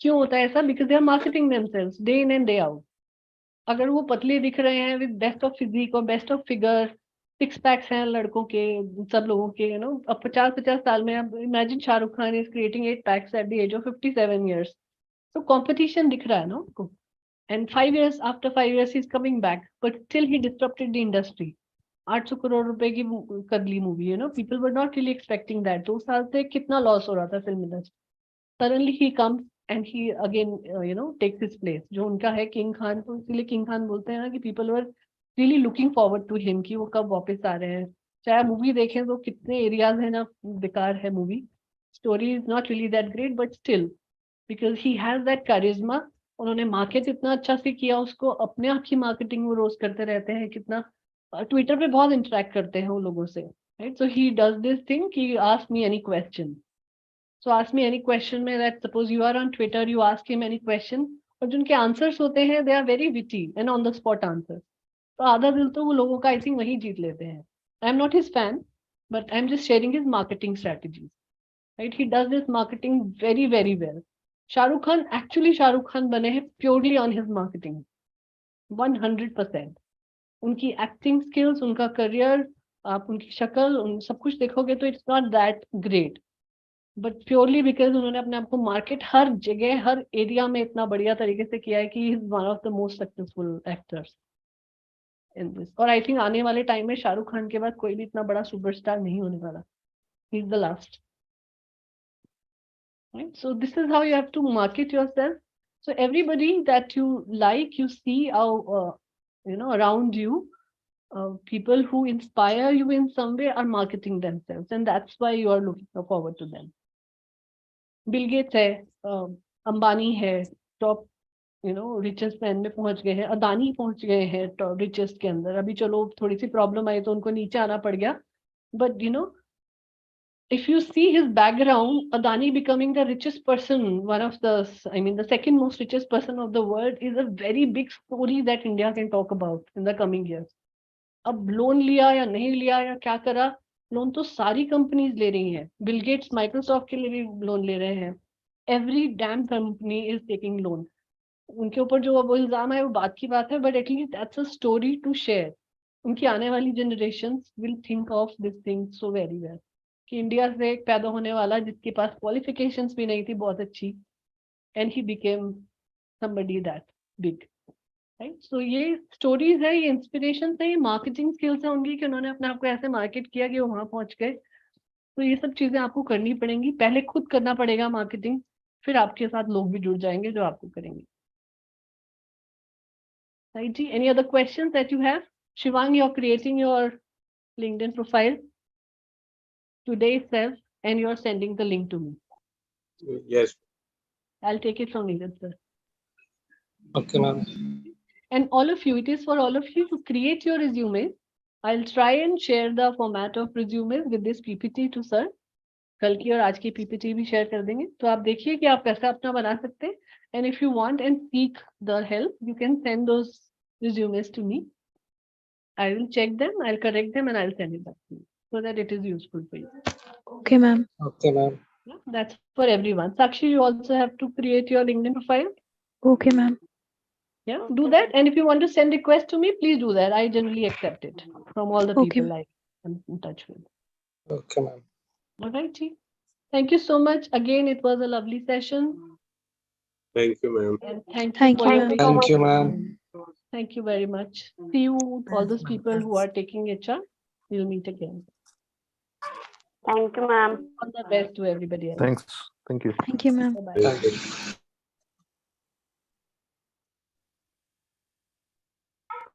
क्यों होता है ऐसा? Because they are marketing themselves day in and day out. अगर वो पतले दिख रहे हैं विद बेस्ट ऑफ फिजिक और बेस्ट ऑफ फिगर, 6 पैक्स हैं लड़कों के, सब लोगों के, यू नो, अब 50 साल में, अब imagine Shahrukh Khan is creating 8 packs at the age of 57 years. तो कंपटीशन दिख रहा है ना उनको. And 5 years, after 5 years, he's coming back, but still he disrupted the industry. 800 crore रुपए की कर ली movie, you know, people were not really expecting that. 2 साल से कितना लॉस हो रहा था film industry. Suddenly he comes and he again, you know, takes his place. जो उनका है किंग खान, तो इसीलिए किंग खान बोलते हैं ना कि people were really looking forward to him कि वो कब वापस आ रहे हैं. चाहे मूवी देखें तो कितने एरियाज है ना बेकार है movie. Story is not really that great, but still because he has that charisma. उन्होंने मार्केट इतना अच्छा से किया उसको, अपने आप की मार्केटिंग वो रोज करते रहते हैं. कितना ट्विटर पे बहुत इंटरेक्ट करते हैं वो लोगों से, right. So he does this thing कि ask me any question. So ask me any question में that suppose you are on Twitter, you ask him any question, और जो उनके आंसर्स होते हैं they are very witty and on the spot answer. तो आधा दिल तो वो लोगों का आई थिंक वही जीत लेते हैं. आई am not his fan, but I am just sharing his marketing strategies, right. He does this marketing very very well. Shahrukh Khan actually Shahrukh Khan बने हैं प्योरली ऑन हिज मार्केटिंग 100%. उनकी एक्टिंग स्किल्स, उनका करियर, आप उनकी शक्ल, उन सब कुछ देखोगे तो it's not that great, but purely because उन्होंने अपने आप को मार्केट हर जगह हर एरिया में इतना बढ़िया तरीके से किया है कि he is one of the most successful actors in this. और आई थिंक आने वाले टाइम में शाहरुख खान के बाद कोई भी इतना बड़ा सुपरस्टार नहीं होने वाला. He is the last. Right? So this is how you have to market yourself. So everybody that you like, you see how, you know, around you, people who inspire you in some way are marketing themselves, and that's why you are looking forward to them. Bill Gates है, अंबानी है, top, you know, richest man में पहुंच गए हैं. अदानी पहुंच गए हैं top richest के अंदर. अभी चलो थोड़ी सी प्रॉब्लम आई तो उनको नीचे आना पड़ गया, but you know, if you see his background, Adani becoming the richest person, one of the, I mean, the second most richest person of the world, is a very big story that India can talk about in the coming years. अब loan लिया या नहीं लिया या क्या करा, loan तो सारी कंपनीज ले रही हैं. बिल गेट्स माइक्रोसॉफ्ट के लिए भी लोन ले रहे हैं. Every dam company is taking loan. उनके ऊपर जो वो इल्जाम है वो बात की बात है, but at least that's a story to share. उनकी आने वाली generations will think of this thing so very well कि इंडिया से एक पैदा होने वाला जिसके पास क्वालिफिकेशंस भी नहीं थी बहुत अच्छी, and he became somebody that big, right. So ये स्टोरीज है, ये इंस्पिरेशन है, ये मार्केटिंग स्किल्स है उनकी कि उन्होंने अपने आप को ऐसे मार्केट किया कि वो वहां पहुंच गए. तो ये सब चीजें आपको करनी पड़ेंगी. पहले खुद करना पड़ेगा मार्केटिंग, फिर आपके साथ लोग भी जुड़ जाएंगे जो आपको करेंगे. Right ji. Any other questions that you have? Shivang, you are creating your LinkedIn profile today itself and you are sending the link to me. Yes. I'll take it from Neeraj sir. Okay, ma'am. And all of you, it is for all of you to create your resume. I'll try and share the format of resumes with this PPT to sir. कल की और आज की PPT भी share कर देंगे, तो आप देखिए कि आप कैसे अपना बना सकते हैं. And if you want and seek the help, you can send those resumes to me. I will check them, I'll correct them, and I'll send it back to you so that it is useful for you. Okay, ma'am. Okay, ma'am. Yeah, that's for everyone. Sakshi, you also have to create your LinkedIn profile. Okay, ma'am. Yeah, do that. And if you want to send request to me, please do that. I generally accept it from all the Okay. people I'm in touch with. Okay, ma'am. All right, Ji. Thank you so much. Again, it was a lovely session. Thank you, ma'am. And thank you Thank for you, your ma'am. patience. Thank you, ma'am. Thank you very much. See you, all those people who are taking HR. We'll meet again. Thank you, ma'am. All the best to everybody else. Thanks. Thank you. Thank you, ma'am. Bye-bye. Thank you.